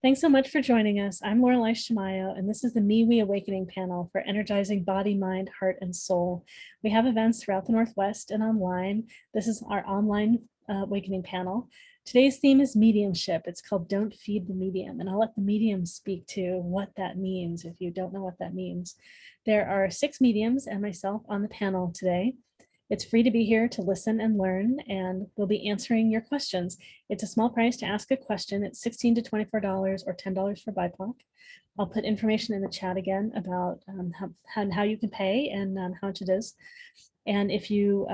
Thanks so much for joining us. I'm Laureli Shimayo, and this is the MeWe Awakening panel for energizing body, mind, heart, and soul. We have events throughout the Northwest and online. This is our online awakening panel. Today's theme is mediumship. It's called Don't Feed the Medium, and I'll let the medium speak to what that means if you don't know what that means. There are 6 mediums and myself on the panel today. It's free to be here to listen and learn, and we'll be answering your questions. It's a small price to ask a question. It's $16 to $24 or $10 for BIPOC. I'll put information in the chat again about how you can pay and how much it is. And if you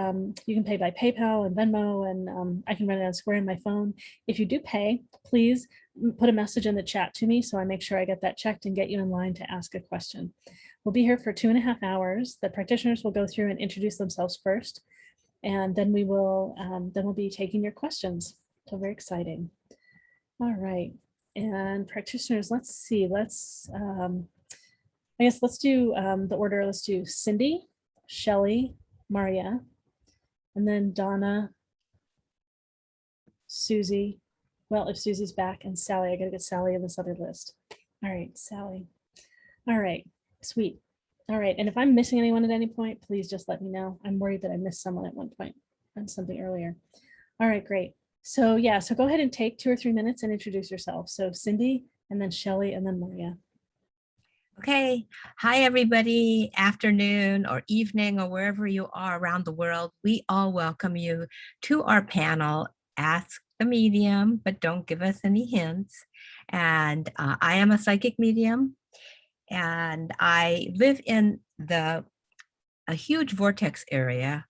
can pay by PayPal and Venmo, and I can run it on Square in my phone. If you do pay, please put a message in the chat to me so I make sure I get that checked and get you in line to ask a question. We'll be here for 2.5 hours. The practitioners will go through and introduce themselves first, and then we'll be taking your questions. So very exciting. All right, and practitioners, let's see. I guess let's do the order. Let's do Cindy, Shelley, Marya, and then Donna, Susy. Well, if Susy's back, and Sally. I gotta get Sally in this other list. All right, Sally. All right. Sweet. All right. And if I'm missing anyone at any point, please just let me know. I'm worried that I missed someone at one point and something earlier. All right, great. So yeah, so go ahead and take 2 or 3 minutes and introduce yourself. So Cindy, and then Shelley, and then Marya. Okay. Hi, everybody. Afternoon or evening or wherever you are around the world. We all welcome you to our panel, Ask the Medium, but don't give us any hints. And I am a psychic medium. And I live in a huge vortex area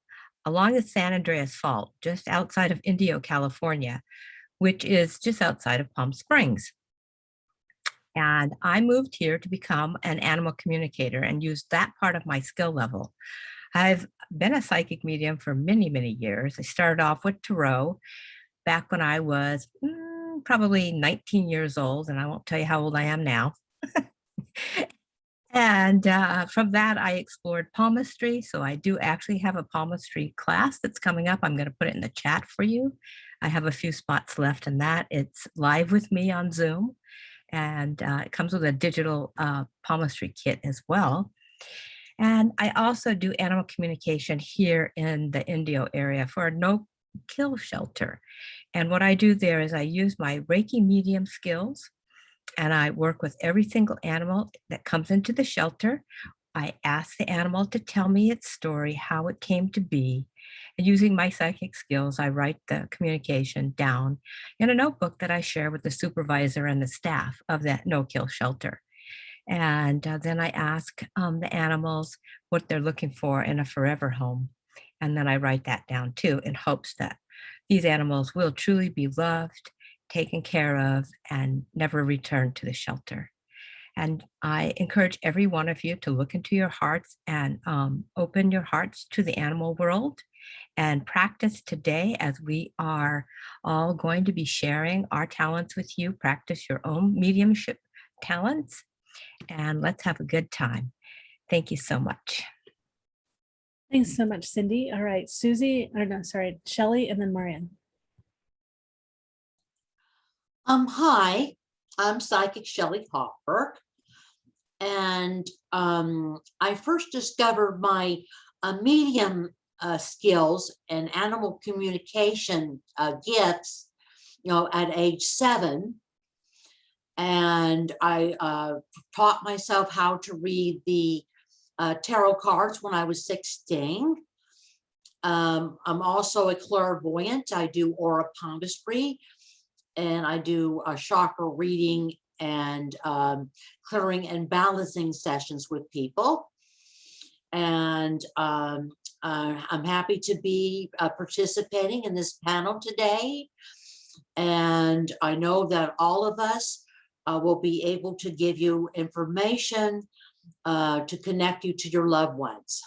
along the San Andreas Fault, just outside of Indio, California, which is just outside of Palm Springs. And I moved here to become an animal communicator and use that part of my skill level. I've been a psychic medium for many, many years. I started off with tarot back when I was probably 19 years old, and I won't tell you how old I am now. And from that, I explored palmistry. So I do actually have a palmistry class that's coming up. I'm going to put it in the chat for you. I have a few spots left in that. It's live with me on Zoom. And it comes with a digital palmistry kit as well. And I also do animal communication here in the Indio area for a no-kill shelter. And what I do there is I use my Reiki medium skills, and I work with every single animal that comes into the shelter. I ask the animal to tell me its story, how it came to be. And using my psychic skills, I write the communication down in a notebook that I share with the supervisor and the staff of that no-kill shelter. And then I ask the animals what they're looking for in a forever home. And then I write that down too, in hopes that these animals will truly be loved, taken care of, and never return to the shelter. And I encourage every one of you to look into your hearts and open your hearts to the animal world and practice today, as we are all going to be sharing our talents with you. Practice your own mediumship talents, and let's have a good time. Thank you so much. Thanks so much, Cindy. All right, Susy, or no, sorry, Shelley, and then Marya. Hi, I'm Psychic Shelley Hofberg, and I first discovered my medium skills and animal communication gifts, at age 7, and I taught myself how to read the tarot cards when I was 16. I'm also a clairvoyant. I do aura palmistry, and I do a chakra reading and clearing and balancing sessions with people. And I'm happy to be participating in this panel today. And I know that all of us will be able to give you information to connect you to your loved ones.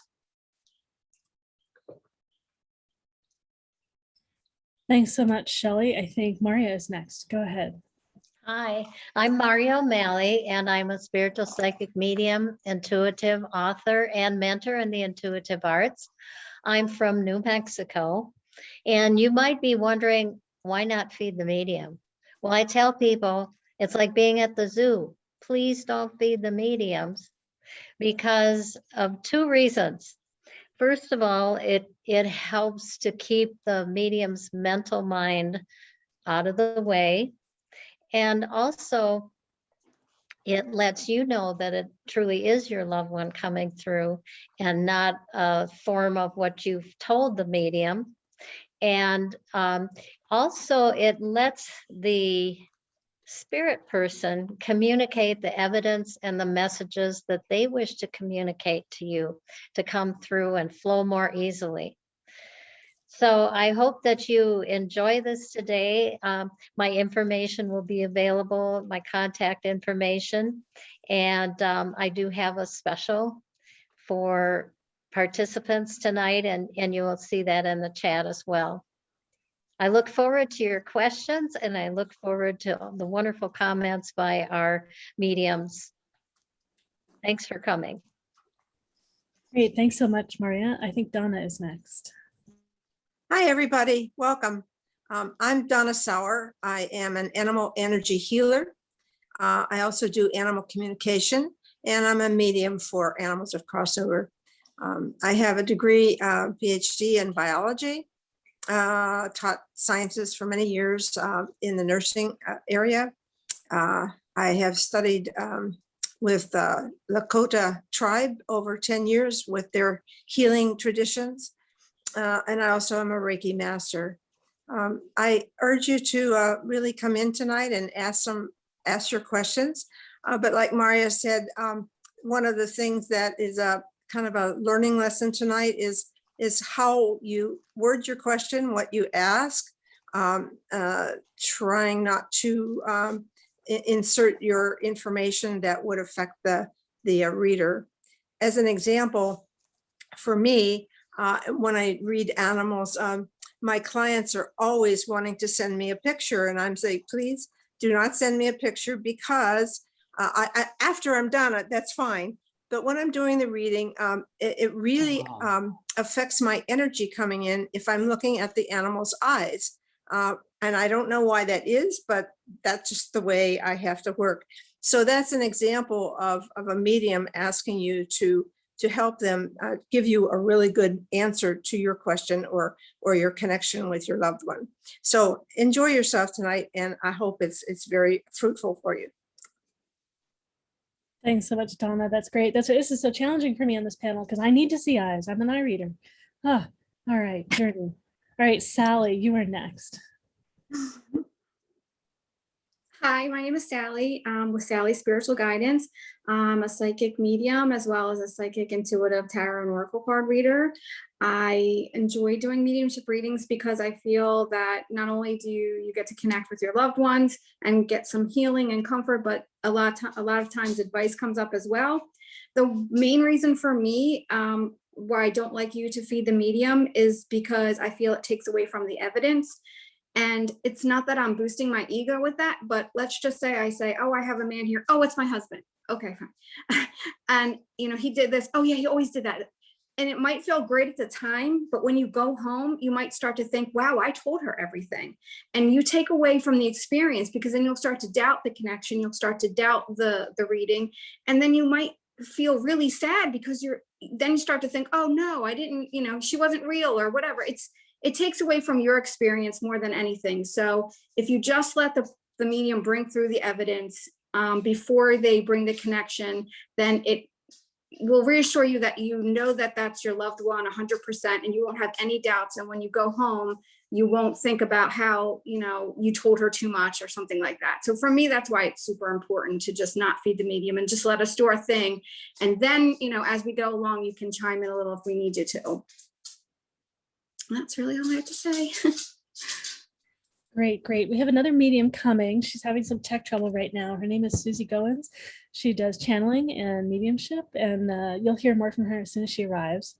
Thanks so much, Shelley. I think Marya is next. Go ahead. Hi, I'm Marya OMalley, and I'm a spiritual psychic medium, intuitive author, and mentor in the intuitive arts. I'm from New Mexico, and you might be wondering, why not feed the medium? Well, I tell people It's like being at the zoo. Please don't feed the mediums because of two reasons. First of all, it helps to keep the medium's mental mind out of the way. And also, it lets you know that it truly is your loved one coming through and not a form of what you've told the medium. And also, it lets the spirit person communicate the evidence and the messages that they wish to communicate to you to come through and flow more easily. So I hope that you enjoy this today. My information will be available, my contact information, and I do have a special for participants tonight, and you will see that in the chat as well. I look forward to your questions, and I look forward to the wonderful comments by our mediums. Thanks for coming. Great, thanks so much, Marya. I think Donna is next. Hi, everybody. Welcome. I'm Donna Sauer. I am an animal energy healer. I also do animal communication, and I'm a medium for animals of crossover. I have a degree, PhD in biology, taught sciences for many years in the nursing area. I have studied with the Lakota tribe over 10 years with their healing traditions. And I also am a Reiki master. I urge you to really come in tonight and ask your questions. But like Marya said, one of the things that is a kind of a learning lesson tonight is how you word your question, what you ask, trying not to insert your information that would affect the reader. As an example, for me, when I read animals, my clients are always wanting to send me a picture, and I'm saying, please do not send me a picture, because after I'm done, that's fine. But when I'm doing the reading, it really affects my energy coming in if I'm looking at the animal's eyes. And I don't know why that is, but that's just the way I have to work. So that's an example of a medium asking you to help them give you a really good answer to your question or your connection with your loved one. So enjoy yourself tonight, and I hope it's very fruitful for you. Thanks so much, Donna. That's great. This is so challenging for me on this panel because I need to see eyes. I'm an eye reader. Ah, all right, journey. All right, Sally, you are next. Hi, my name is Sally with Sally Spiritual Guidance. I'm a psychic medium as well as a psychic intuitive tarot and oracle card reader. I enjoy doing mediumship readings because I feel that not only do you get to connect with your loved ones and get some healing and comfort, but a lot of times advice comes up as well. The main reason for me why I don't like you to feed the medium is because I feel it takes away from the evidence. And it's not that I'm boosting my ego with that, but let's just say I say, oh, I have a man here. Oh, it's my husband. Okay, fine. And, he did this. Oh, yeah, he always did that. And it might feel great at the time, but when you go home, you might start to think, wow, I told her everything. And you take away from the experience, because then you'll start to doubt the connection. You'll start to doubt the reading. And then you might feel really sad because then you start to think, oh, no, I didn't, she wasn't real or whatever. It takes away from your experience more than anything. So if you just let the medium bring through the evidence before they bring the connection, then it will reassure you that that that's your loved one 100%, and you won't have any doubts. And when you go home, you won't think about how, you told her too much or something like that. So for me, that's why it's super important to just not feed the medium and just let us do our thing. And then, as we go along, you can chime in a little if we need you to. That's really all I have to say. Great. We have another medium coming. She's having some tech trouble right now. Her name is Susy Goins. She does channeling and mediumship, and you'll hear more from her as soon as she arrives.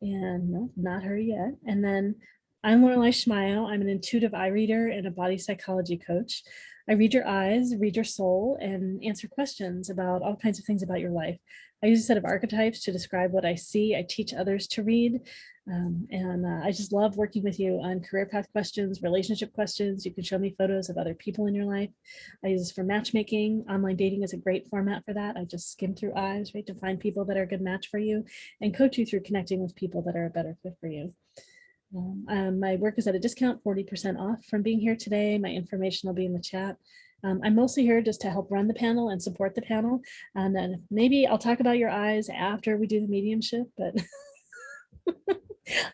And no, not her yet. And then I'm Laureli Shimayo. I'm an intuitive eye reader and a body psychology coach. I read your eyes, read your soul, and answer questions about all kinds of things about your life. I use a set of archetypes to describe what I see. I teach others to read. I just love working with you on career path questions, relationship questions. You can show me photos of other people in your life. I use this for matchmaking. Online dating is a great format for that. I just skim through eyes, right, to find people that are a good match for you and coach you through connecting with people that are a better fit for you. My work is at a discount, 40% off from being here today. My information will be in the chat. I'm mostly here just to help run the panel and support the panel. And then maybe I'll talk about your eyes after we do the mediumship, but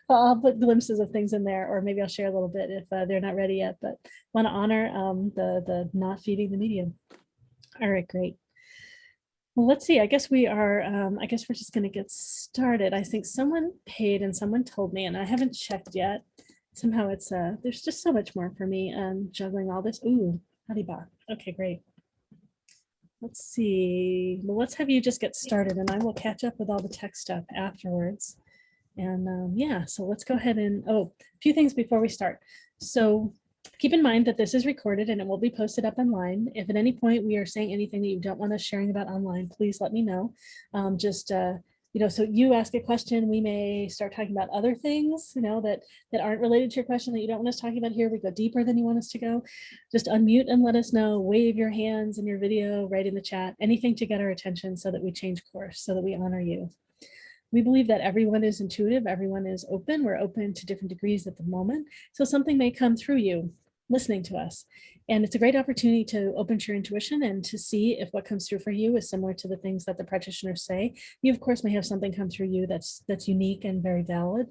I'll put glimpses of things in there, or maybe I'll share a little bit if they're not ready yet, but want to honor the not feeding the medium. All right, great. Well, let's see. I guess we are, I guess we're just going to get started. I think someone paid and someone told me, and I haven't checked yet. Somehow it's, there's just so much more for me juggling all this. Ooh, Hadiba. Okay, great. Let's see. Well, let's have you just get started and I will catch up with all the tech stuff afterwards. And yeah, so let's go ahead and, oh, a few things before we start. So keep in mind that this is recorded and it will be posted up online. If at any point we are saying anything that you don't want us sharing about online, please let me know. You know, so you ask a question, we may start talking about other things, you know, that aren't related to your question that you don't want us talking about here. We go deeper than you want us to go. Just unmute and let us know, wave your hands in your video, write in the chat, anything to get our attention so that we change course, so that we honor you. We believe that everyone is intuitive, everyone is open. We're open to different degrees at the moment. So something may come through you listening to us. And it's a great opportunity to open to your intuition and to see if what comes through for you is similar to the things that the practitioners say. You, of course, may have something come through you that's unique and very valid.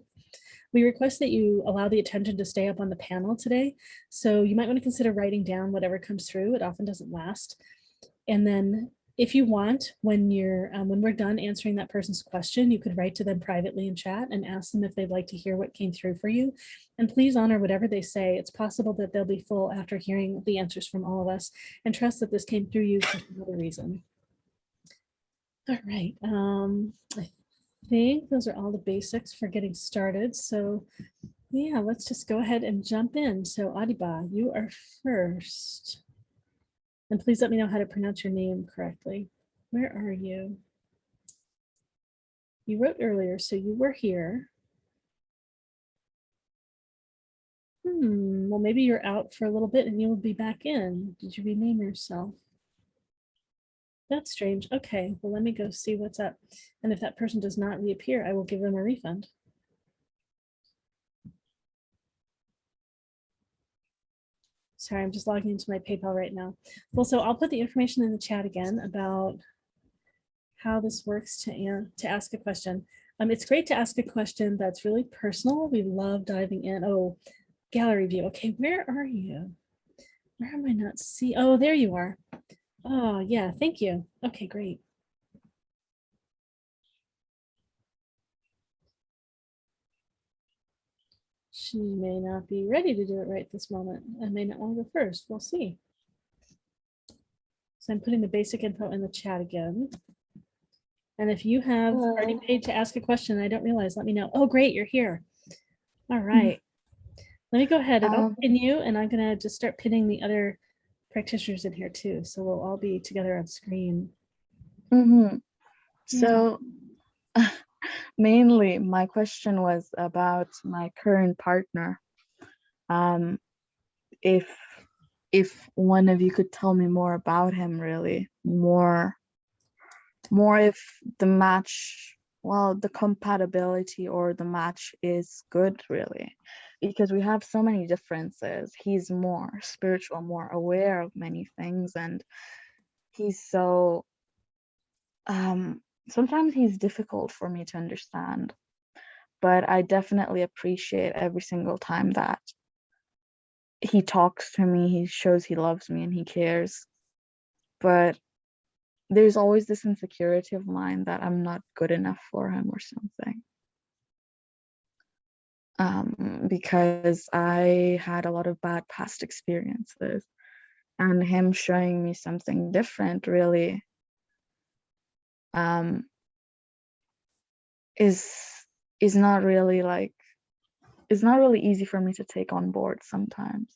We request that you allow the attention to stay up on the panel today. So you might want to consider writing down whatever comes through. It often doesn't last. And then if you want, when we're done answering that person's question, you could write to them privately in chat and ask them if they'd like to hear what came through for you. And please honor whatever they say. It's possible that they'll be full after hearing the answers from all of us, and trust that this came through you for another reason. All right, I think those are all the basics for getting started. So yeah, let's just go ahead and jump in. So Adiba, you are first. And please let me know how to pronounce your name correctly. Where are you? You wrote earlier, so you were here. Well, maybe you're out for a little bit and you'll be back in. Did you rename yourself? That's strange. Okay, well, let me go see what's up. And if that person does not reappear, I will give them a refund. Sorry, I'm just logging into my PayPal right now. Well, so I'll put the information in the chat again about how this works to ask a question. It's great to ask a question that's really personal. We love diving in. Oh, gallery view. Okay, where are you? Where am I not seeing? Oh, there you are. Oh, yeah, thank you. Okay, great. She may not be ready to do it right this moment. I may not want to go first. We'll see. So I'm putting the basic info in the chat again. And if you have already paid to ask a question, I don't realize, let me know. Oh, great, you're here. All right. Let me go ahead and I'll pin you, and I'm gonna just start pinning the other practitioners in here too. So we'll all be together on screen. So mainly my question was about my current partner. If one of you could tell me more about him, really, more if the match, well, the compatibility or the match is good, really, because we have so many differences. He's more spiritual, more aware of many things, and he's so sometimes he's difficult for me to understand, but I definitely appreciate every single time that he talks to me, he shows he loves me and he cares. But there's always this insecurity of mine that I'm not good enough for him or something. Because I had a lot of bad past experiences, and him showing me something different really is not really like, it's not really easy for me to take on board sometimes.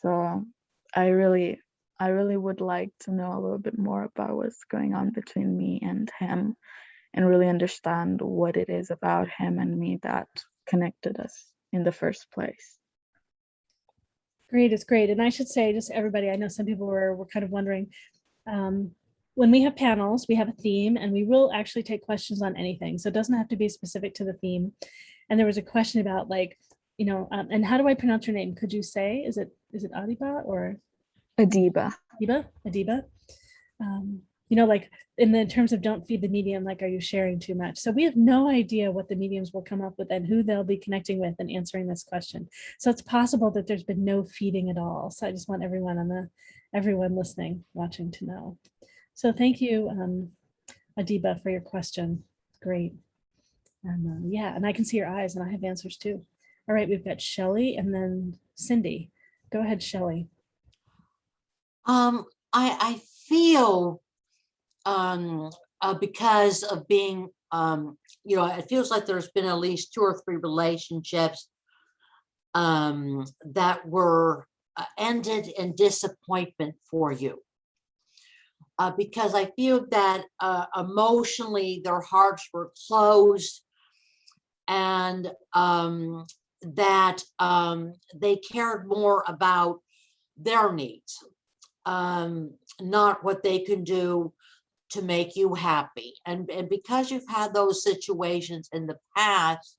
So I really I really would like to know a little bit more about what's going on between me and him, and really understand what it is about him and me that connected us in the first place. Great, it's great. And I should say, just everybody, I know some people were kind of wondering, when we have panels, we have a theme, and we will actually take questions on anything. So it doesn't have to be specific to the theme. And there was a question about, like, and how do I pronounce your name? Could you say, is it Adiba or Adiba. Adiba? Like in the terms of don't feed the medium, like, are you sharing too much? So we have no idea what the mediums will come up with and who they'll be connecting with and answering this question. So it's possible that there's been no feeding at all. So I just want everyone listening, watching to know. So thank you, Adiba, for your question. Great. And yeah, and I can see your eyes and I have answers too. All right, we've got Shelley and then Cindy. Go ahead, Shelley. I feel because of being it feels like there's been at least 2 or 3 relationships that were ended in disappointment for you. Because I feel that emotionally their hearts were closed, and that they cared more about their needs, not what they can do to make you happy. And because you've had those situations in the past,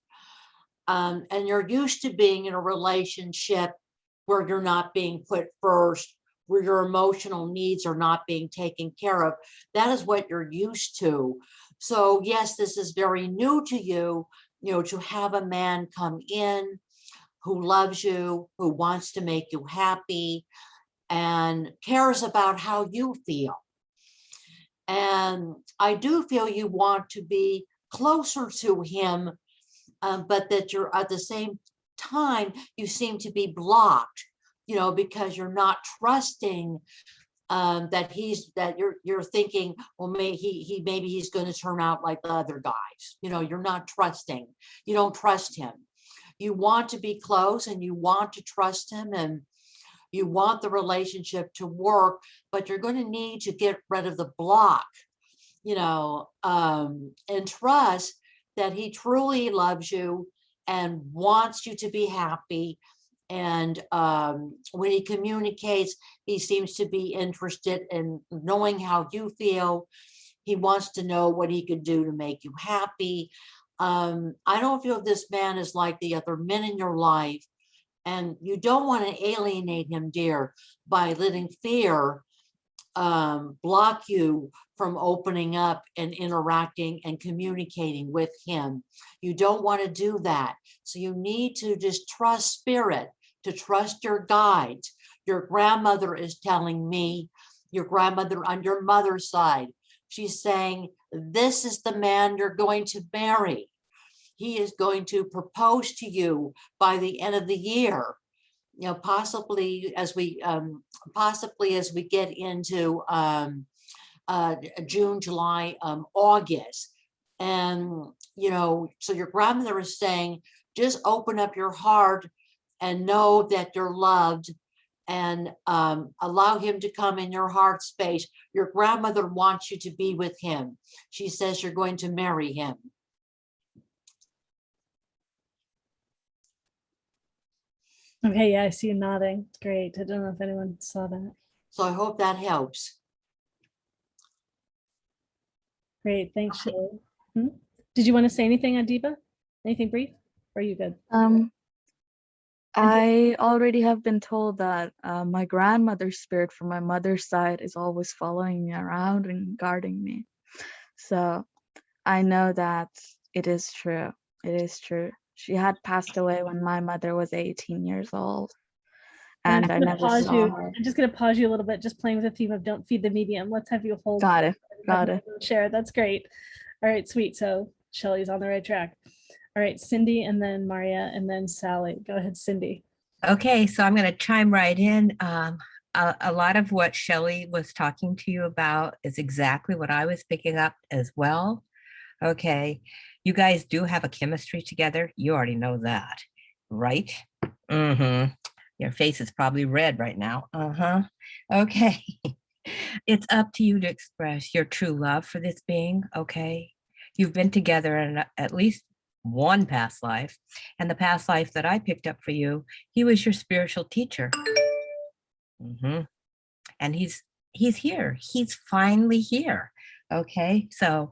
and you're used to being in a relationship where you're not being put first, where your emotional needs are not being taken care of, that is what you're used to. So yes, this is very new to you, to have a man come in who loves you, who wants to make you happy, and cares about how you feel. And I do feel you want to be closer to him, but that you're at the same time, you seem to be blocked, because you're not trusting that you're thinking, well, maybe he's going to turn out like the other guys. You're not trusting. You don't trust him. You want to be close and you want to trust him, and you want the relationship to work, but you're going to need to get rid of the block, and trust that he truly loves you and wants you to be happy. And when he communicates, he seems to be interested in knowing how you feel. He wants to know what he could do to make you happy. I don't feel this man is like the other men in your life. And you don't want to alienate him, dear, by letting fear block you from opening up and interacting and communicating with him. You don't want to do that. So you need to just trust spirit, to trust your guides. Your grandmother is telling me, your grandmother on your mother's side, she's saying, this is the man you're going to marry. He is going to propose to you by the end of the year, possibly as we get into June, July, August. And, so your grandmother is saying, just open up your heart and know that you're loved, and allow him to come in your heart space. Your grandmother wants you to be with him. She says you're going to marry him. Okay, yeah, I see you nodding. Great. I don't know if anyone saw that. So I hope that helps. Great, thanks, Shelley. Did you want to say anything, Adiba? Anything brief? Or are you good? I already have been told that my grandmother's spirit from my mother's side is always following me around and guarding me. So I know that it is true. It is true. She had passed away when my mother was 18 years old. And I never saw her. I'm just going to pause you a little bit, just playing with the theme of don't feed the medium. Let's have you hold. Got it. Got it. Share. That's great. All right, sweet. So Shelley's on the right track. All right, Cindy, and then Marya, and then Sally. Go ahead, Cindy. Okay, so I'm going to chime right in. A lot of what Shelley was talking to you about is exactly what I was picking up as well. Okay, you guys do have a chemistry together. You already know that, right? Your face is probably red right now. Okay. It's up to you to express your true love for this being, okay? You've been together in at least one past life, and the past life that I picked up for you, he was your spiritual teacher. And he's here. He's finally here. Okay, so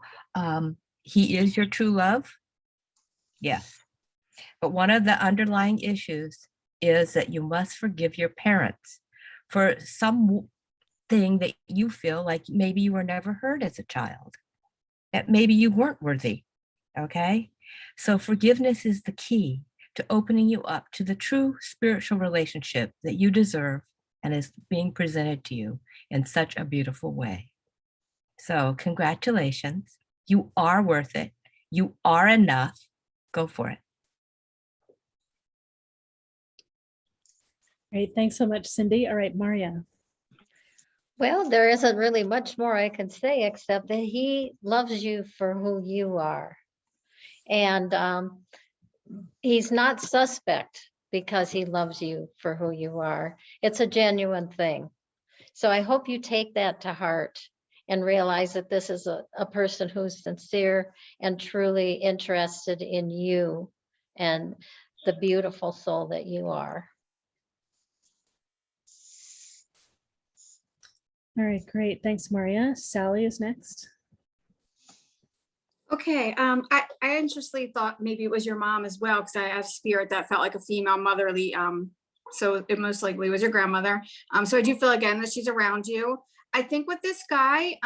he is your true love. Yes. But one of the underlying issues is that you must forgive your parents for something that you feel like maybe you were never heard as a child, that maybe you weren't worthy. Okay, so forgiveness is the key to opening you up to the true spiritual relationship that you deserve and is being presented to you in such a beautiful way. So congratulations. You are worth it. You are enough. Go for it. Great. Thanks so much, Cindy. All right, Marya. Well, there isn't really much more I can say except that he loves you for who you are. And he's not suspect because he loves you for who you are. It's a genuine thing. So I hope you take that to heart and realize that this is a person who's sincere and truly interested in you and the beautiful soul that you are. All right, great. Thanks, Marya. Sally is next. Okay, I interestingly thought maybe it was your mom as well, because I have a spirit that felt like a female motherly, so it most likely was your grandmother. So I do feel again that she's around you. I think with this guy,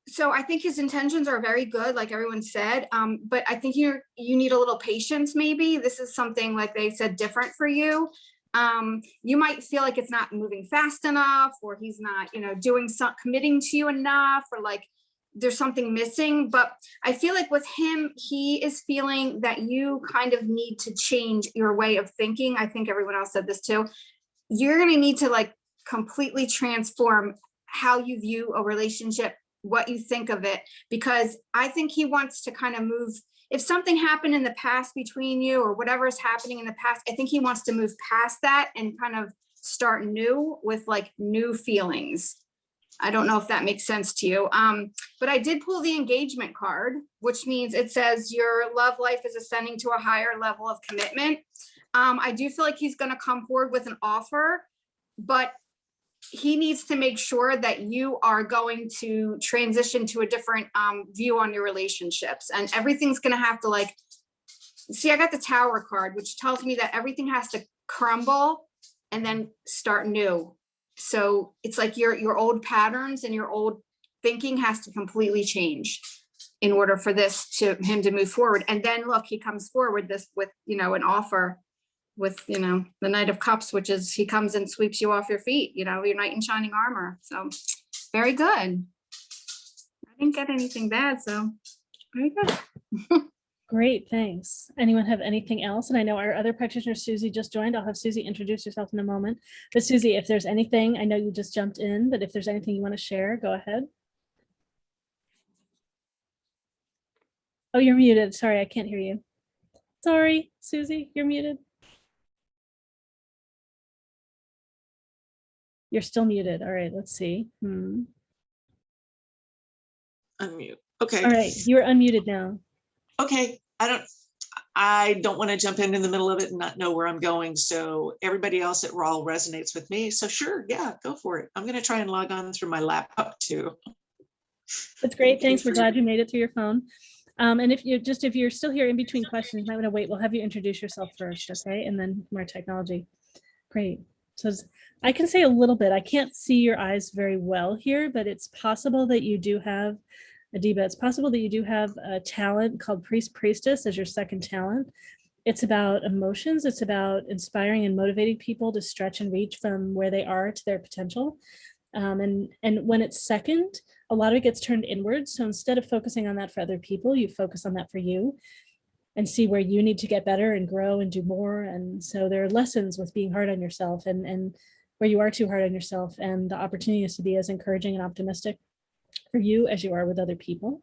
so I think his intentions are very good, like everyone said, but I think you need a little patience maybe. This is something, like they said, different for you. You might feel like it's not moving fast enough, or he's not, doing some committing to you enough, or like there's something missing. But I feel like with him, he is feeling that you kind of need to change your way of thinking. I think everyone else said this too. You're going to need to like completely transform how you view a relationship, what you think of it, because I think he wants to kind of move. If something happened in the past between you, or whatever is happening in the past, I think he wants to move past that and kind of start new with like new feelings. I don't know if that makes sense to you. But I did pull the engagement card, which means it says your love life is ascending to a higher level of commitment. I do feel like he's going to come forward with an offer, but he needs to make sure that you are going to transition to a different view on your relationships, and everything's going to have to like, see, I got the Tower card, which tells me that everything has to crumble and then start new. So it's like your old patterns and your old thinking has to completely change in order for him to move forward. And then look, he comes forward with an offer with the Knight of Cups, which is he comes and sweeps you off your feet, your knight in shining armor. So very good. I didn't get anything bad, so very good. Great, thanks. Anyone have anything else? And I know our other practitioner, Susy, just joined. I'll have Susy introduce herself in a moment. But Susy, if there's anything, I know you just jumped in, but if there's anything you want to share, go ahead. Oh, you're muted. Sorry, I can't hear you. Sorry, Susy, you're muted. You're still muted. All right, let's see. Unmute. Okay. All right, you're unmuted now. Okay. I don't want to jump in the middle of it and not know where I'm going. So everybody else at Raw resonates with me. So sure, yeah, go for it. I'm going to try and log on through my laptop too. That's great. Thanks. We're glad you made it through your phone. And if you're still here in between questions, you might want to wait. We'll have you introduce yourself first, okay? And then more technology. Great. So I can say a little bit. I can't see your eyes very well here, but it's possible that you do have, Adiba, it's possible that you do have a talent called Priestess as your second talent. It's about emotions. It's about inspiring and motivating people to stretch and reach from where they are to their potential. And when it's second, a lot of it gets turned inwards. So instead of focusing on that for other people, you focus on that for you and see where you need to get better and grow and do more. And so there are lessons with being hard on yourself and where you are too hard on yourself. And the opportunity is to be as encouraging and optimistic for you as you are with other people.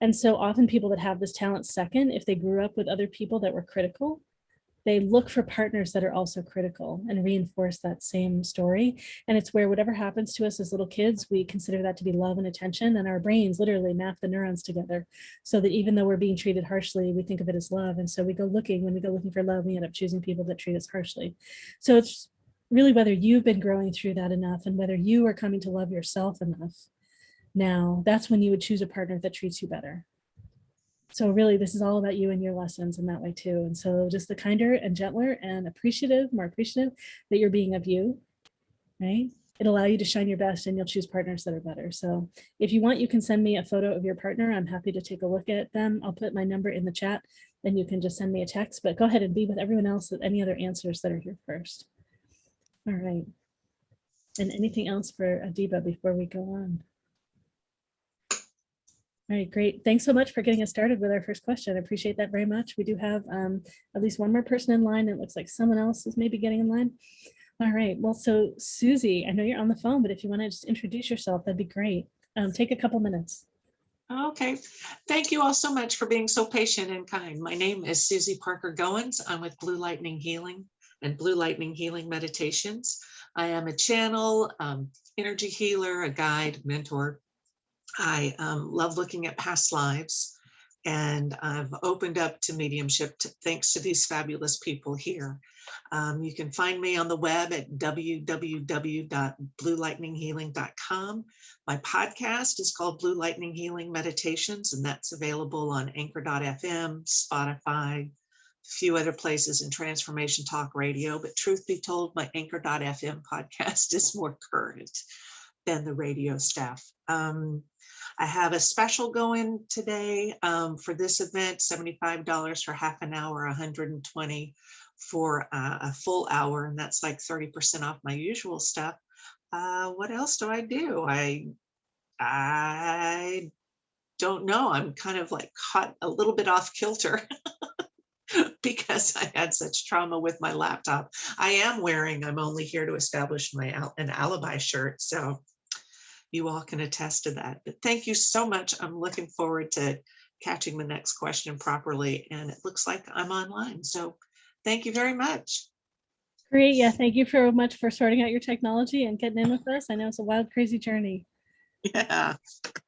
And so often people that have this talent second, if they grew up with other people that were critical, they look for partners that are also critical and reinforce that same story. And it's where whatever happens to us as little kids, we consider that to be love and attention, and our brains literally map the neurons together so that even though we're being treated harshly, we think of it as love. And so when we go looking for love, we end up choosing people that treat us harshly. So it's really whether you've been growing through that enough and whether you are coming to love yourself enough now, that's when you would choose a partner that treats you better. So really, this is all about you and your lessons in that way too. And so just the kinder and gentler and more appreciative that you're being of you, right? It'll allow you to shine your best and you'll choose partners that are better. So if you want, you can send me a photo of your partner. I'm happy to take a look at them. I'll put my number in the chat and you can just send me a text, but go ahead and be with everyone else with any other answers that are here first. All right. And anything else for Adiba before we go on? All right, great. Thanks so much for getting us started with our first question. I appreciate that very much. We do have at least one more person in line. It looks like someone else is maybe getting in line. All right, well, so Susie, I know you're on the phone, but if you want to just introduce yourself, that'd be great. Take a couple minutes. Okay, thank you all so much for being so patient and kind. My name is Susy Parker Goins. I'm with Blue Lightning Healing and Blue Lightning Healing Meditations. I am a channel, energy healer, a guide, mentor. I love looking at past lives, and I've opened up to mediumship thanks to these fabulous people here. You can find me on the web at www.bluelightninghealing.com. My podcast is called Blue Lightning Healing Meditations, and that's available on anchor.fm, Spotify, a few other places in Transformation Talk Radio. But truth be told, my anchor.fm podcast is more current than the radio stuff. I have a special going today for this event, $75 for half an hour, $120 for a full hour, and that's like 30% off my usual stuff. What else do I do? I don't know. I'm kind of like caught a little bit off kilter because I had such trauma with my laptop. I'm only here to establish an alibi shirt. So you all can attest to that. But thank you so much. I'm looking forward to catching the next question properly. And it looks like I'm online. So thank you very much. Great. Yeah, thank you so much for sorting out your technology and getting in with us. I know it's a wild, crazy journey. Yeah.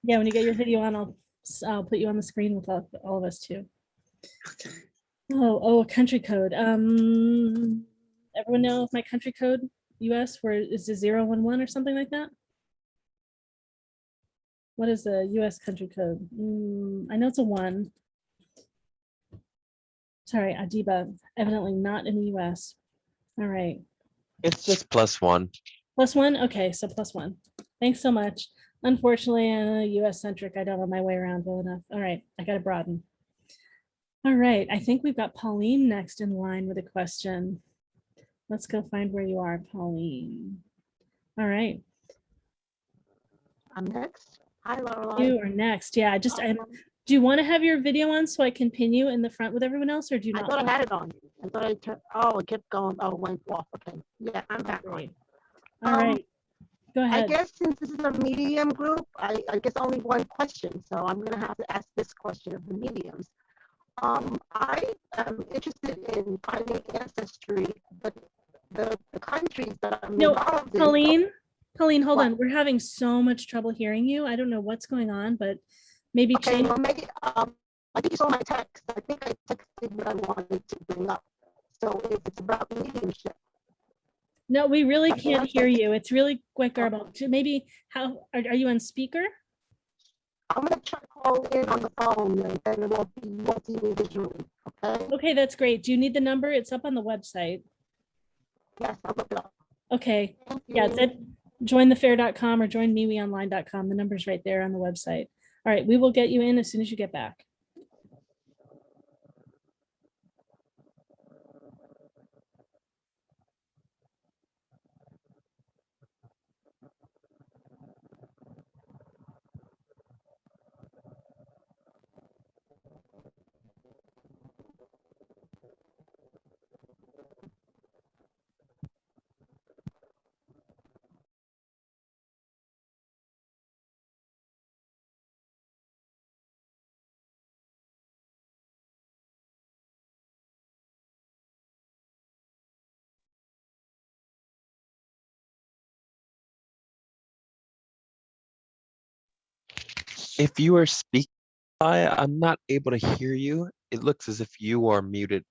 Yeah, when you get your video on, I'll put you on the screen with all of us too. Okay. Oh, a country code. Everyone know my country code US where is the 011 or something like that? What is the US country code? I know it's a 1. Sorry, Adiba, evidently not in the US. All right. It's just +1. +1? Okay, so +1. Thanks so much. Unfortunately, US centric, I don't know my way around well enough. All right, I got to broaden. All right, I think we've got Pauline next in line with a question. Let's go find where you are, Pauline. All right. I'm next. Hi, Laureli. You are next. Yeah, do you want to have your video on so I can pin you in the front with everyone else, or do you I not? thought I had it on. I thought I turned, oh, it kept going. Oh, it went off. Okay. Yeah, I'm back on. All right. Go I ahead. guess since this is a medium group, I guess only one question. So I'm going to have to ask this question of the mediums. I am interested in finding ancestry, but the countries that I'm No, involved in. Pauline, hold What? on. We're having so much trouble hearing you. I don't know what's going on, but maybe Okay, change. well, maybe, I think you saw my text. I think I texted what I wanted to bring up. So if it's about mediumship. No, we really can't hear you. It's really quite garbled. Maybe are you on speaker? I'm going to try to call in on the phone and then it won't see me visually. Okay. Okay, that's great. Do you need the number? It's up on the website. Yes, I'll look it up. Okay. Thank Yeah, you. it's at jointhefair.com or joinmeweonline.com. The number's right there on the website. All right, we will get you in as soon as you get back. If you are speaking, I'm not able to hear you. It looks as if you are muted.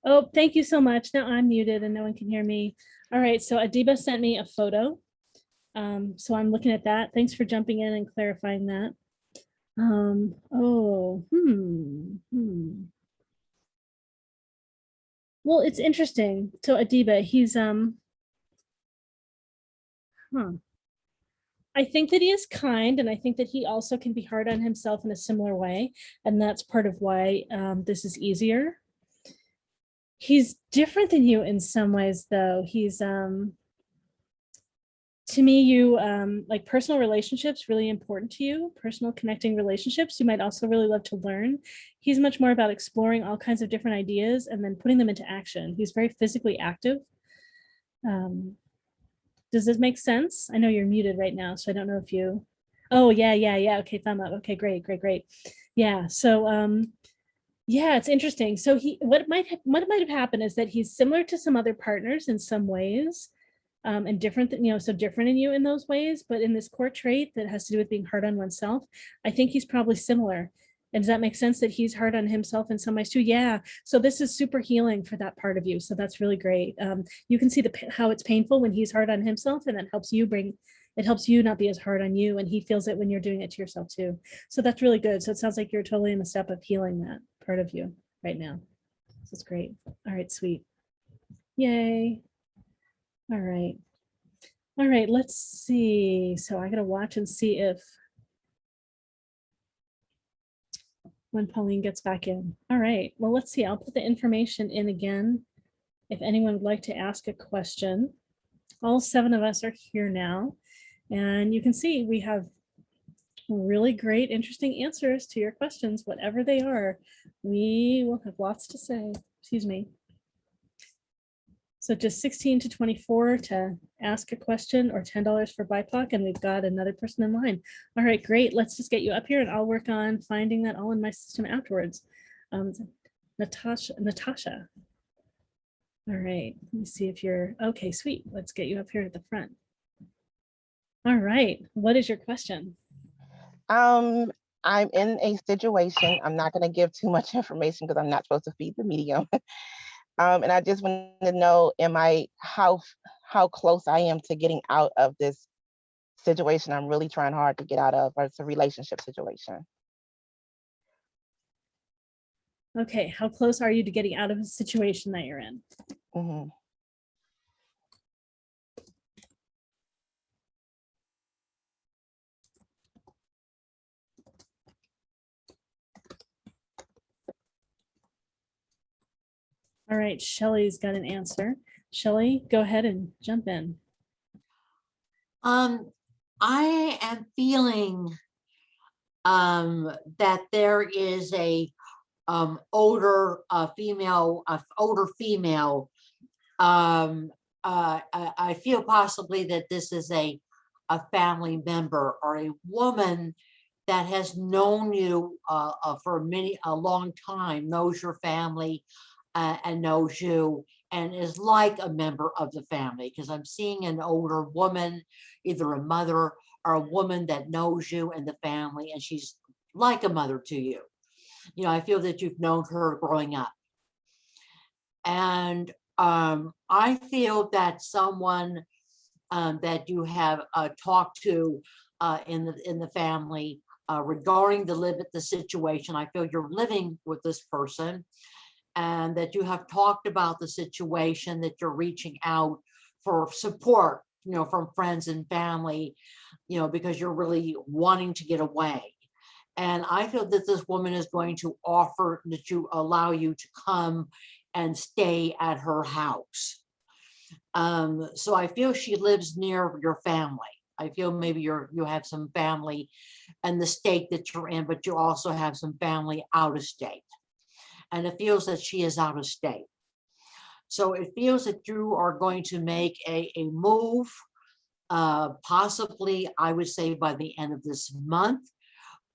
Oh, thank you so much. Now I'm muted and no one can hear me. All right, so Adiba sent me a photo. So I'm looking at that. Thanks for jumping in and clarifying that. Well, it's interesting. So Adiba, he's I think that he is kind, and I think that he also can be hard on himself in a similar way, and that's part of why this is easier. He's different than you in some ways, though. He's to me, you like personal relationships really important to you, personal connecting relationships. You might also really love to learn. He's much more about exploring all kinds of different ideas and then putting them into action. He's very physically active. Does this make sense? I know you're muted right now, so I don't know if you, oh yeah. Okay, thumb up. Okay, great. Yeah, so yeah, it's interesting. So what might have happened is that he's similar to some other partners in some ways, and different than, so different in you in those ways, but in this core trait that has to do with being hard on oneself, I think he's probably similar. And does that make sense that he's hard on himself in some ways too? Yeah. So this is super healing for that part of you. So that's really great. You can see how it's painful when he's hard on himself, and that helps you not be as hard on you. And he feels it when you're doing it to yourself too. So that's really good. So it sounds like you're totally in the step of healing that part of you right now. So it's great. All right, sweet. Yay. All right. Let's see. So I gotta watch and see if when Pauline gets back in. All right, well, let's see. I'll put the information in again if anyone would like to ask a question. All 7 of us are here now, and you can see we have really great, interesting answers to your questions, whatever they are. We will have lots to say. Excuse me. So just 16 to 24 to ask a question, or $10 for BIPOC, and we've got another person in line. All right, great. Let's just get you up here and I'll work on finding that all in my system afterwards. Natasha. All right, let me see if you're, okay, sweet. Let's get you up here at the front. All right, what is your question? I'm in a situation. I'm not going to give too much information because I'm not supposed to feed the medium. And I just want to know, how close I am to getting out of this situation I'm really trying hard to get out of, or it's a relationship situation. Okay, how close are you to getting out of a situation that you're in? Mm-hmm. All right, Shelley's got an answer. Shelley, go ahead and jump in. I am feeling that there is a older female. I feel possibly that this is a family member or a woman that has known you for a long time, knows your family and knows you, and is like a member of the family, because I'm seeing an older woman, either a mother or a woman that knows you and the family, and she's like a mother to you. I feel that you've known her growing up. And I feel that someone that you have talked to in the family regarding the situation, I feel you're living with this person, and that you have talked about the situation, that you're reaching out for support, from friends and family, because you're really wanting to get away. And I feel that this woman is going to offer that you allow you to come and stay at her house. So I feel she lives near your family. I feel maybe you have some family in the state that you're in, but you also have some family out of state. And it feels that she is out of state. So it feels that you are going to make a move, possibly, I would say, by the end of this month,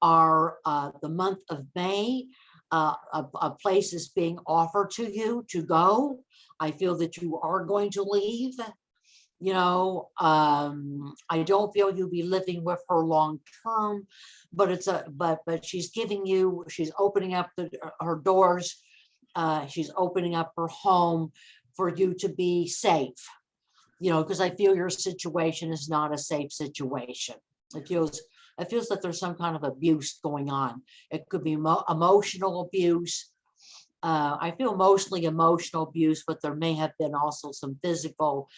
or the month of May. A place is being offered to you to go. I feel that you are going to leave. You know, I don't feel you'll be living with her long term, but but she's she's opening up her doors. She's opening up her home for you to be safe, you know, because I feel your situation is not a safe situation. It feels, it feels that there's some kind of abuse going on. It could be emotional abuse. I feel mostly emotional abuse, but there may have been also some physical.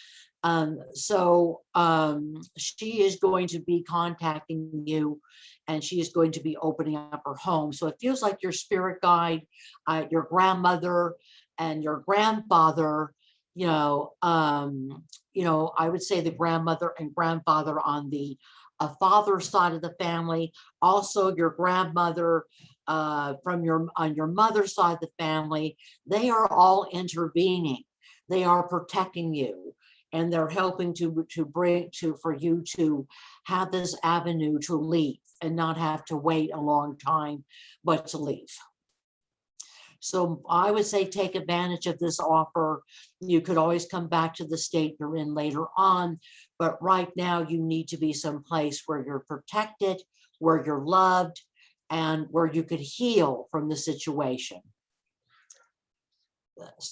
She is going to be contacting you, and she is going to be opening up her home. So it feels like your spirit guide, your grandmother and your grandfather, you know, I would say the grandmother and grandfather on the father's side of the family, also your grandmother from on your mother's side of the family, they are all intervening. They are protecting you, and they're helping for you to have this avenue to leave and not have to wait a long time, but to leave. So I would say take advantage of this offer. You could always come back to the state you're in later on, but right now you need to be someplace where you're protected, where you're loved, and where you could heal from the situation.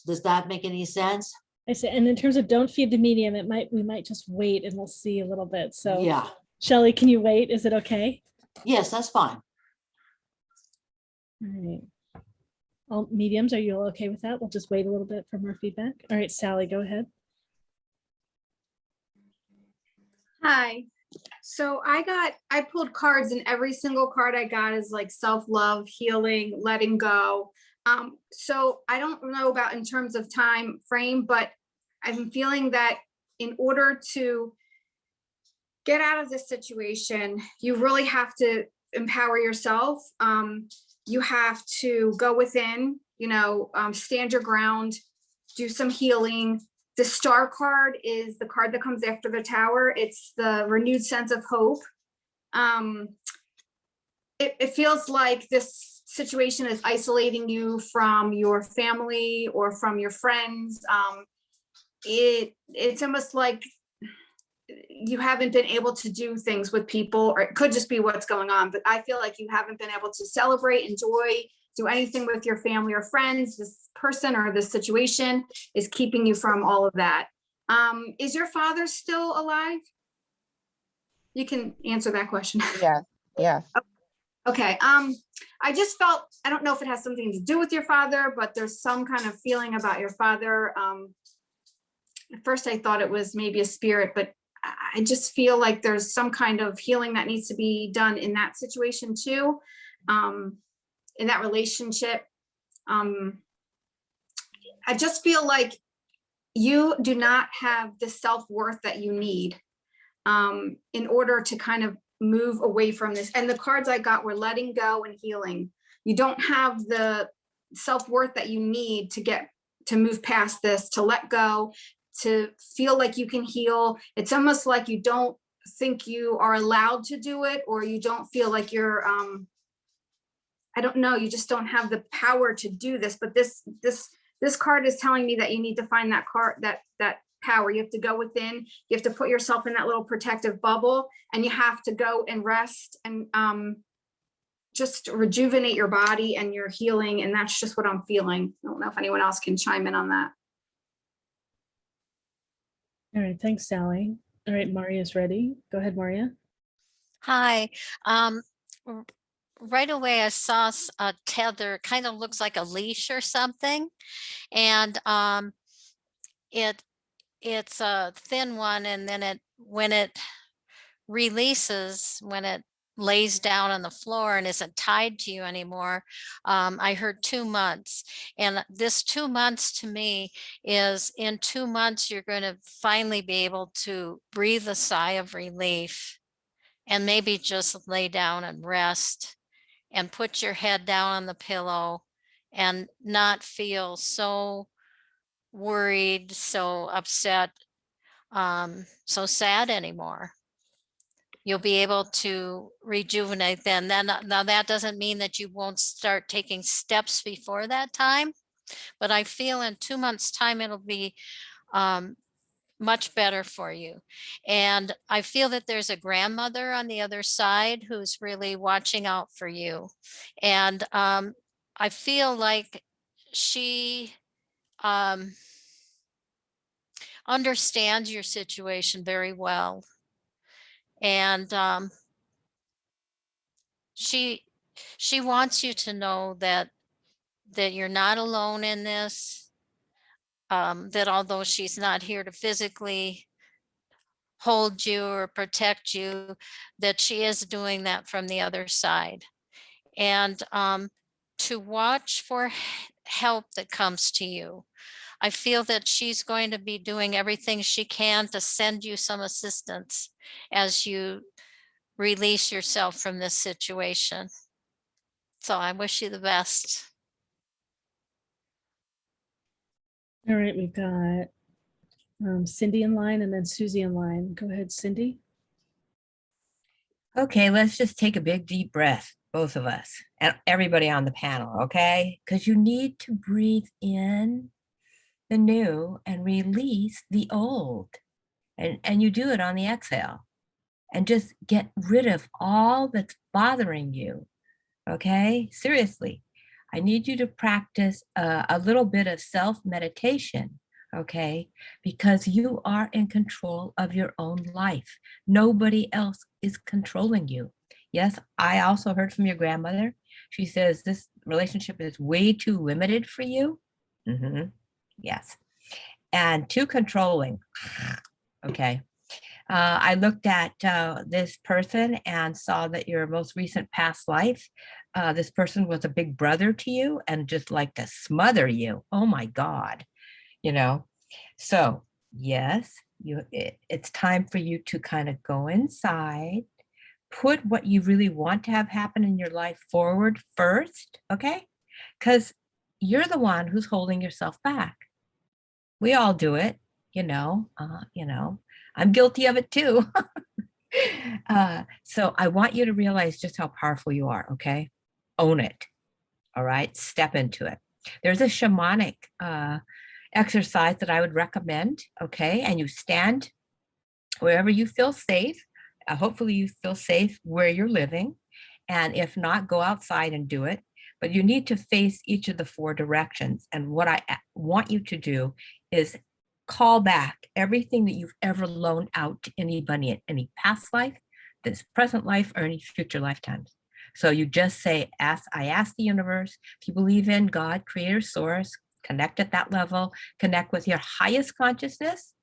Does that make any sense? I see. And in terms of don't feed the medium, we might just wait and we'll see a little bit. So yeah. Shelley, can you wait? Is it okay? Yes, that's fine. All right. All mediums, are you all okay with that? We'll just wait a little bit for more feedback. All right, Sally, go ahead. Hi. So I pulled cards, and every single card I got is like self-love, healing, letting go. So I don't know about in terms of time frame, but I'm feeling that in order to get out of this situation, you really have to empower yourself. You have to go within, you know, stand your ground, do some healing. The star card is the card that comes after the tower. It's the renewed sense of hope. It feels like this situation is isolating you from your family or from your friends. It's almost like you haven't been able to do things with people, or it could just be what's going on, but I feel like you haven't been able to celebrate, enjoy, do anything with your family or friends. This person or this situation is keeping you from all of that. Is your father still alive? You can answer that question. Yes, yes. Okay. I just felt, I don't know if it has something to do with your father, but there's some kind of feeling about your father. At first I thought it was maybe a spirit, but I just feel like there's some kind of healing that needs to be done in that situation too. In that relationship. I just feel like you do not have the self-worth that you need in order to kind of move away from this. And the cards I got were letting go and healing. You don't have the self-worth that you need to move past this, to let go, to feel like you can heal. It's almost like you don't think you are allowed to do it, or you don't feel like you're, I don't know, you just don't have the power to do this. But this card is telling me that you need to find that that power. You have to go within, you have to put yourself in that little protective bubble, and you have to go and rest and just rejuvenate your body and your healing. And that's just what I'm feeling. I don't know if anyone else can chime in on that. All right, thanks, Sally. All right, Marya's ready. Go ahead, Marya. Hi. Right away I saw a tether, kind of looks like a leash or something, and it's a thin one, and then when it releases, when it lays down on the floor and isn't tied to you anymore, I heard 2 months. And this 2 months to me is, in 2 months, you're going to finally be able to breathe a sigh of relief and maybe just lay down and rest and put your head down on the pillow and not feel so worried, so upset, so sad anymore. You'll be able to rejuvenate then. Now that doesn't mean that you won't start taking steps before that time, but I feel in 2 months' time it'll be much better for you. And I feel that there's a grandmother on the other side who's really watching out for you. And I feel like she understands your situation very well. And she wants you to know that you're not alone in this, that although she's not here to physically hold you or protect you, that she is doing that from the other side. And to watch for help that comes to you. I feel that she's going to be doing everything she can to send you some assistance as you release yourself from this situation. So I wish you the best. All right, we've got Cindy in line and then Susie in line. Go ahead, Cindy. Okay, let's just take a big deep breath, both of us and everybody on the panel, okay? Because you need to breathe in the new and release the old. And you do it on the exhale. And just get rid of all that's bothering you, okay? Seriously, I need you to practice a little bit of self-meditation, okay? Because you are in control of your own life. Nobody else is controlling you. Yes, I also heard from your grandmother. She says this relationship is way too limited for you. Yes. And too controlling. Okay. I looked at this person and saw that your most recent past life, this person was a big brother to you and just like to smother you. Oh my God, you know? So yes, it's time for you to kind of go inside, put what you really want to have happen in your life forward first, okay? Because you're the one who's holding yourself back. We all do it, you know, I'm guilty of it too. So I want you to realize just how powerful you are, okay? Own it, all right? Step into it. There's a shamanic exercise that I would recommend, okay? And you stand wherever you feel safe. Hopefully you feel safe where you're living. And if not, go outside and do it. But you need to face each of the 4 directions. And what I want you to do is call back everything that you've ever loaned out to anybody in any past life, this present life, or any future lifetimes. So you just say, I ask the universe, if you believe in God, creator, source, connect at that level, connect with your highest consciousness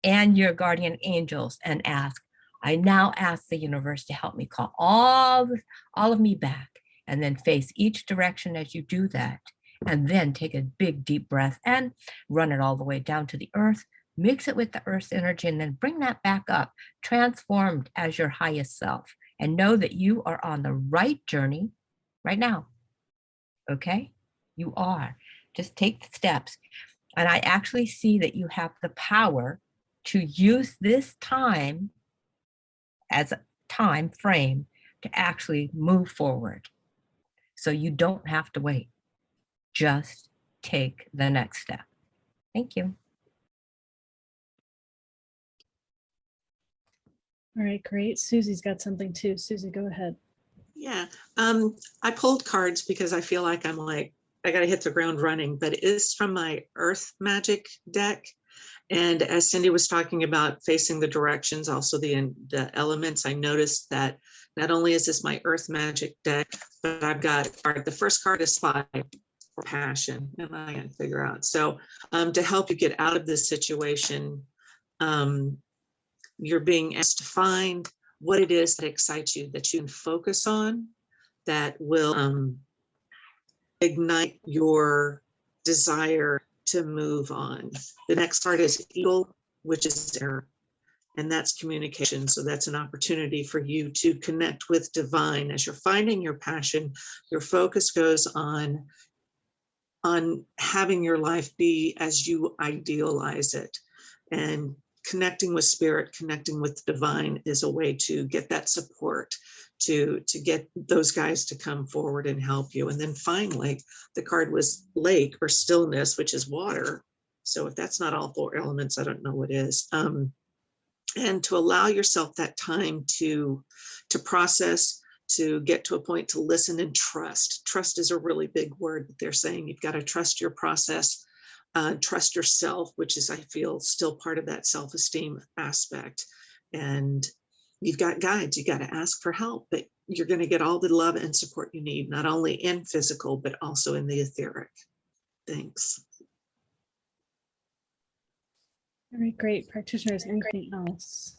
and your guardian angels and ask, I now ask the universe to help me call all of me back, and then face each direction as you do that. And then take a big deep breath and run it all the way down to the earth, mix it with the earth's energy, and then bring that back up, transformed as your highest self. And know that you are on the right journey right now. Okay? You are. Just take the steps. And I actually see that you have the power to use this time as a time frame to actually move forward. So you don't have to wait. Just take the next step. Thank you. All right, great. Susie's got something too. Susie, go ahead. Yeah, I pulled cards because I feel like I got to hit the ground running, but it is from my Earth Magic deck. And as Cindy was talking about facing the directions, also the elements, I noticed that not only is this my Earth Magic deck, but I've got a card. The first card is 5 for passion, and I can't figure out. So to help you get out of this situation, you're being asked to find what it is that excites you, that you can focus on, that will ignite your desire to move on. The next card is Eagle, which is air, and that's communication. So that's an opportunity for you to connect with divine. As you're finding your passion, your focus goes on having your life be as you idealize it. And connecting with spirit, connecting with divine is a way to get that support, to get those guys to come forward and help you. And then finally, the card was lake or stillness, which is water. So if that's not all 4 elements, I don't know what is. And to allow yourself that time to process, to get to a point to listen and trust. Trust is a really big word that they're saying. You've got to trust your process, trust yourself, which is, I feel, still part of that self-esteem aspect. And you've got guides, you got to ask for help, but you're going to get all the love and support you need, not only in physical, but also in the etheric. Thanks. Very great. Practitioners, anything else?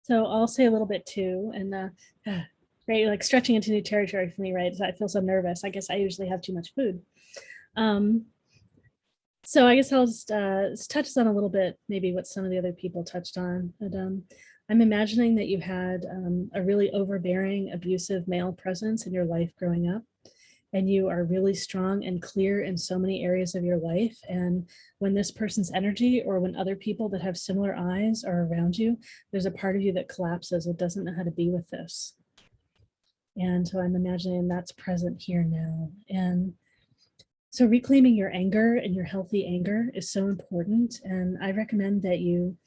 So I'll say a little bit too, and right, like stretching into new territory for me, right? I feel so nervous. I guess I usually have too much food. So I guess I'll just touch on a little bit, maybe what some of the other people touched on. But I'm imagining that you had a really overbearing, abusive male presence in your life growing up, and you are really strong and clear in so many areas of your life. And when this person's energy, or when other people that have similar eyes are around you, there's a part of you that collapses. It doesn't know how to be with this. And so I'm imagining that's present here now. And so reclaiming your anger and your healthy anger is so important. And I recommend that you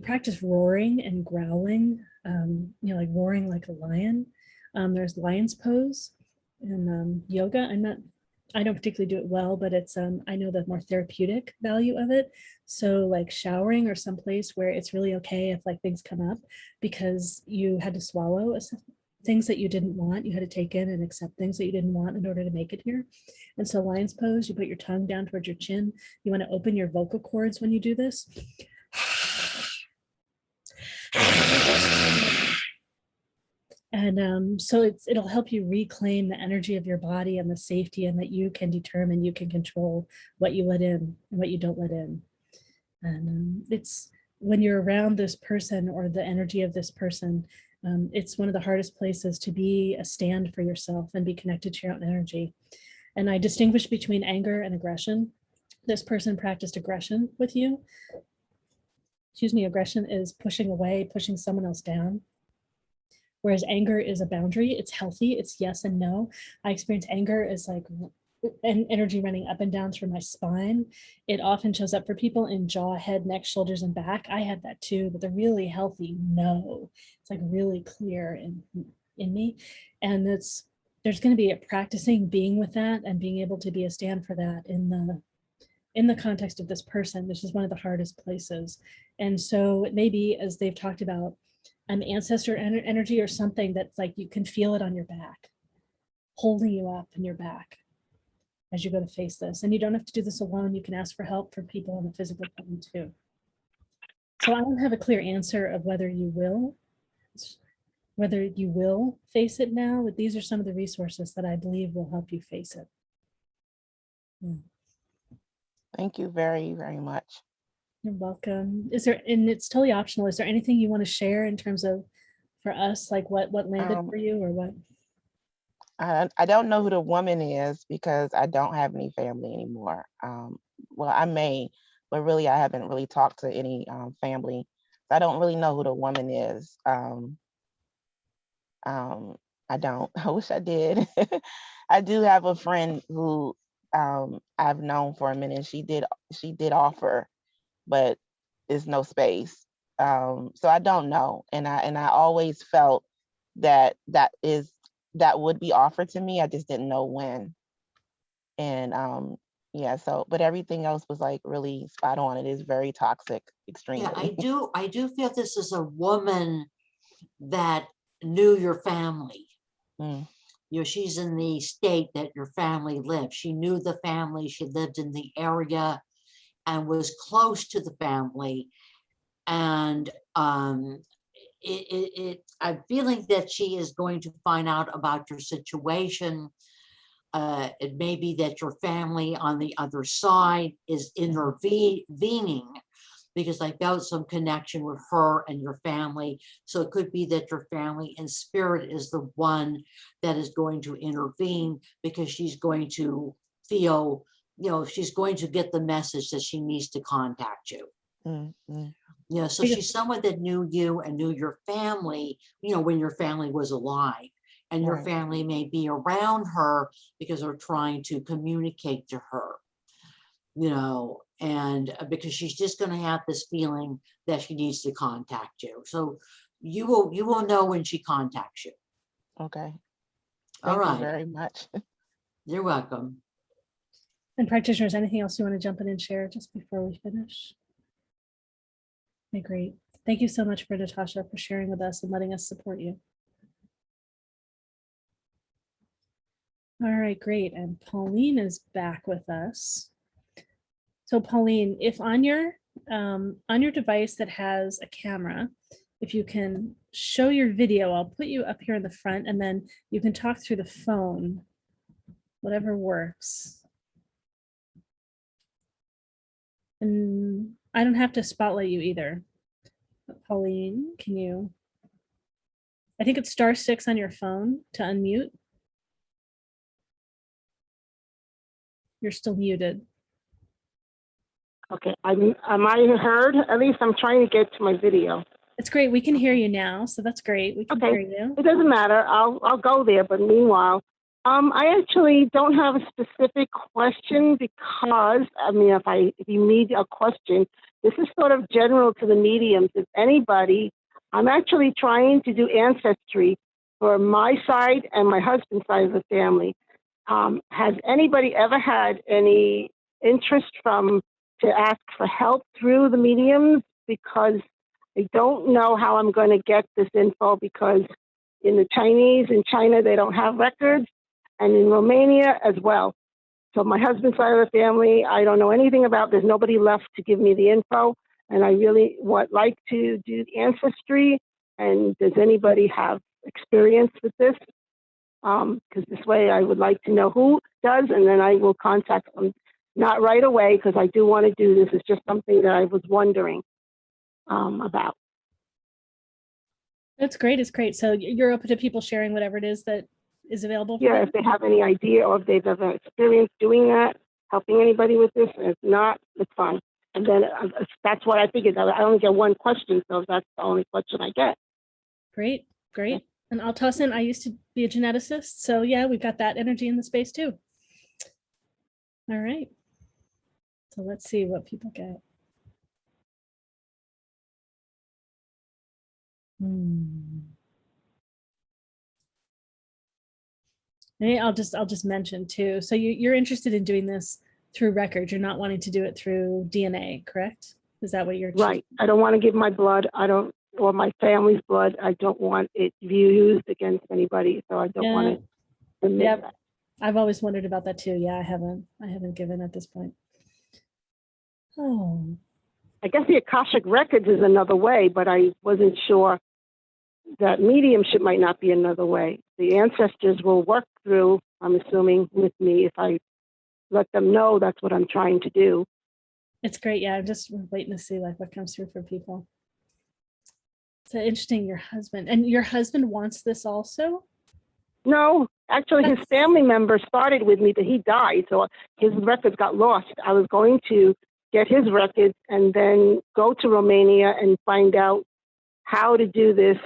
practice roaring and growling, like roaring like a lion. There's lion's pose in yoga. I don't particularly do it well, but it's I know the more therapeutic value of it. So like showering, or someplace where it's really okay if like things come up because you had to swallow things that you didn't want. You had to take in and accept things that you didn't want in order to make it here. And so lion's pose, you put your tongue down towards your chin. You want to open your vocal cords when you do this. And so it'll help you reclaim the energy of your body and the safety, and that you can determine, you can control what you let in and what you don't let in. And it's when you're around this person, or the energy of this person, it's one of the hardest places to be a stand for yourself and be connected to your own energy. And I distinguish between anger and aggression. This person practiced aggression with you. Excuse me, aggression is pushing away, pushing someone else down. Whereas anger is a boundary. It's healthy. It's yes and no. I experience anger as like an energy running up and down through my spine. It often shows up for people in jaw, head, neck, shoulders, and back. I have that too, but the really healthy no. It's like really clear in me. And there's going to be a practicing being with that and being able to be a stand for that in the context of this person. This is one of the hardest places. And so it may be, as they've talked about, an ancestor energy or something that's like you can feel it on your back, holding you up in your back as you go to face this. And you don't have to do this alone. You can ask for help from people on the physical plane too. So I don't have a clear answer of whether you will face it now, but these are some of the resources that I believe will help you face it. Thank you very, very much. You're welcome. And it's totally optional. Is there anything you want to share in terms of, for us, like what landed for you, or what? I don't know who the woman is because I don't have any family anymore. Well, I may, but really I haven't really talked to any family. I don't really know who the woman is. I don't. I wish I did. I do have a friend who I've known for a minute. She did offer, but there's no space. So I don't know. And I always felt that would be offered to me. I just didn't know when. And yeah, so, but everything else was like really spot on. It is very toxic, extremely. Yeah, I do feel this is a woman that knew your family. You know, she's in the state that your family lived. She knew the family. She lived in the area and was close to the family. And I'm feeling that she is going to find out about your situation. It may be that your family on the other side is intervening, because I felt some connection with her and your family. So it could be that your family in spirit is the one that is going to intervene, because she's going to feel, you know, she's going to get the message that she needs to contact you. You know, so she's someone that knew you and knew your family, you know, when your family was alive. and your Right. family may be around her because they're trying to communicate to her, you know, and because she's just going to have this feeling that she needs to contact you. So you will know when she contacts you. Okay. All Thank you right. very much. You're welcome. And practitioners, anything else you want to jump in and share just before we finish? Okay, great. Thank you so much for Natasha for sharing with us and letting us support you. All right, great. And Pauline is back with us. So Pauline, if on your device that has a camera, if you can show your video, I'll put you up here in the front and then you can talk through the phone, whatever works. And I don't have to spotlight you either. But Pauline, can you? I think it's *6 on your phone to unmute. You're still muted. Okay, am I heard? At least I'm trying to get to my video. It's great. We can hear you now, so that's great. We can hear Okay, you. it doesn't matter. I'll go there. But meanwhile, I actually don't have a specific question because I mean, if you need a question, this is sort of general to the mediums. If anybody, I'm actually trying to do ancestry for my side and my husband's side of the family. Has anybody ever had any interest to ask for help through the mediums? Because I don't know how I'm going to get this info, because in the Chinese, in China, they don't have records, and in Romania as well. So my husband's side of the family, I don't know anything about. There's nobody left to give me the info, and I really like to do ancestry. And does anybody have experience with this? Because this way I would like to know who does, and then I will contact them. Not right away, because I do want to do this. It's just something that I was wondering about. That's great. It's great. So you're open to people sharing whatever it is that is available for Yeah, them? if they have any idea or if they've ever experienced doing that, helping anybody with this, and if not, it's fine. And then that's what I figured. I only get one question, so that's the only question I get. Great, great. And I'll toss in, I used to be a geneticist, so yeah, we've got that energy in the space too. All right. So let's see what people get. Maybe I'll just mention too. So you're interested in doing this through records. You're not wanting to do it through DNA, correct? Is that what you're Right. I don't want to give my blood. Or my family's blood. I don't want it used against anybody. So I don't want it. Yeah. I've always wondered about that too. Yeah, I haven't given at this point. Oh. I guess the Akashic Records is another way, but I wasn't sure that mediumship might not be another way. The ancestors will work through, I'm assuming, with me if I let them know that's what I'm trying to do. It's great. Yeah, I'm just waiting to see like what comes through for people. So interesting, your husband wants this also? No, actually his family member started with me, but he died, so his records got lost. I was going to get his records and then go to Romania and find out how to do this.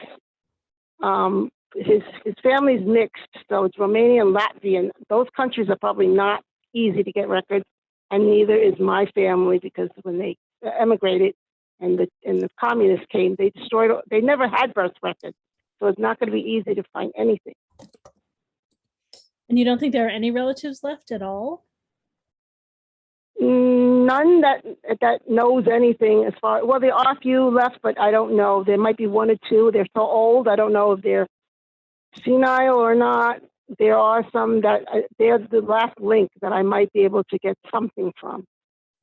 His family's mixed, so it's Romanian, Latvian. Those countries are probably not easy to get records, and neither is my family, because when they emigrated and the communists came, they never had birth records, so it's not going to be easy to find anything. And you don't think there are any relatives left at all? None that knows anything as far. Well, there are a few left, but I don't know. There might be one or two. They're so old, I don't know if they're senile or not. There are some that they're the last link that I might be able to get something from.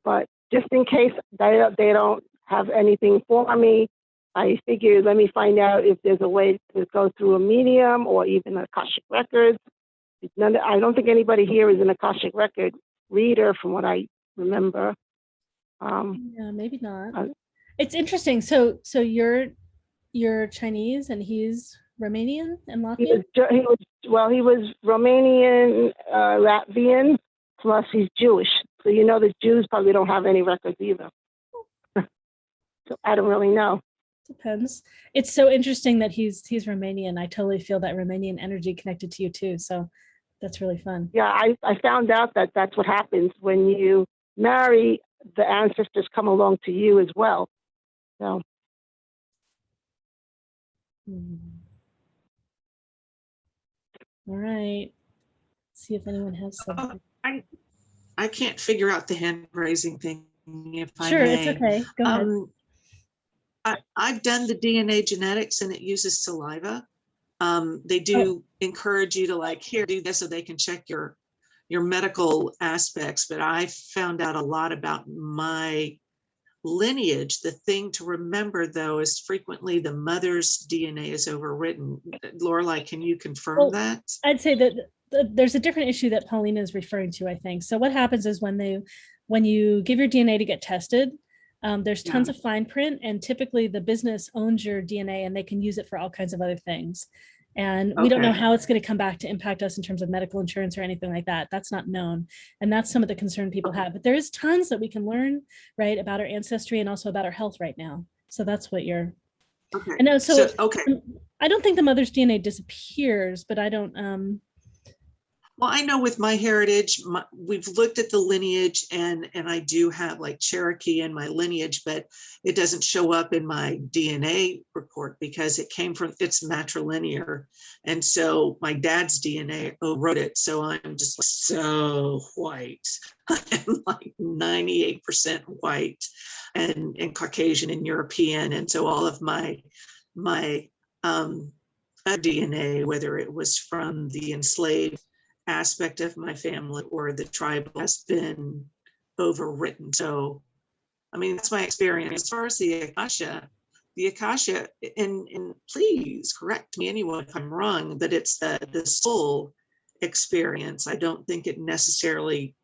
But just in case they don't have anything for me, I figured let me find out if there's a way to go through a medium or even Akashic Records. I don't think anybody here is an Akashic Record reader from what I remember. Yeah, maybe not. It's interesting. So you're Chinese and he's Romanian and Latvian? He was Romanian, Latvian, plus he's Jewish. So the Jews probably don't have any records either. So I don't really know. Depends. It's so interesting that he's Romanian. I totally feel that Romanian energy connected to you too. So that's really fun. Yeah, I found out that that's what happens when you marry. The ancestors come along to you as well. So All right. See if anyone has something. I can't figure out the hand raising thing, if I Sure, it's may. okay. Go ahead. I've done the DNA genetics and it uses saliva. They do encourage you to like, here, do this so they can check your medical aspects. But I found out a lot about my lineage. The thing to remember though is frequently the mother's DNA is overwritten. Laureli, can you confirm that? I'd say that there's a different issue that Paulina is referring to, I think. So what happens is when you give your DNA to get tested, there's tons of fine print, and typically the business owns your DNA and they can use it for all kinds of other things. And we don't know how it's going to come back to impact us in terms of medical insurance or anything like that. That's not known. And that's some of the concern people have. But there is tons that we can learn, right, about our ancestry and also about our health right now. So that's what you're. Okay. I know. So okay. I don't think the mother's DNA disappears, but I don't. Well, I know with my heritage, we've looked at the lineage, and I do have like Cherokee in my lineage, but it doesn't show up in my DNA report because it's matrilinear. And so my dad's DNA wrote it. So I'm just so white. I'm like 98% white and Caucasian and European. And so all of my DNA, whether it was from the enslaved aspect of my family or the tribal, has been overwritten. So, I mean, that's my experience. As far as the Akasha, and please correct me anyone if I'm wrong, but it's the soul experience. I don't think it necessarily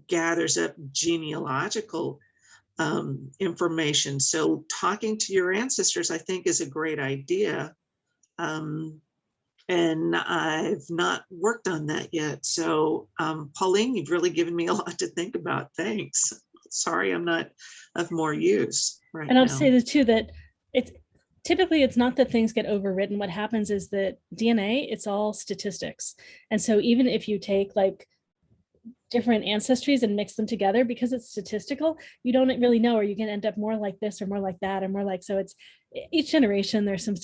gathers up genealogical information. So talking to your ancestors, I think, is a great idea. And I've not worked on that yet. So Pauline, you've really given me a lot to think about. Thanks. Sorry, I'm not of more use right now. And I'll say this too, that it's not that things get overwritten. What happens is that DNA, it's all statistics. And so even if you take like different ancestries and mix them together, because it's statistical, you don't really know, are you going to end up more like this or more like that or more like, so it's each generation, there's some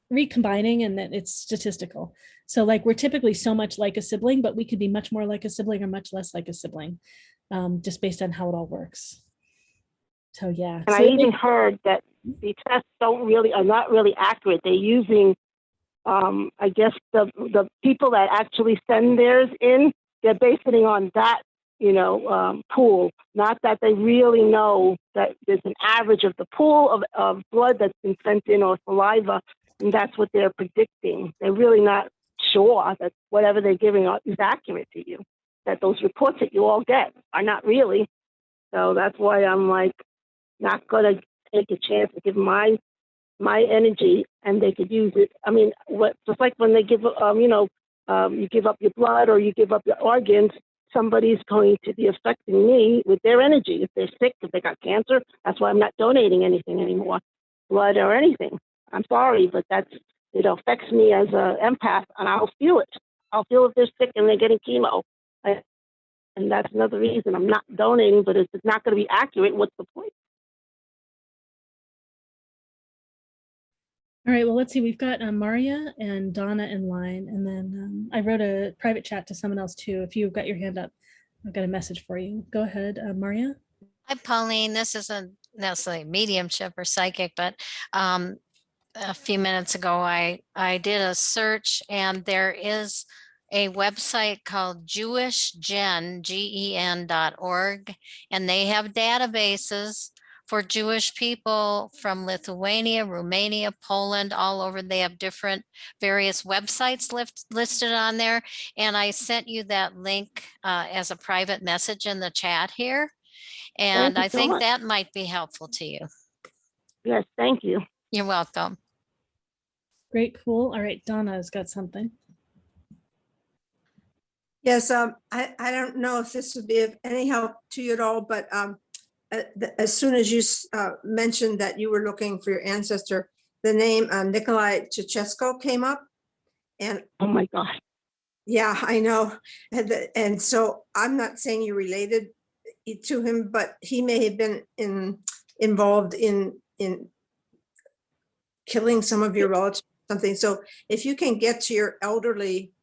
recombining, and that it's statistical. So like we're typically so much like a sibling, but we could be much more like a sibling or much less like a sibling, just based on how it all works. So yeah. And so I even heard that the tests are not really accurate. They're using, I guess the people that actually send theirs in, they're basing it on that, pool. Not that they really know that there's an average of the pool of blood that's been sent in or saliva. And that's what they're predicting. They're really not sure that whatever they're giving is accurate to you, that those reports that you all get are not really. So that's why I'm like, not going to take a chance to give my energy, and they could use it. I mean, just like when they give, you give up your blood or you give up your organs, somebody's going to be affecting me with their energy. If they're sick, if they got cancer, that's why I'm not donating anything anymore, blood or anything. I'm sorry, but it affects me as an empath, and I'll feel it. I'll feel if they're sick and they're getting chemo. And that's another reason I'm not donating, but if it's not going to be accurate, what's the point? All right, well, let's see. We've got Marya and Donna in line. And then I wrote a private chat to someone else too. If you've got your hand up, I've got a message for you. Go ahead, Marya. Hi, Pauline. This isn't necessarily mediumship or psychic, but a few minutes ago, I did a search, and there is a website called jewishgen.org, and they have databases for Jewish people from Lithuania, Romania, Poland, all over. They have various websites listed on there. And I sent you that link as a private message in the chat here. And I think that might be helpful to you. Yes, thank you. You're welcome. Great, cool. All right, Donna has got something. Yes, I don't know if this would be of any help to you at all, but as soon as you mentioned that you were looking for your ancestor, the name Nikolai Ceausescu came up. And Oh my God. yeah, I know. And so I'm not saying you related to him, but he may have been involved in killing some of your relatives, something. So if you can get to your elderly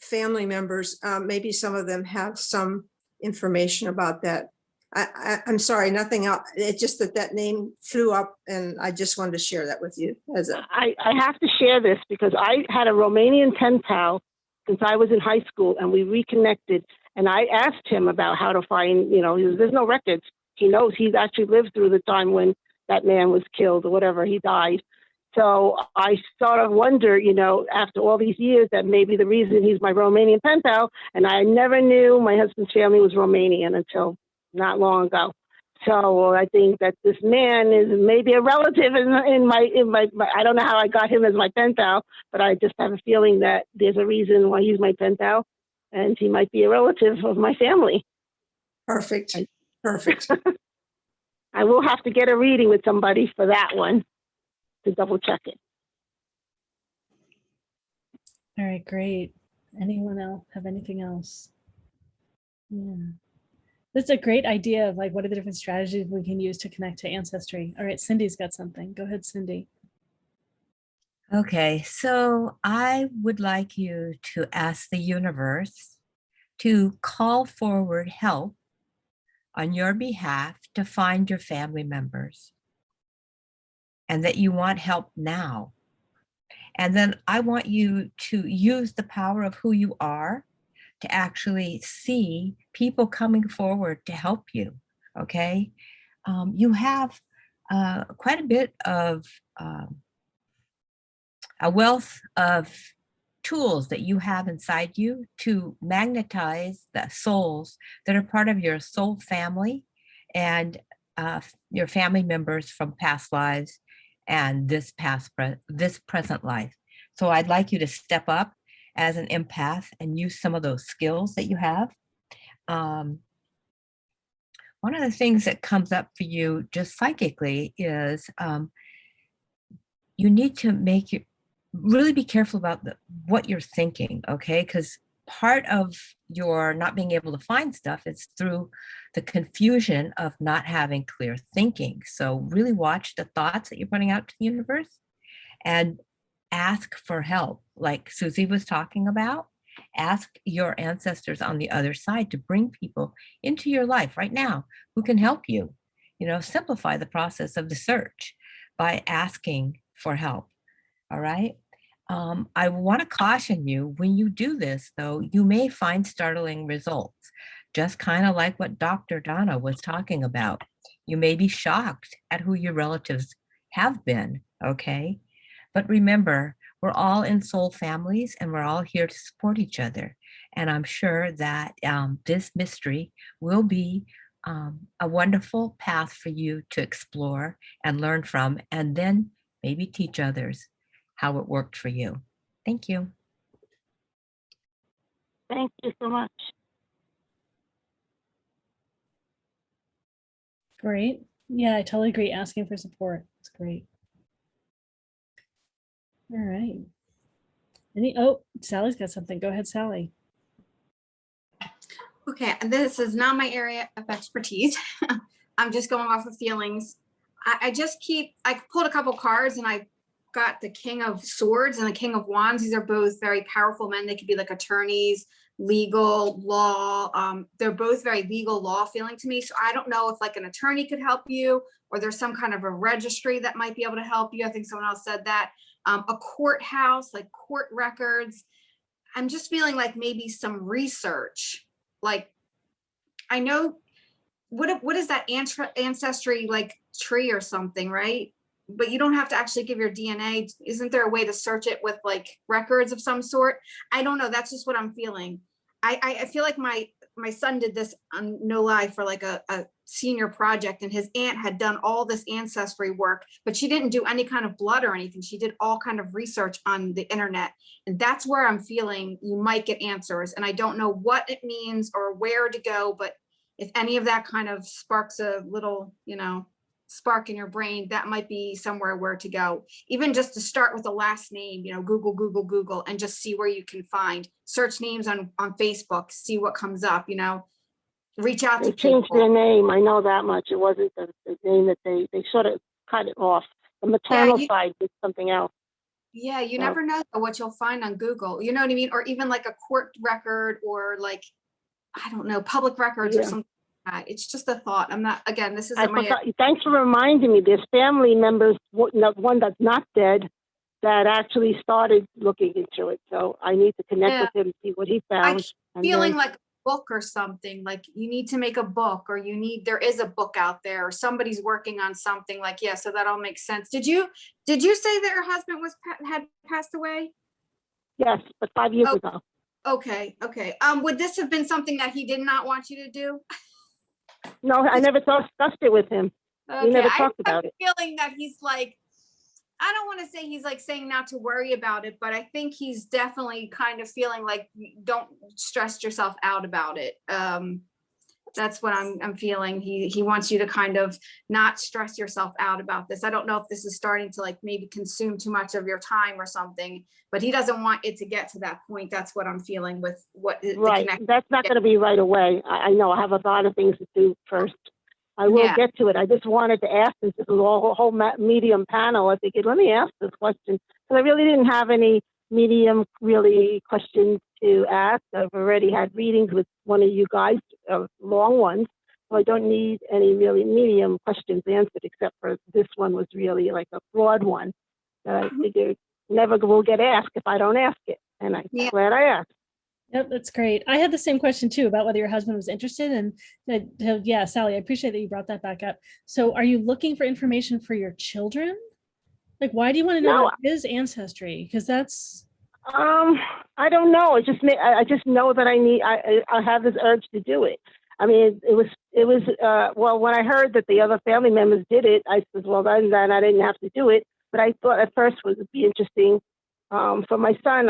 family members, maybe some of them have some information about that. I'm sorry, nothing else. It's just that name flew up, and I just wanted to share that with you. I have to share this because I had a Romanian pen pal since I was in high school, and we reconnected. And I asked him about how to find, there's no records. He knows he's actually lived through the time when that man was killed or whatever, he died. So I sort of wonder, after all these years, that maybe the reason he's my Romanian pen pal, and I never knew my husband's family was Romanian until not long ago. So I think that this man is maybe a relative in my I don't know how I got him as my pen pal, but I just have a feeling that there's a reason why he's my pen pal, and he might be a relative of my family. Perfect. Perfect. I will have to get a reading with somebody for that one to double check it. All right, great. Anyone else have anything else? Yeah. That's a great idea of like, what are the different strategies we can use to connect to ancestry? All right, Cindy's got something. Go ahead, Cindy. Okay, so I would like you to ask the universe to call forward help on your behalf to find your family members, and that you want help now. And then I want you to use the power of who you are to actually see people coming forward to help you, okay? You have quite a bit of a wealth of tools that you have inside you to magnetize the souls that are part of your soul family and your family members from past lives and this present life. So I'd like you to step up as an empath and use some of those skills that you have. One of the things that comes up for you just psychically is you need to really be careful about what you're thinking, okay? Because part of your not being able to find stuff is through the confusion of not having clear thinking. So really watch the thoughts that you're putting out to the universe and ask for help. Like Susy was talking about, ask your ancestors on the other side to bring people into your life right now who can help you. Simplify the process of the search by asking for help. All right. I want to caution you, when you do this, though, you may find startling results, just kind of like what Dr. Donna was talking about. You may be shocked at who your relatives have been, okay? But remember, we're all in soul families and we're all here to support each other. And I'm sure that this mystery will be a wonderful path for you to explore and learn from, and then maybe teach others how it worked for you. Thank you. Thank you so much. Great. Yeah, I totally agree. Asking for support. It's great. All right. Sally's got something. Go ahead, Sally. Okay, and this is not my area of expertise. I'm just going off of feelings. I pulled a couple cards and I got the King of Swords and the King of Wands. These are both very powerful men. They could be like attorneys, legal, law. They're both very legal law feeling to me. So I don't know if like an attorney could help you, or there's some kind of a registry that might be able to help you. I think someone else said that. A courthouse, like court records. I'm just feeling like maybe some research. Like, I know, what is that ancestry like tree or something, right? But you don't have to actually give your DNA. Isn't there a way to search it with like records of some sort? I don't know. That's just what I'm feeling. I feel like my son did this on no lie for like a senior project, and his aunt had done all this ancestry work, but she didn't do any kind of blood or anything. She did all kind of research on the internet. And that's where I'm feeling you might get answers. And I don't know what it means or where to go, but if any of that kind of sparks a little, spark in your brain, that might be somewhere where to go. Even just to start with the last name, Google, Google, Google, and just see where you can find. Search names on Facebook, see what comes up, reach out They to changed their people. name. I know that much. It wasn't the name that they sort of cut it off. The maternal side did something else. Yeah, you So- never know what you'll find on Google. You know what I mean? Or even like a court record, or like, I don't know, public records or Yeah. something like that. It's just a thought. I'm not, again, this I isn't my, forgot. Thanks for reminding me. There's family members, one that's not dead, that actually started looking into it. So I need to connect with him, see what he I found. keep and feeling then- like a book or something, like you need to make a book, or there is a book out there, or somebody's working on something, like, yeah, so that all makes sense. Did you say that her husband had passed away? Yes, but 5 years ago. Okay. Would this have been something that he did not want you to do? No, I never discussed it with him. We never talked about it. I have a feeling that he's like, I don't want to say he's like saying not to worry about it, but I think he's definitely kind of feeling like, don't stress yourself out about it. That's what I'm feeling. He wants you to kind of not stress yourself out about this. I don't know if this is starting to like maybe consume too much of your time or something, but he doesn't want it to get to that point. That's what I'm feeling with what the Right. connection. That's not going to be right away. I know I have a lot of things to do first. I will Yeah. get to it. I just wanted to ask, since this was a whole medium panel, I figured, let me ask this question. Because I really didn't have any medium questions to ask. I've already had readings with one of you guys, long ones. So I don't need any really medium questions answered, except for this one was really like a broad one that I figured never will get asked if I don't ask it. And I'm glad I asked. Yep, that's great. I had the same question too about whether your husband was interested. And yeah, Sally, I appreciate that you brought that back up. So are you looking for information for your children? Like, why do you want to know about his ancestry? Because that's... I don't know. I just know that I have this urge to do it. I mean, it was well, when I heard that the other family members did it, I said, well, then I didn't have to do it. But I thought at first it would be interesting for my son.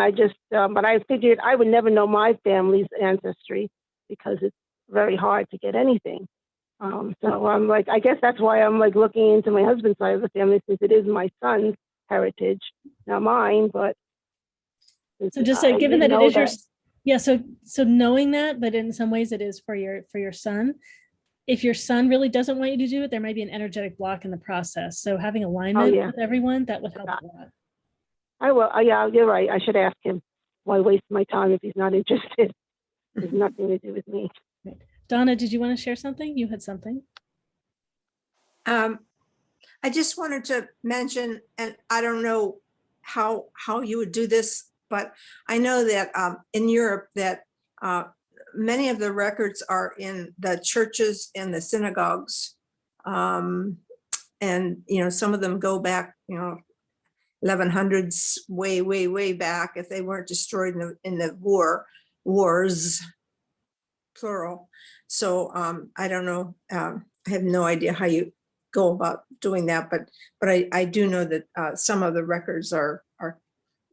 But I figured I would never know my family's ancestry because it's very hard to get anything. So I'm like, I guess that's why I'm like looking into my husband's side of the family, since it is my son's heritage, not mine. But so just like, given that it is yours, yeah. So knowing that, but in some ways it is for your son. If your son really doesn't want you to do it, there might be an energetic block in the process. So having alignment with everyone, that would help a lot. I will. Yeah, you're right. I should ask him. Why waste my time if he's not interested? There's nothing to do with me. Right. Donna, did you want to share something? You had something. I just wanted to mention, and I don't know how you would do this, but I know that in Europe that many of the records are in the churches and the synagogues, and some of them go back 1100s, way back, if they weren't destroyed in the wars, plural. So I don't know. I have no idea how you go about doing that, but I do know that some of the records are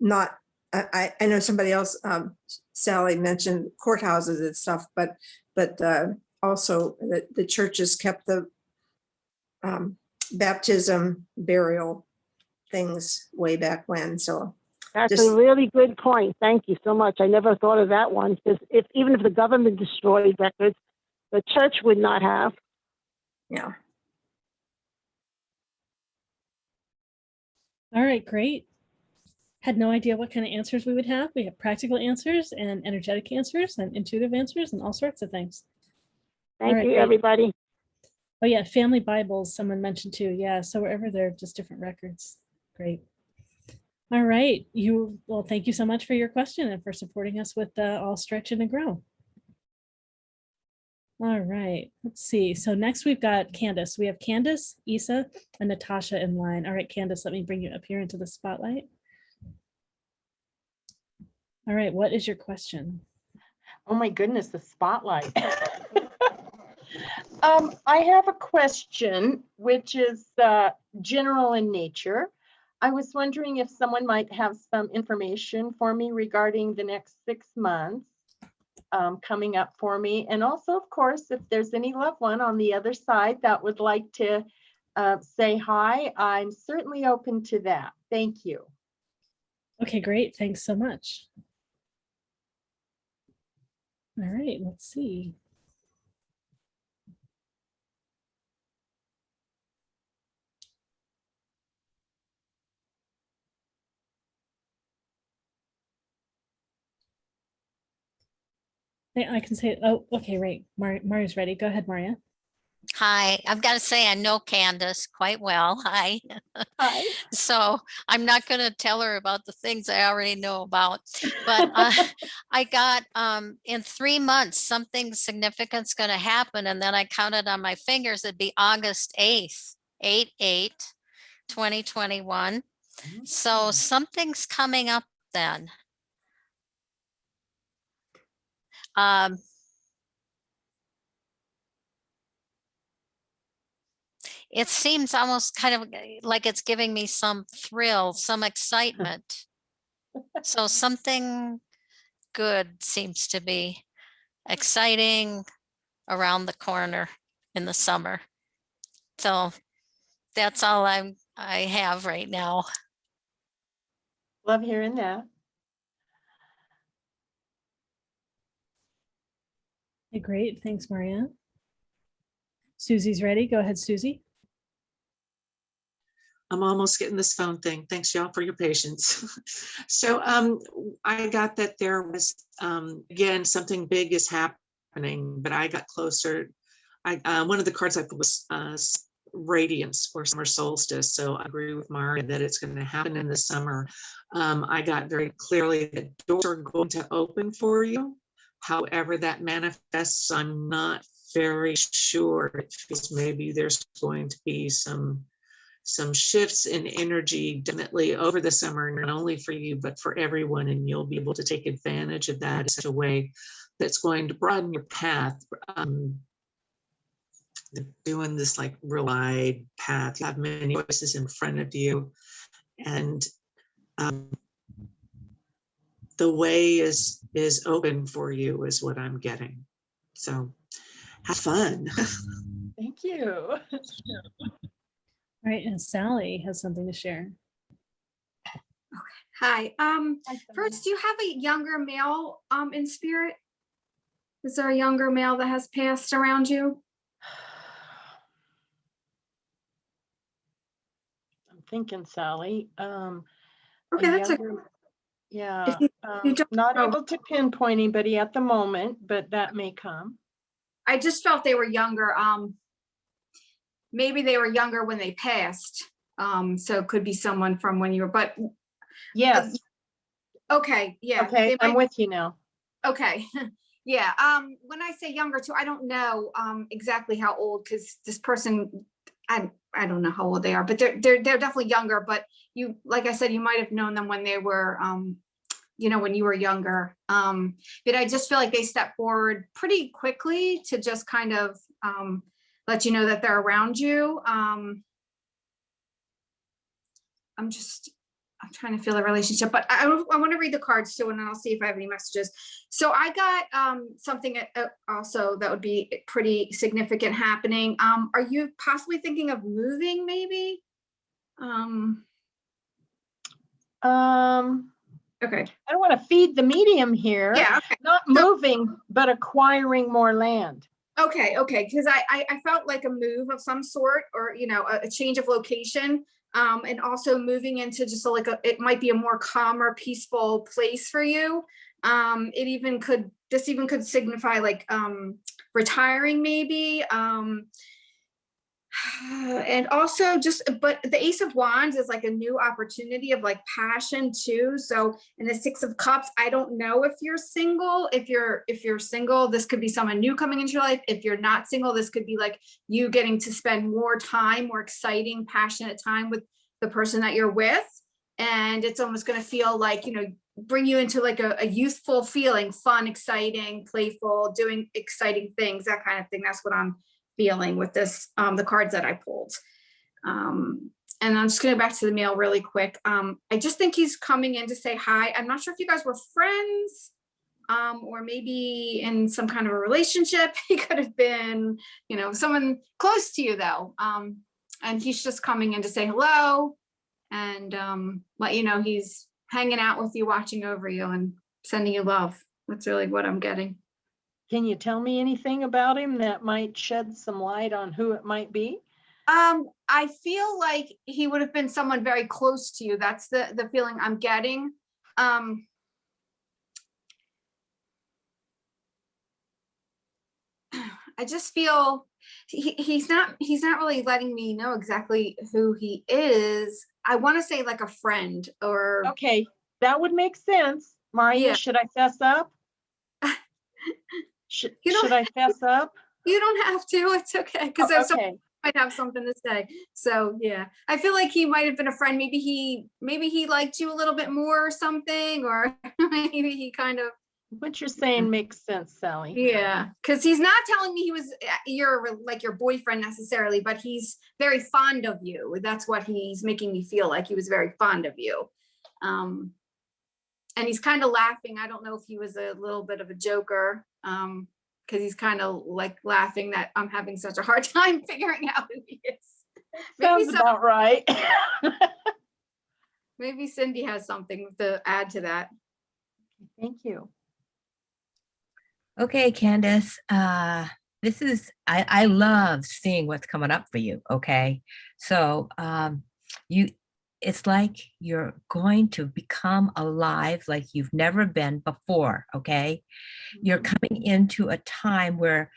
not. I know somebody else, Sally, mentioned courthouses and stuff, but also the churches kept the baptism, burial things way back when. So that's a really good point. Thank you so much. I never thought of that one, because even if the government destroyed records, the church would not have. Yeah. All right, great. Had no idea what kind of answers we would have. We have practical answers and energetic answers and intuitive answers and all sorts of things. Thank you, everybody. Oh yeah, family Bibles, someone mentioned too. Yeah, so wherever they're just different records. Great. All right, well, thank you so much for your question and for supporting us with All Stretch and Grow. All right, let's see. So next we've got Candace. We have Candace, Isa, and Natasha in line. All right, Candace, let me bring you up here into the spotlight. All right, what is your question? Oh my goodness, the spotlight. I have a question, which is general in nature. I was wondering if someone might have some information for me regarding the next 6 months. coming up for me. And also, of course, if there's any loved one on the other side that would like to say hi, I'm certainly open to that. Thank you. Okay, great. Thanks so much. All right, let's see. I can say, oh, okay, right. Marya's ready. Go ahead, Marya. Hi, I've got to say I know Candace quite well. Hi. Hi. So I'm not going to tell her about the things I already know about, but I got in 3 months something significant's going to happen, and then I counted on my fingers. It'd be August 8th, 8/8/2021. So something's coming up then. It seems almost kind of like it's giving me some thrill, some excitement. So something good seems to be exciting around the corner in the summer. So that's all I have right now. Love hearing that. Okay, great. Thanks, Marya. Susie's ready. Go ahead, Susie. I'm almost getting this phone thing. Thanks y'all for your patience. So I got that there was, again, something big is happening, but I got closer. One of the cards I put was radiance or summer solstice. So I agree with Marya that it's going to happen in the summer. I got very clearly that doors are going to open for you. However that manifests, I'm not very sure, because maybe there's going to be some shifts in energy definitely over the summer, not only for you, but for everyone. And you'll be able to take advantage of that in such a way that's going to broaden your path. Doing this like real wide path. You have many voices in front of you. And the way is open for you is what I'm getting. So have fun. Thank you. All right, and Sally has something to share. Hi. First, do you have a younger male in spirit? Is there a younger male that has passed around you? I'm thinking, Sally. Okay, that's yeah. you don't Not know. able to pinpoint anybody at the moment, but that may come. I just felt they were younger. Maybe they were younger when they passed. So it could be someone from when you were, but yes. Okay, yeah. Okay, I'm with you now. Okay. Yeah. When I say younger too, I don't know exactly how old, because this person, I don't know how old they are, but they're definitely younger. But you, like I said, you might have known them when they were when you were younger. But I just feel like they stepped forward pretty quickly to just kind of let you know that they're around you. I'm trying to feel the relationship, but I want to read the cards too, and then I'll see if I have any messages. So I got something also that would be pretty significant happening. Are you possibly thinking of moving maybe? Okay. I don't want to feed the medium here. Yeah. Okay. Not moving, but acquiring more land. Okay. Because I felt like a move of some sort, or a change of location. And also moving into just it might be a more calmer, peaceful place for you. This even could signify like retiring maybe. And also but the Ace of Wands is like a new opportunity of like passion too. So in the Six of Cups, I don't know if you're single. If you're single, this could be someone new coming into your life. If you're not single, this could be like you getting to spend more time, more exciting, passionate time with the person that you're with. And it's almost going to feel like, bring you into like a youthful feeling, fun, exciting, playful, doing exciting things, that kind of thing. That's what I'm feeling with this, the cards that I pulled. And I'm just going to go back to the mail really quick. I just think he's coming in to say hi. I'm not sure if you guys were friends. or maybe in some kind of a relationship. He could have been, someone close to you though. And he's just coming in to say hello and let you know he's hanging out with you, watching over you and sending you love. That's really what I'm getting. Can you tell me anything about him that might shed some light on who it might be? I feel like he would have been someone very close to you. That's the feeling I'm getting. I just feel he's not really letting me know exactly who he is. I want to say like a friend or. Okay, that would make sense. Marya, Yeah. should I fess up? Should I fess up? You don't have to. It's okay. Because Oh, okay. Might have something to say. So yeah, I feel like he might have been a friend. Maybe he liked you a little bit more or something, or maybe he kind of. What you're saying makes sense, Sally. Yeah, because he's not telling me he was your boyfriend necessarily, but he's very fond of you. That's what he's making me feel like. He was very fond of you. And he's kind of laughing. I don't know if he was a little bit of a joker. Because he's kind of like laughing that I'm having such a hard time figuring out who he is. Sounds about right. Maybe Cindy has something to add to that. Thank you. Okay, Candace, this is, I love seeing what's coming up for you, okay? So it's like you're going to become alive like you've never been before, okay? You're coming into a time where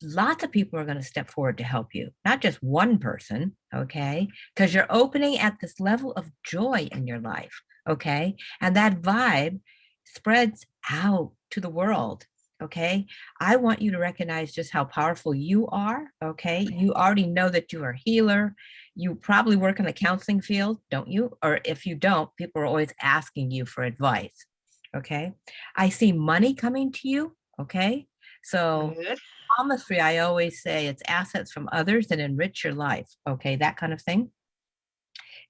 lots of people are going to step forward to help you, not just one person, okay? Because you're opening at this level of joy in your life, okay? And that vibe spreads out to the world, okay? I want you to recognize just how powerful you are, okay? You already know that you are a healer. You probably work in the counseling field, don't you? Or if you don't, people are always asking you for advice, okay? I see money coming to you, okay? So palmistry, I always say it's assets from others that enrich your life, okay? That kind of thing.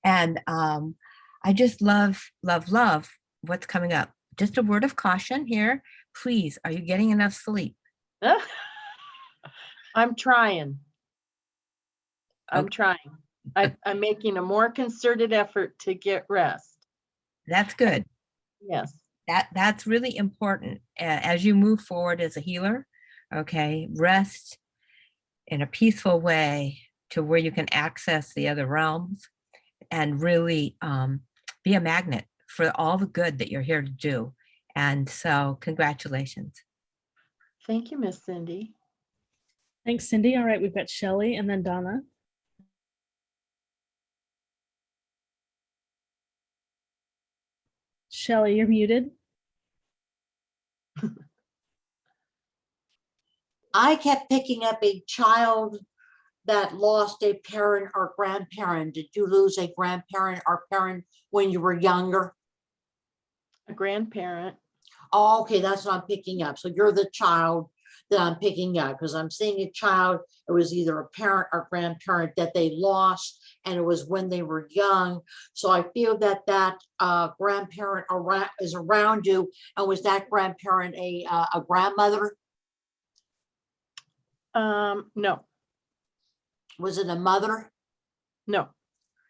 And I just love what's coming up. Just a word of caution here. Please, are you getting enough sleep? I'm trying. I'm trying. I'm making a more concerted effort to get rest. That's good. Yes. That's really important as you move forward as a healer. Okay, rest in a peaceful way to where you can access the other realms and really be a magnet for all the good that you're here to do. And so congratulations. Thank you, Miss Cindy. Thanks, Cindy. All right, we've got Shelley and then Donna. Shelley, you're muted. I kept picking up a child that lost a parent or grandparent. Did you lose a grandparent or parent when you were younger? A grandparent. Oh, okay, that's what I'm picking up. So you're the child that I'm picking up because I'm seeing a child. It was either a parent or grandparent that they lost, and it was when they were young. So I feel that grandparent is around you. And was that grandparent a grandmother? No. Was it a mother? No.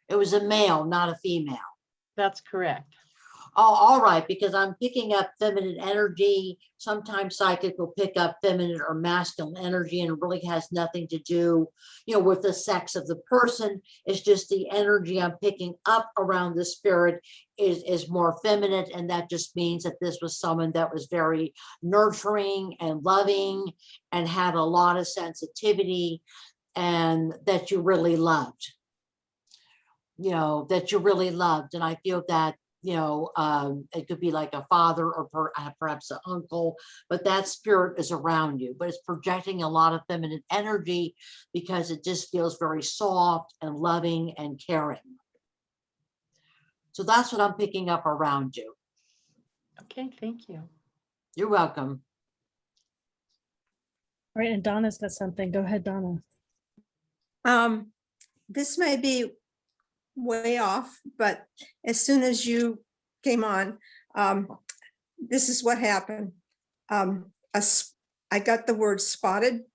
It was a male, not a female. That's correct. Oh, all right, because I'm picking up feminine energy. Sometimes psychic will pick up feminine or masculine energy, and it really has nothing to do, with the sex of the person. It's just the energy I'm picking up around the spirit is more feminine, and that just means that this was someone that was very nurturing and loving and had a lot of sensitivity, and that you really loved. That you really loved, and I feel that. It could be like a father or perhaps an uncle, but that spirit is around you, but it's projecting a lot of feminine energy because it just feels very soft and loving and caring. So that's what I'm picking up around you. Okay, thank you. You're welcome. All right, and Donna's got something. Go ahead, Donna. This may be way off, but as soon as you came on, this is what happened. a s- I got the word spotted.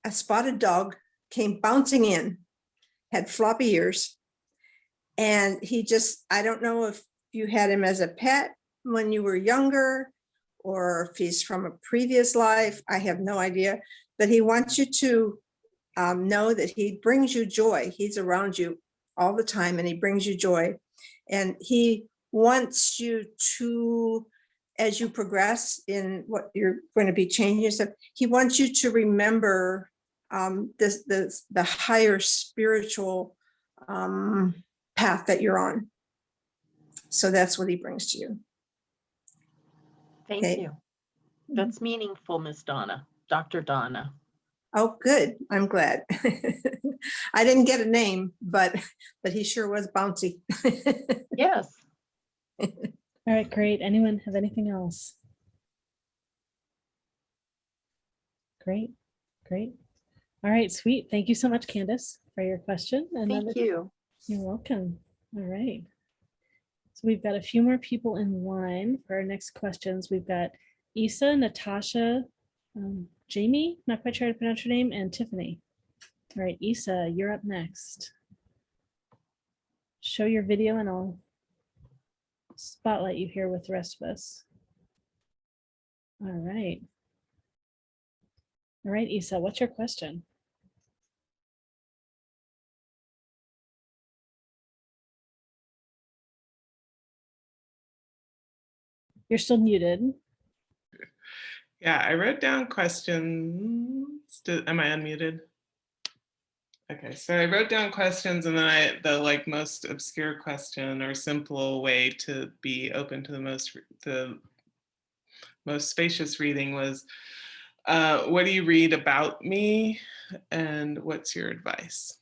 A spotted dog came bouncing in, had floppy ears. And he just, I don't know if you had him as a pet when you were younger, or if he's from a previous life. I have no idea. But he wants you to know that he brings you joy. He's around you all the time and he brings you joy. And he wants you to, as you progress in what you're going to be changing stuff, he wants you to remember the higher spiritual path that you're on. So that's what he brings to you. Thank Okay. you. That's meaningful, Miss Donna, Dr. Donna. Oh, good. I'm glad. I didn't get a name, but he sure was bouncy. Yes. All right, great. Anyone have anything else? Great, great. All right, sweet. Thank you so much, Candace, for your question. And Thank you. You're welcome. All right. So we've got a few more people in line for our next questions. We've got Issa, Natasha, Jamie, not quite sure how to pronounce your name, and Tiffany. All right, Issa, you're up next. Show your video and I'll spotlight you here with the rest of us. All right. All right, Issa, what's your question? You're still muted. Yeah, I wrote down questions. Am I unmuted? Okay, so I wrote down questions, and then the like most obscure question or simple way to be open to the most spacious reading was, what do you read about me, and what's your advice?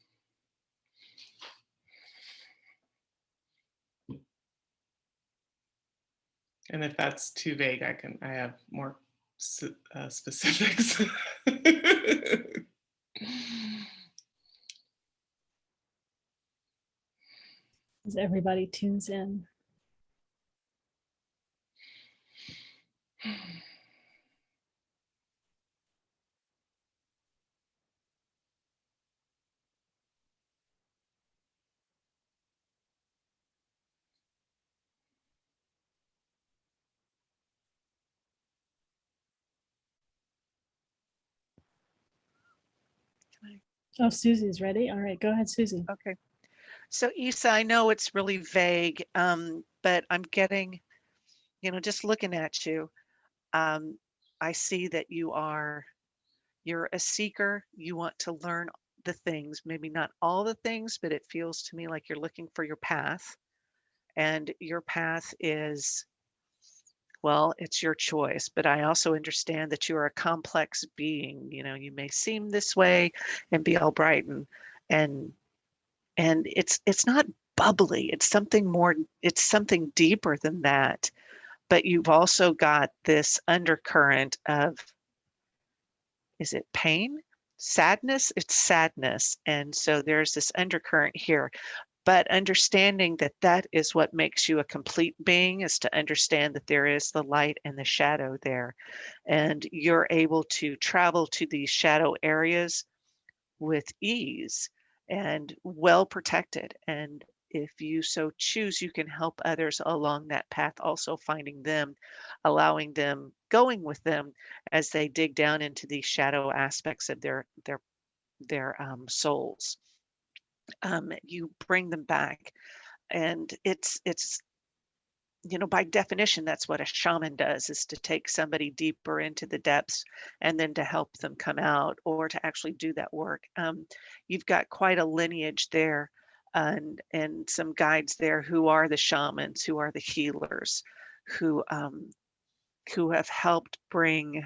And if that's too vague, I have more specifics. As everybody tunes in. Oh, Susie's ready. All right, go ahead, Susie. Okay. So Issa, I know it's really vague, but I'm getting, just looking at you, I see that you're a seeker. You want to learn the things, maybe not all the things, but it feels to me like you're looking for your path. And your path is, well, it's your choice, but I also understand that you are a complex being. You may seem this way and be all bright and it's not bubbly. It's something more, it's something deeper than that. But you've also got this undercurrent of, is it pain? Sadness? It's sadness. And so there's this undercurrent here. But understanding that that is what makes you a complete being is to understand that there is the light and the shadow there. And you're able to travel to these shadow areas with ease and well protected. And if you so choose, you can help others along that path, also finding them, allowing them, going with them as they dig down into these shadow aspects of their souls. You bring them back, and it's by definition, that's what a shaman does, is to take somebody deeper into the depths and then to help them come out or to actually do that work. You've got quite a lineage there and some guides there who are the shamans, who are the healers, who have helped bring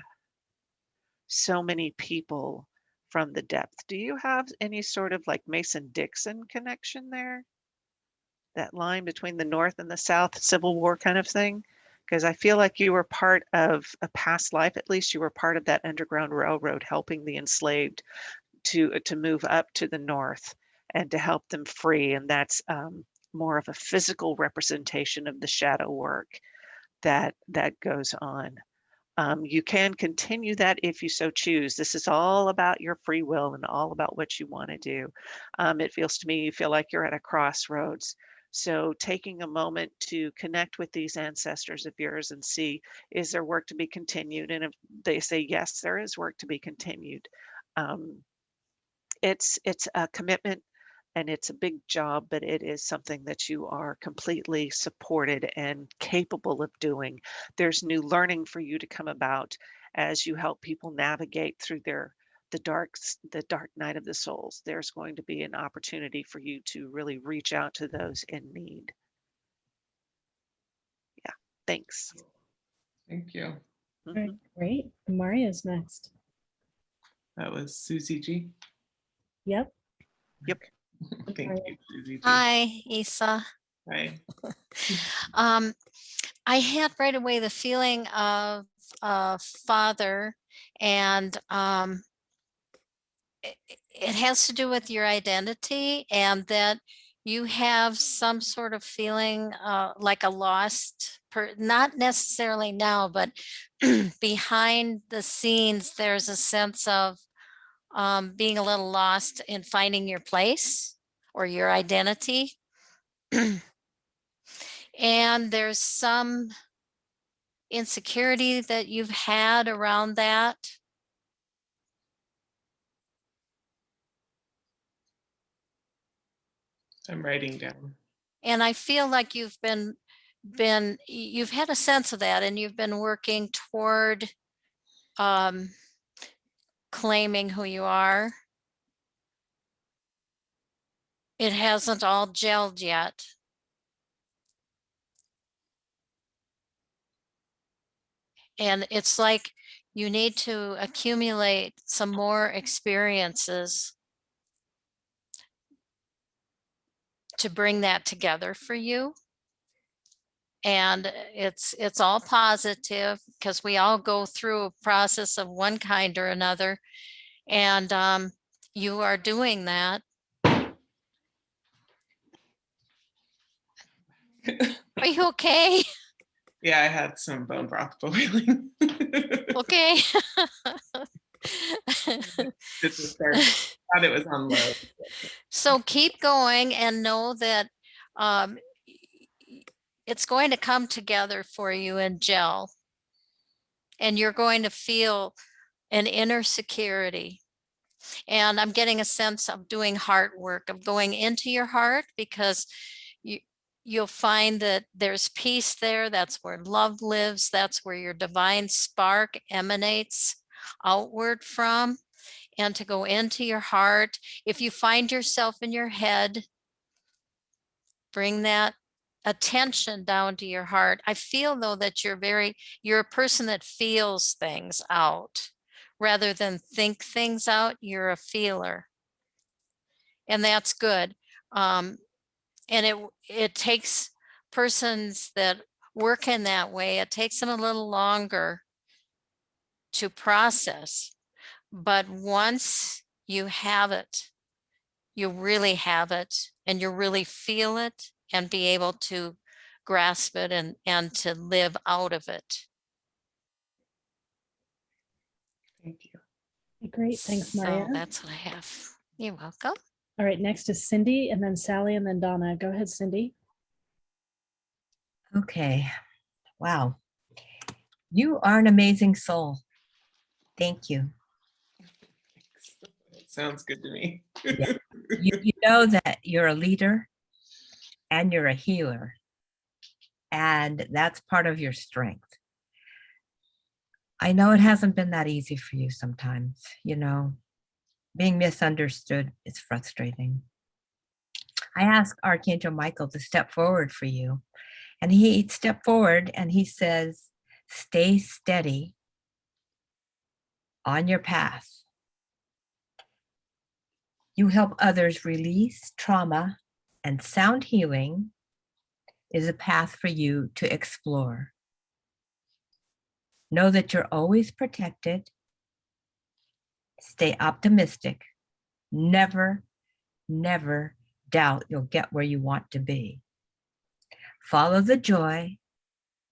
so many people from the depth. Do you have any sort of like Mason-Dixon connection there? That line between the North and the South, Civil War kind of thing? Because I feel like you were part of a past life, at least you were part of that Underground Railroad, helping the enslaved to move up to the North and to help them free. And that's more of a physical representation of the shadow work that goes on. You can continue that if you so choose. This is all about your free will and all about what you want to do. It feels to me, you feel like you're at a crossroads. So taking a moment to connect with these ancestors of yours and see, is there work to be continued? And if they say, yes, there is work to be continued. It's a commitment and it's a big job, but it is something that you are completely supported and capable of doing. There's new learning for you to come about as you help people navigate through the dark night of the souls. There's going to be an opportunity for you to really reach out to those in need. Yeah, thanks. Thank you. All right, great. Marya's next. That was Susie G. Yep. Yep. Thank you, Susie G. Hi, Isa. Hi. I had right away the feeling of father, and it has to do with your identity, and that you have some sort of feeling like a lost, not necessarily now, but behind the scenes, there's a sense of being a little lost in finding your place or your identity. And there's some insecurity that you've had around that. I'm writing down. And I feel like you've had a sense of that, and you've been working toward claiming who you are. It hasn't all gelled yet. And it's like you need to accumulate some more experiences to bring that together for you. And it's all positive, because we all go through a process of one kind or another. And you are doing that. Are you okay? Yeah, I had some bone broth boiling. Okay. This is start. Thought it was on low. So keep going and know that it's going to come together for you and gel. And you're going to feel an inner security. And I'm getting a sense of doing heart work, of going into your heart, because you'll find that there's peace there. That's where love lives. That's where your divine spark emanates outward from. And to go into your heart. If you find yourself in your head, bring that attention down to your heart. I feel though that you're a person that feels things out rather than think things out. You're a feeler, and that's good. And it takes persons that work in that way, it takes them a little longer to process. But once you have it, you really have it, and you really feel it and be able to grasp it and to live out of it. Thank you. Great. Thanks, Marya. So that's what I have. You're welcome. All right, next is Cindy, and then Sally, and then Donna. Go ahead, Cindy. Okay. Wow. You are an amazing soul. Thank you. It sounds good to me. Yeah. You know that you're a leader and you're a healer, and that's part of your strength. I know it hasn't been that easy for you sometimes, being misunderstood is frustrating. I asked Archangel Michael to step forward for you, and he stepped forward and he says, stay steady on your path. You help others release trauma, and sound healing is a path for you to explore. Know that you're always protected. Stay optimistic. Never, never doubt you'll get where you want to be. Follow the joy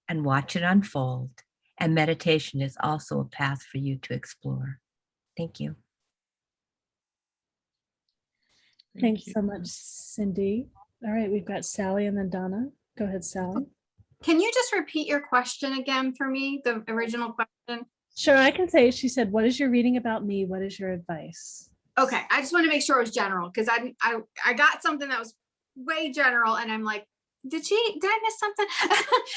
and watch it unfold, And meditation is also a path for you to explore. Thank you. Thanks so much, Cindy. All right, we've got Sally and then Donna. Go ahead, Sally. Can you just repeat your question again for me, the original question? Sure, I can say, she said, what is your reading about me? What is your advice? Okay, I just want to make sure it was general because I got something that was way general and I'm like, did I miss something?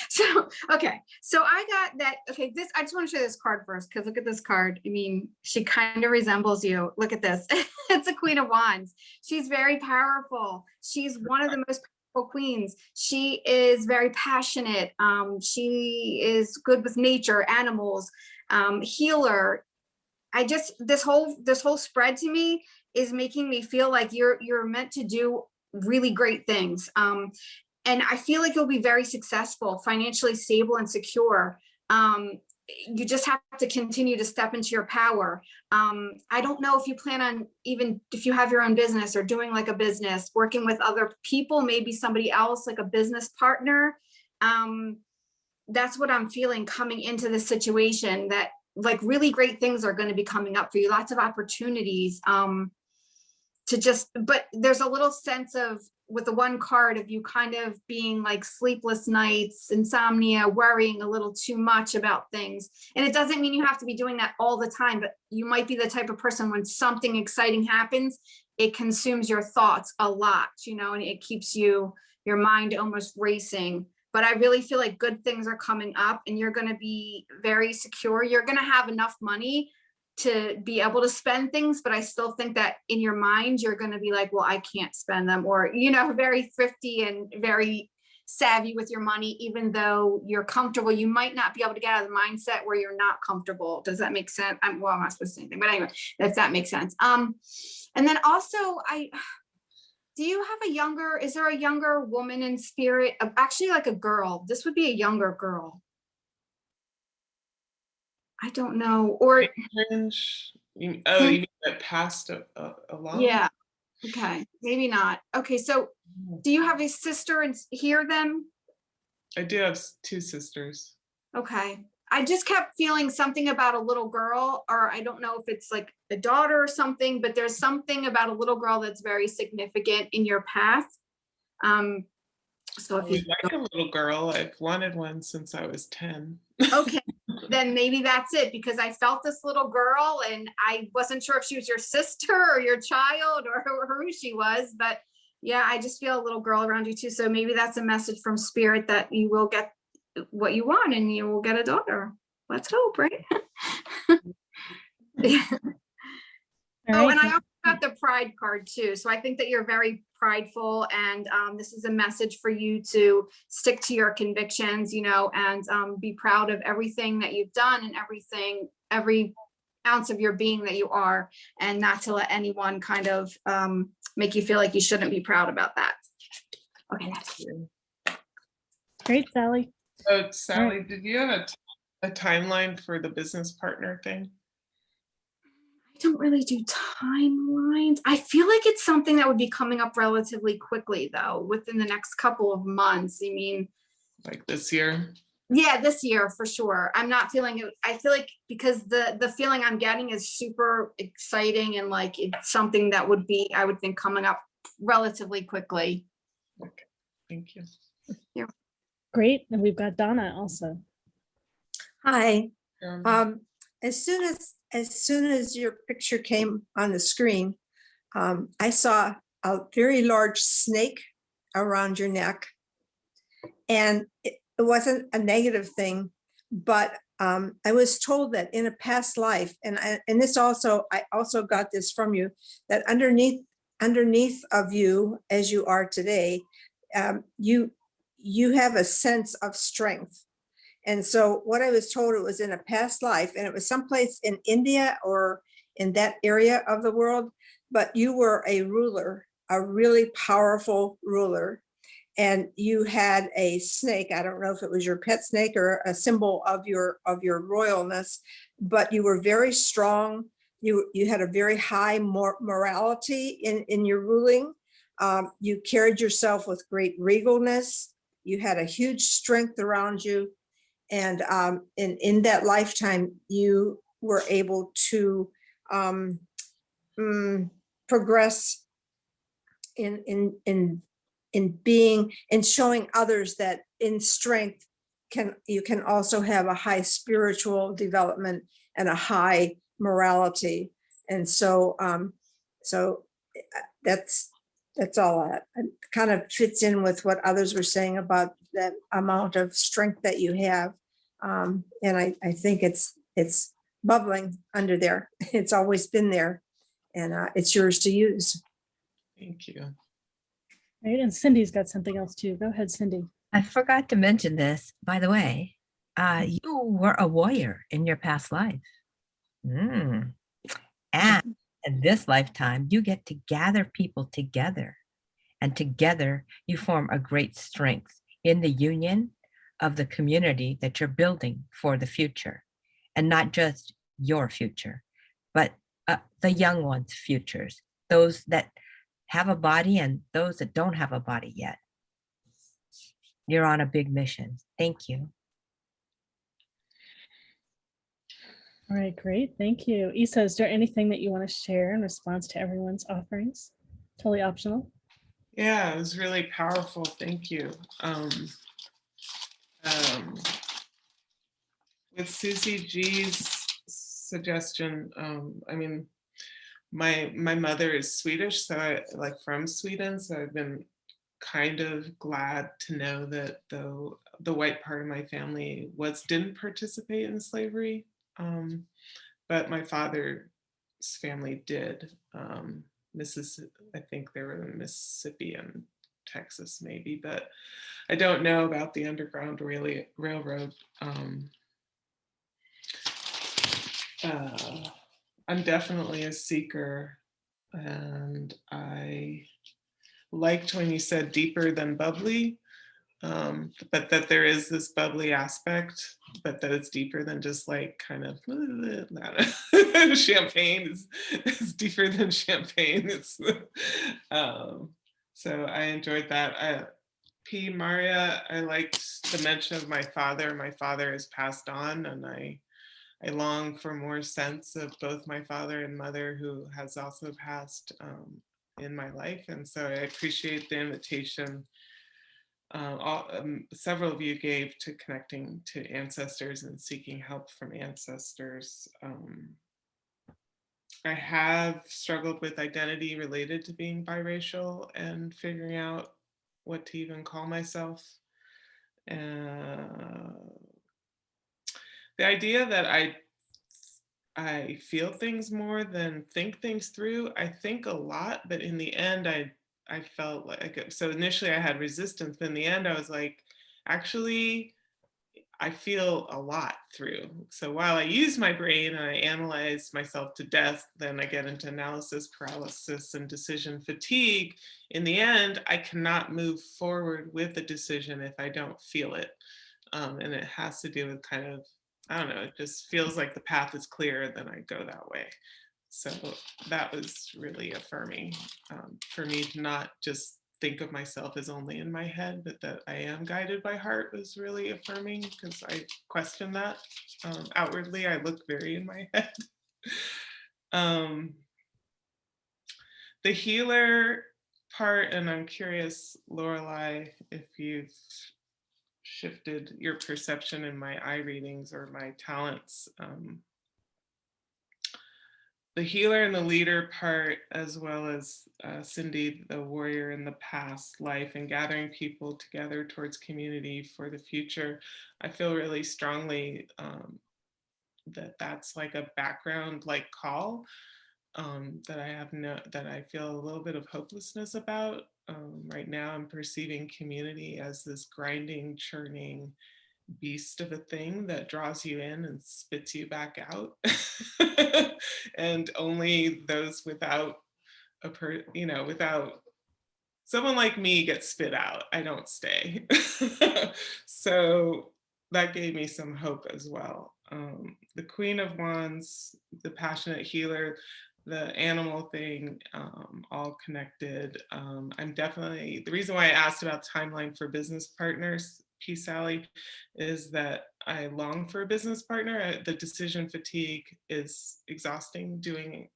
So, okay. So I got that. Okay. I just want to show this card first because look at this card. I mean, she kind of resembles you. Look at this. It's a Queen of Wands. She's very powerful. She's one of the most powerful queens. She is very passionate. She is good with nature, animals, healer. This whole spread to me is making me feel like you're meant to do really great things. And I feel like you'll be very successful, financially stable and secure. You just have to continue to step into your power. I don't know if you plan on, even if you have your own business or doing like a business, working with other people, maybe somebody else, like a business partner. That's what I'm feeling coming into this situation, that like really great things are going to be coming up for you. Lots of opportunities but there's a little sense of, with the one card, of you kind of being like sleepless nights, insomnia, worrying a little too much about things. And it doesn't mean you have to be doing that all the time, but you might be the type of person when something exciting happens, it consumes your thoughts a lot, and it keeps your mind almost racing. But I really feel like good things are coming up and you're going to be very secure. You're going to have enough money to be able to spend things, but I still think that in your mind, you're going to be like, well, I can't spend them, or, very thrifty and very savvy with your money, even though you're comfortable. You might not be able to get out of the mindset where you're not comfortable. Does that make sense? I'm not supposed to say anything, but anyway, if that makes sense. And then also is there a younger woman in spirit? Actually, like a girl. This would be a younger girl. I don't know. Or you mean that passed along? Yeah. Okay. Maybe not. Okay. So do you have a sister here then? I do have two sisters. Okay. I just kept feeling something about a little girl, or I don't know if it's like a daughter or something, but there's something about a little girl that's very significant in your path. So if you like a little girl, I've wanted one since I was 10. Okay, then maybe that's it, because I felt this little girl and I wasn't sure if she was your sister or your child or who she was, but yeah, I just feel a little girl around you too. So maybe that's a message from spirit that you will get what you want and you will get a daughter. Let's hope, right? Oh, and I also got the pride card too. So I think that you're very prideful, and this is a message for you to stick to your convictions, and be proud of everything that you've done and every ounce of your being that you are, and not to let anyone kind of make you feel like you shouldn't be proud about that. Okay, that's great, Sally. So Sally, did you have a timeline for the business partner thing? Don't really do timelines. I feel like it's something that would be coming up relatively quickly though, within the next couple of months. I mean, like this year? Yeah, this year for sure. I'm not feeling it. I feel like because the feeling I'm getting is super exciting, and like it's something that would be, I would think, coming up relatively quickly. Okay, thank you. Yeah. Great. And we've got Donna also. Hi. As soon as your picture came on the screen, I saw a very large snake around your neck, and it wasn't a negative thing, but I was told that in a past life, and I also got this from you, that underneath of you as you are today, you have a sense of strength. And so what I was told, it was in a past life, and it was someplace in India or in that area of the world, but you were a ruler, a really powerful ruler. And you had a snake. I don't know if it was your pet snake or a symbol of your royalness, but you were very strong. You had a very high morality in your ruling. You carried yourself with great regalness. You had a huge strength around you. And in that lifetime, you were able to progress in being, in showing others that in strength you can also have a high spiritual development and a high morality. And so that's all that kind of fits in with what others were saying about that amount of strength that you have. And I think it's bubbling under there. It's always been there, and it's yours to use. Thank you. Right, and Cindy's got something else too. Go ahead, Cindy. I forgot to mention this, by the way. You were a warrior in your past life. And in this lifetime, you get to gather people together. And together, you form a great strength in the union of the community that you're building for the future. And not just your future, but the young ones' futures, those that have a body and those that don't have a body yet. You're on a big mission. Thank you. All right, great. Thank you. Isa, is there anything that you want to share in response to everyone's offerings? Totally optional. Yeah, it was really powerful. Thank you. With Susie G's suggestion, I mean, my mother is Swedish, so from Sweden, so I've been kind of glad to know that the white part of my family didn't participate in slavery, but my father's family did. I think they were in Mississippi and Texas maybe, but I don't know about the Underground Railroad. I'm definitely a seeker, and I liked when you said deeper than bubbly, but that there is this bubbly aspect, but that it's deeper than just kind of champagne is deeper than champagne. It's so I enjoyed that. Marya, I liked the mention of my father. My father has passed on, and I long for more sense of both my father and mother, who has also passed in my life. And so I appreciate the invitation several of you gave to connecting to ancestors and seeking help from ancestors. I have struggled with identity related to being biracial and figuring out what to even call myself. The idea that I feel things more than think things through. I think a lot, but in the end, I felt like, so initially I had resistance, but in the end I was like, actually, I feel a lot through. So while I use my brain and I analyze myself to death, then I get into analysis paralysis and decision fatigue. In the end, I cannot move forward with a decision if I don't feel it. And it has to do with kind of, I don't know, it just feels like the path is clear, then I go that way. So that was really affirming for me to not just think of myself as only in my head, but that I am guided by heart was really affirming, because I question that. Outwardly, I look very in my head. The healer part, and I'm curious, Laureli, if you've shifted your perception in my eye readings or my talents. The healer and the leader part, as well as Cindy, the warrior in the past life, and gathering people together towards community for the future. I feel really strongly that that's like a background call that I feel a little bit of hopelessness about. Right now I'm perceiving community as this grinding, churning beast of a thing that draws you in and spits you back out. And only those without without someone like me gets spit out. I don't stay. So that gave me some hope as well. The Queen of Wands, the passionate healer, the animal thing, all connected. I'm definitely, the reason why I asked about timeline for business partners piece, Sally, is that I long for a business partner. The decision fatigue is exhausting,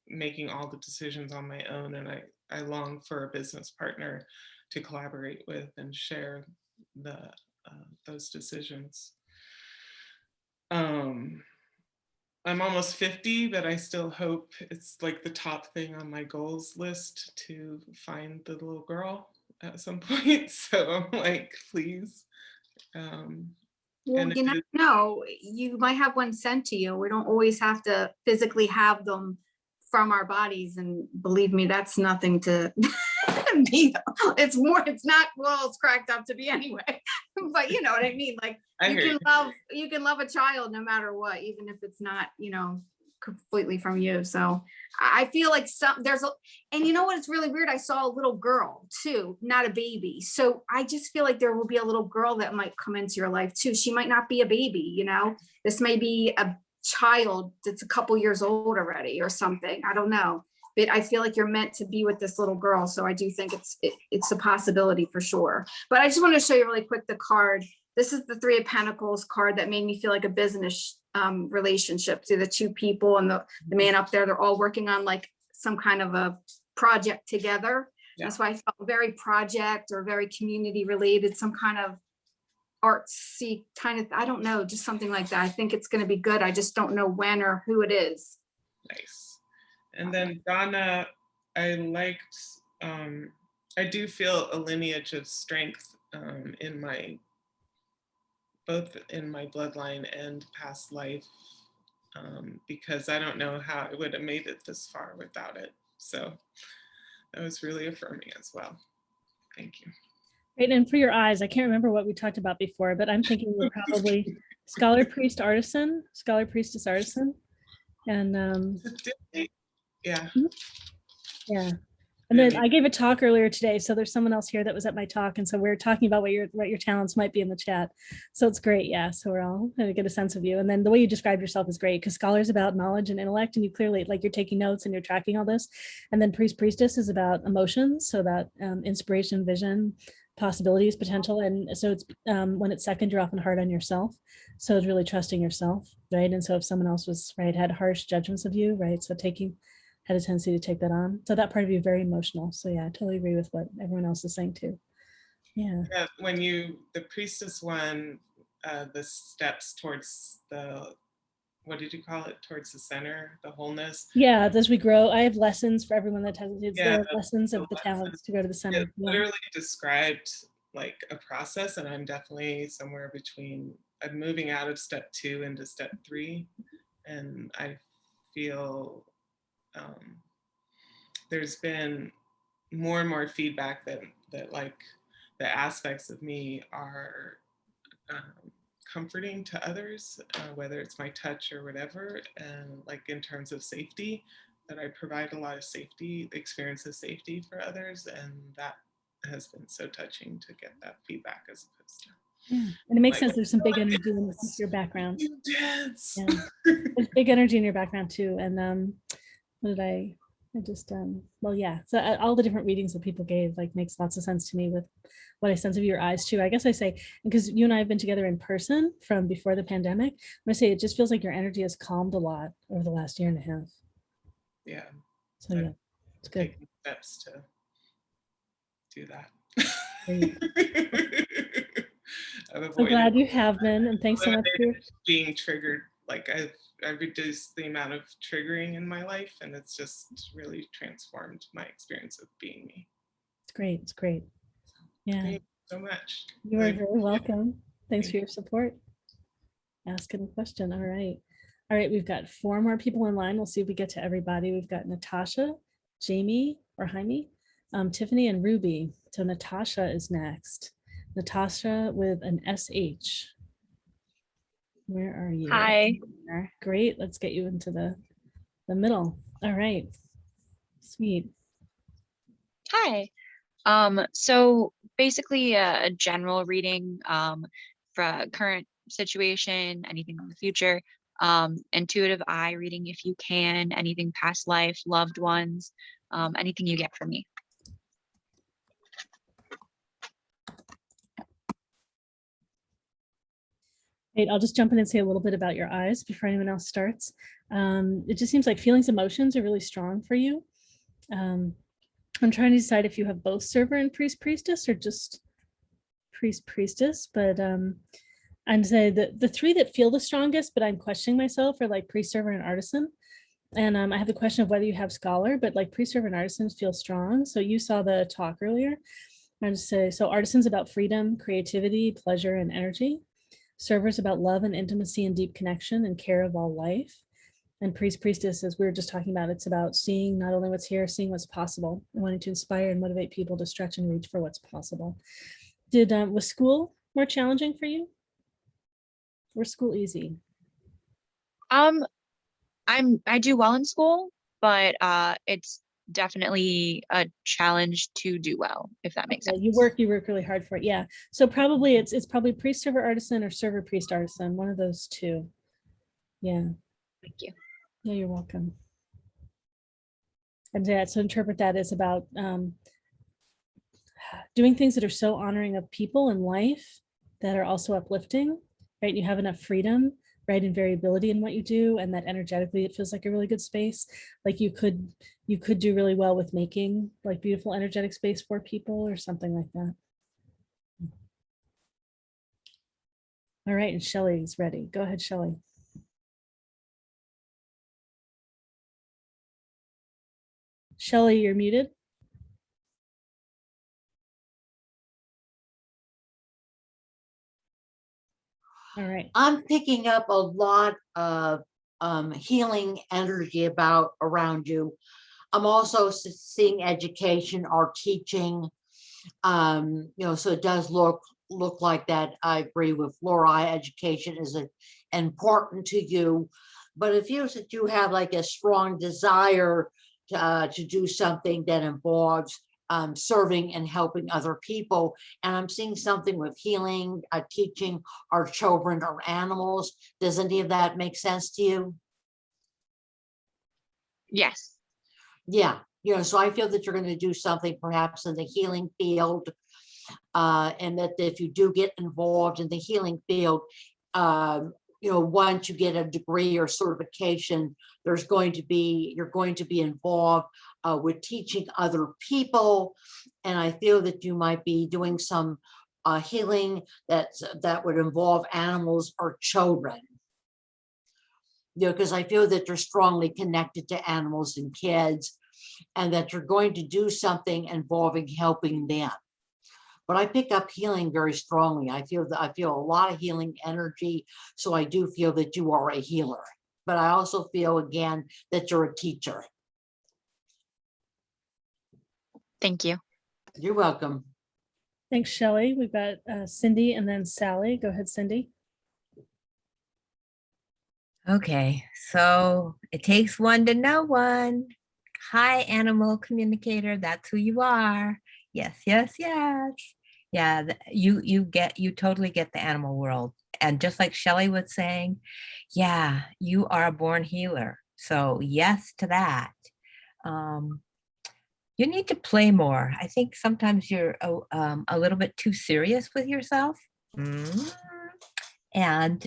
making all the decisions on my own, and I long for a business partner to collaborate with and share those decisions. I'm almost 50, but I still hope it's like the top thing on my goals list to find the little girl at some point. So I'm like, please. Well, And you never know, you might have one sent to you. We don't always have to physically have them from our bodies. And believe me, that's nothing to me. It's not, well, it's cracked up to be anyway. But you know what I mean? Like you can love a child no matter what, even if it's not, completely from you. So I feel like and you know what, it's really weird. I saw a little girl too, not a baby. So I just feel like there will be a little girl that might come into your life too. She might not be a baby, this may be a child that's a couple years old already or something. I don't know, but I feel like you're meant to be with this little girl. So I do think it's a possibility for sure. But I just want to show you really quick the card. This is the 3 of Pentacles card that made me feel like a business relationship through the 2 people and the man up there. They're all working on like some kind of a project together. Yeah. That's why I felt very project or very community related, some kind of artsy kind of, I don't know, just something like that. I think it's going to be good. I just don't know when or who it is. Nice. And then Donna, I liked, I do feel a lineage of strength both in my bloodline and past life, because I don't know how I would have made it this far without it. So that was really affirming as well. Thank you. Right, and for your eyes, I can't remember what we talked about before, but I'm thinking you're probably scholar, priest, artisan, scholar, priestess, artisan. And yeah. Yeah. And then I gave a talk earlier today, so there's someone else here that was at my talk, and so we're talking about what your talents might be in the chat. So it's great, yeah. So we're all going to get a sense of you, and then the way you describe yourself is great because scholar is about knowledge and intellect, and you clearly you're taking notes and you're tracking all this, and then priestess is about emotions, so about inspiration, vision, possibilities, potential, and so it's when it's second, you're often hard on yourself, so it's really trusting yourself, right? And so if someone else was had harsh judgments of you, right? So had a tendency to take that on. So that part of you very emotional. So yeah, I totally agree with what everyone else is saying too. Yeah. Yeah, when the priestess one, the steps towards what did you call it? Towards the center, the wholeness. Yeah, as we grow, I have lessons for everyone that has lessons of the talents to go to the center. It literally described like a process, and I'm definitely somewhere between, I'm moving out of step 2 into step 3. And I feel there's been more and more feedback that like the aspects of me are comforting to others, whether it's my touch or whatever, and like in terms of safety, that I provide a lot of safety, the experience of safety for others, and that has been so touching to get that feedback as opposed to. Yeah, and it makes sense. There's some big energy in your background. Yeah. There's big energy in your background too, and what did I just well, yeah, so all the different readings that people gave makes lots of sense to me with what I sense of your eyes too. I guess I say, because you and I have been together in person from before the pandemic, I'm gonna say it just feels like your energy has calmed a lot over the last year and a half. Yeah. So yeah, it's good. Taking steps to do that. I'm glad you have been, and thanks so much for being triggered. Like I've reduced the amount of triggering in my life, and it's just really transformed my experience of being me. It's great. It's great. Yeah. Thank you so much. You are very welcome. Thanks for your support. Ask a question. All right. All right. We've got 4 more people in line. We'll see if we get to everybody. We've got Natasha, Jamie or Jaime, Tiffany, and Ruby. So Natasha is next. Natasha with an SH. Where are you? Hi. Great. Let's get you into the middle. All right. Sweet. Hi. So basically a general reading for current situation, anything in the future, intuitive eye reading if you can, anything past life, loved ones, anything you get from me. Great. I'll just jump in and say a little bit about your eyes before anyone else starts. It just seems like feelings, emotions are really strong for you. I'm trying to decide if you have both server and priest priestess or just priest priestess, but I'd say that the three that feel the strongest, but I'm questioning myself, are like priest server and artisan. And I have the question of whether you have scholar, but like priest server and artisans feel strong. So you saw the talk earlier. I just say, so artisans about freedom, creativity, pleasure, and energy. Servers about love and intimacy and deep connection and care of all life. And priest priestess, as we were just talking about, it's about seeing not only what's here, seeing what's possible, and wanting to inspire and motivate people to stretch and reach for what's possible. Was school more challenging for you? Or school easy? I do well in school, but it's definitely a challenge to do well, if that makes sense. You work really hard for it. Yeah. So probably it's probably priest server artisan or server priest artisan, one of those two. Yeah. Thank you. Yeah, you're welcome. And yeah, so interpret that as about doing things that are so honoring of people and life that are also uplifting, right? You have enough freedom, right, and variability in what you do, and that energetically it feels like a really good space. Like you could do really well with making like beautiful energetic space for people or something like that. All right, and Shelley's ready. Go ahead, Shelley. Shelley, you're muted. All right. I'm picking up a lot of healing energy around you. I'm also seeing education or teaching. You know, so it does look like that. I agree with Laura. Education is important to you, but it feels that you have like a strong desire to do something that involves serving and helping other people. And I'm seeing something with healing, teaching our children or animals. Does any of that make sense to you? Yes. Yeah. You know, so I feel that you're going to do something perhaps in the healing field, and that if you do get involved in the healing field, you know, once you get a degree or certification, you're going to be involved with teaching other people. And I feel that you might be doing some healing that would involve animals or children. You know, because I feel that you're strongly connected to animals and kids, and that you're going to do something involving helping them. But I pick up healing very strongly. I feel a lot of healing energy. So I do feel that you are a healer, but I also feel again that you're a teacher. Thank you. You're welcome. Thanks, Shelley. We've got Cindy and then Sally. Go ahead, Cindy. Okay, so it takes one to know one. Hi, animal communicator. That's who you are. Yes, yes, yes. Yeah, you totally get the animal world. And just like Shelley was saying, yeah, you are a born healer. So yes to that. You need to play more. I think sometimes you're a little bit too serious with yourself. And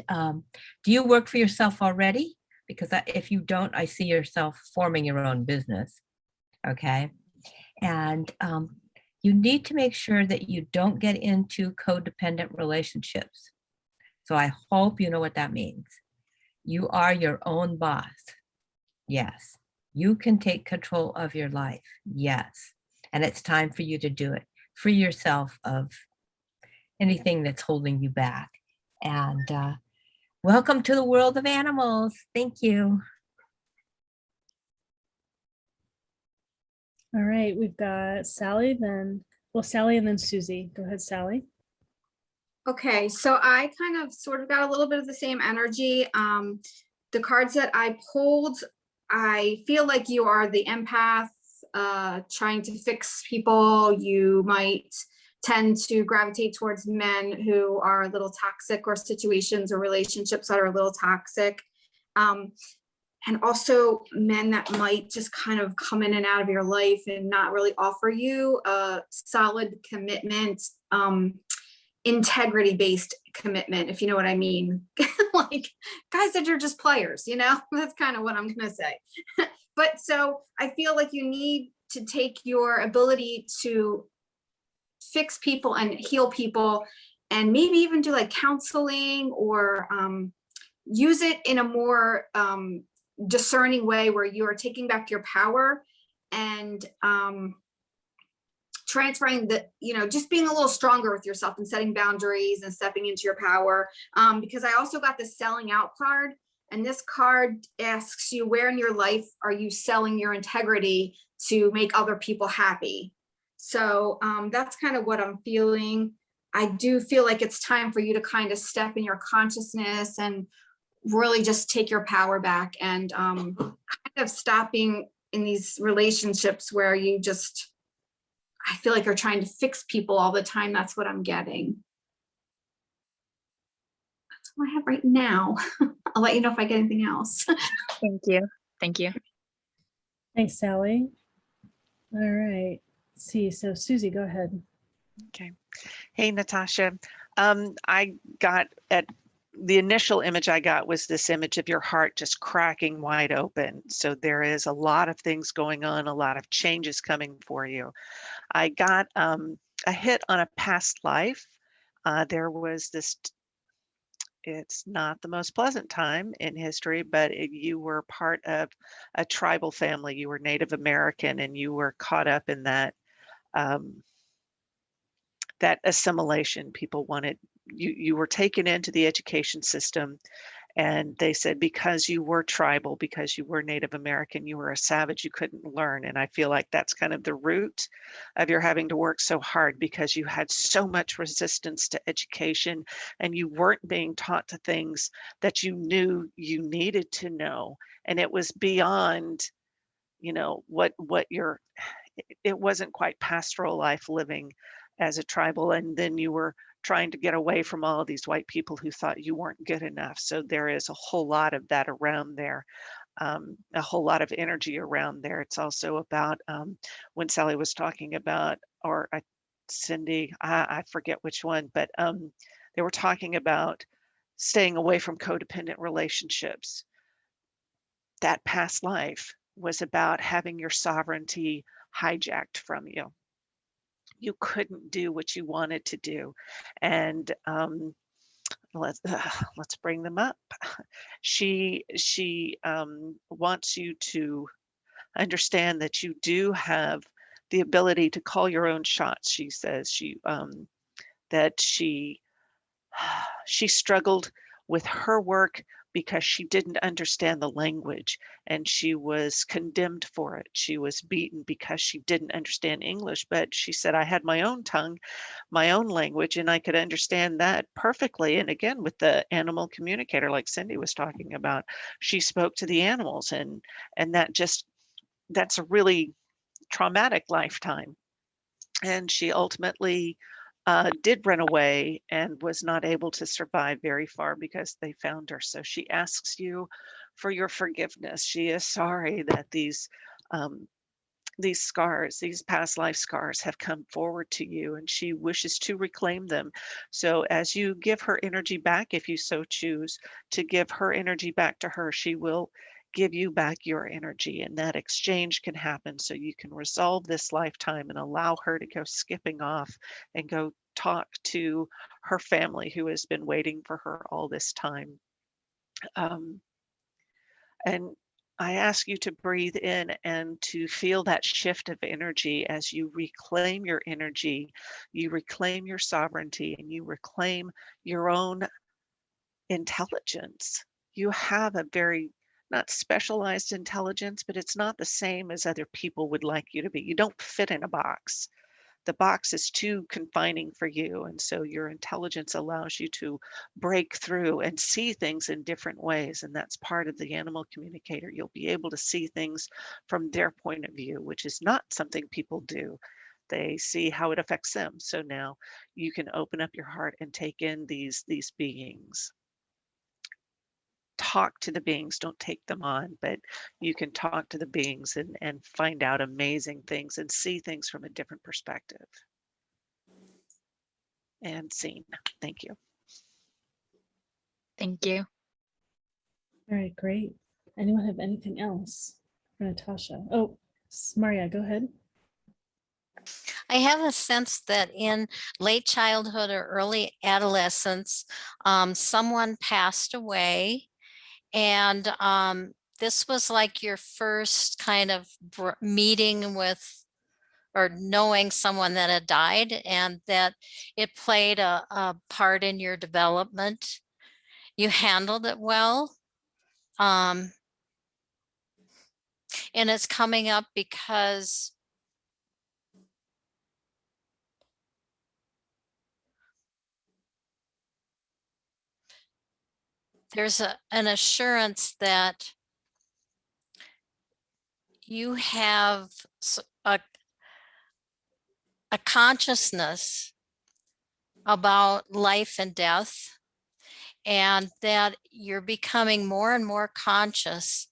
do you work for yourself already? Because if you don't, I see yourself forming your own business. Okay. And you need to make sure that you don't get into codependent relationships. So I hope you know what that means. You are your own boss. Yes. You can take control of your life. Yes. And it's time for you to do it. Free yourself of anything that's holding you back. And welcome to the world of animals. Thank you. All right, we've got Sally, Sally and then Susy. Go ahead, Sally. Okay, so I kind of sort of got a little bit of the same energy. The cards that I pulled, I feel like you are the empath, trying to fix people. You might tend to gravitate towards men who are a little toxic, or situations or relationships that are a little toxic. And also men that might just kind of come in and out of your life and not really offer you a solid commitment integrity based commitment, if you know what I mean. Like guys that are just players, you know, that's kind of what I'm gonna say. But so I feel like you need to take your ability to fix people and heal people, and maybe even do like counseling, or use it in a more discerning way where you are taking back your power and transferring the, you know, just being a little stronger with yourself and setting boundaries and stepping into your power. Because I also got the selling out card, and this card asks you, where in your life are you selling your integrity to make other people happy? So that's kind of what I'm feeling. I do feel like it's time for you to kind of step in your consciousness and really just take your power back, and kind of stopping in these relationships where you just, I feel like you're trying to fix people all the time. That's what I'm getting. That's all I have right now. I'll let you know if I get anything else. Thank you. Thank you. Thanks, Sally. All right. Let's see. So Susie, go ahead. Okay. Hey, Natasha. I got the initial image I got was this image of your heart just cracking wide open. So there is a lot of things going on, a lot of changes coming for you. I got a hit on a past life. There was this, it's not the most pleasant time in history, but you were part of a tribal family. You were Native American, and you were caught up in that that assimilation. People wanted you were taken into the education system, and they said because you were tribal, because you were Native American, you were a savage, you couldn't learn. And I feel like that's kind of the root of your having to work so hard, because you had so much resistance to education, and you weren't being taught the things that you knew you needed to know. And it was beyond, you know, what your, it wasn't quite pastoral life living as a tribal, and then you were trying to get away from all of these white people who thought you weren't good enough. So there is a whole lot of that around there, a whole lot of energy around there. It's also about when Sally was talking about, or Cindy, I forget which one, but they were talking about staying away from codependent relationships. That past life was about having your sovereignty hijacked from you. You couldn't do what you wanted to do. And let's bring them up. She wants you to understand that you do have the ability to call your own shots. She says that she struggled with her work because she didn't understand the language, and she was condemned for it. She was beaten because she didn't understand English, but she said, I had my own tongue, my own language, and I could understand that perfectly. And again, with the animal communicator, like Cindy was talking about, she spoke to the animals, and that's a really traumatic lifetime. And she ultimately did run away and was not able to survive very far because they found her. So she asks you for your forgiveness. She is sorry that these scars, these past life scars, have come forward to you, and she wishes to reclaim them. So as you give her energy back, if you so choose to give her energy back to her, she will give you back your energy, and that exchange can happen so you can resolve this lifetime and allow her to go skipping off and go talk to her family who has been waiting for her all this time. And I ask you to breathe in and to feel that shift of energy as you reclaim your energy, you reclaim your sovereignty, and you reclaim your own intelligence. You have a very not specialized intelligence, but it's not the same as other people would like you to be. You don't fit in a box. The box is too confining for you. And so your intelligence allows you to break through and see things in different ways. And that's part of the animal communicator. You'll be able to see things from their point of view, which is not something people do. They see how it affects them. So now you can open up your heart and take in these beings. Talk to the beings, don't take them on, but you can talk to the beings and find out amazing things and see things from a different perspective. and seen. Thank you. Thank you. All right, great. Anyone have anything else for Natasha? Oh, Marya, go ahead. I have a sense that in late childhood or early adolescence, someone passed away, and this was like your first kind of meeting with or knowing someone that had died, and that it played a part in your development. You handled it well. And it's coming up because there's an assurance that you have a consciousness about life and death, and that you're becoming more and more conscious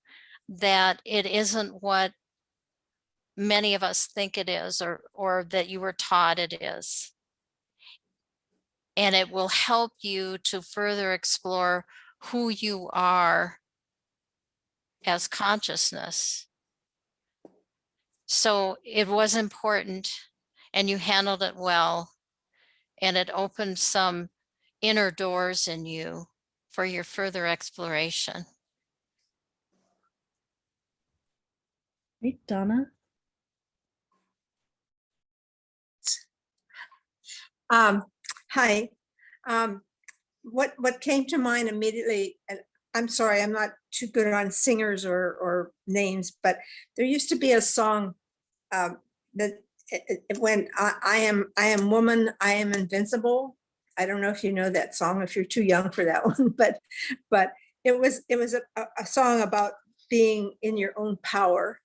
that it isn't what many of us think it is, or that you were taught it is. And it will help you to further explore who you are as consciousness. So it was important, and you handled it well, and it opened some inner doors in you for your further exploration. Great, Donna. Hi. What came to mind immediately, and I'm sorry, I'm not too good on singers or names, but there used to be a song that it went, I am woman, I am invincible. I don't know if you know that song, if you're too young for that one, but it was a song about being in your own power.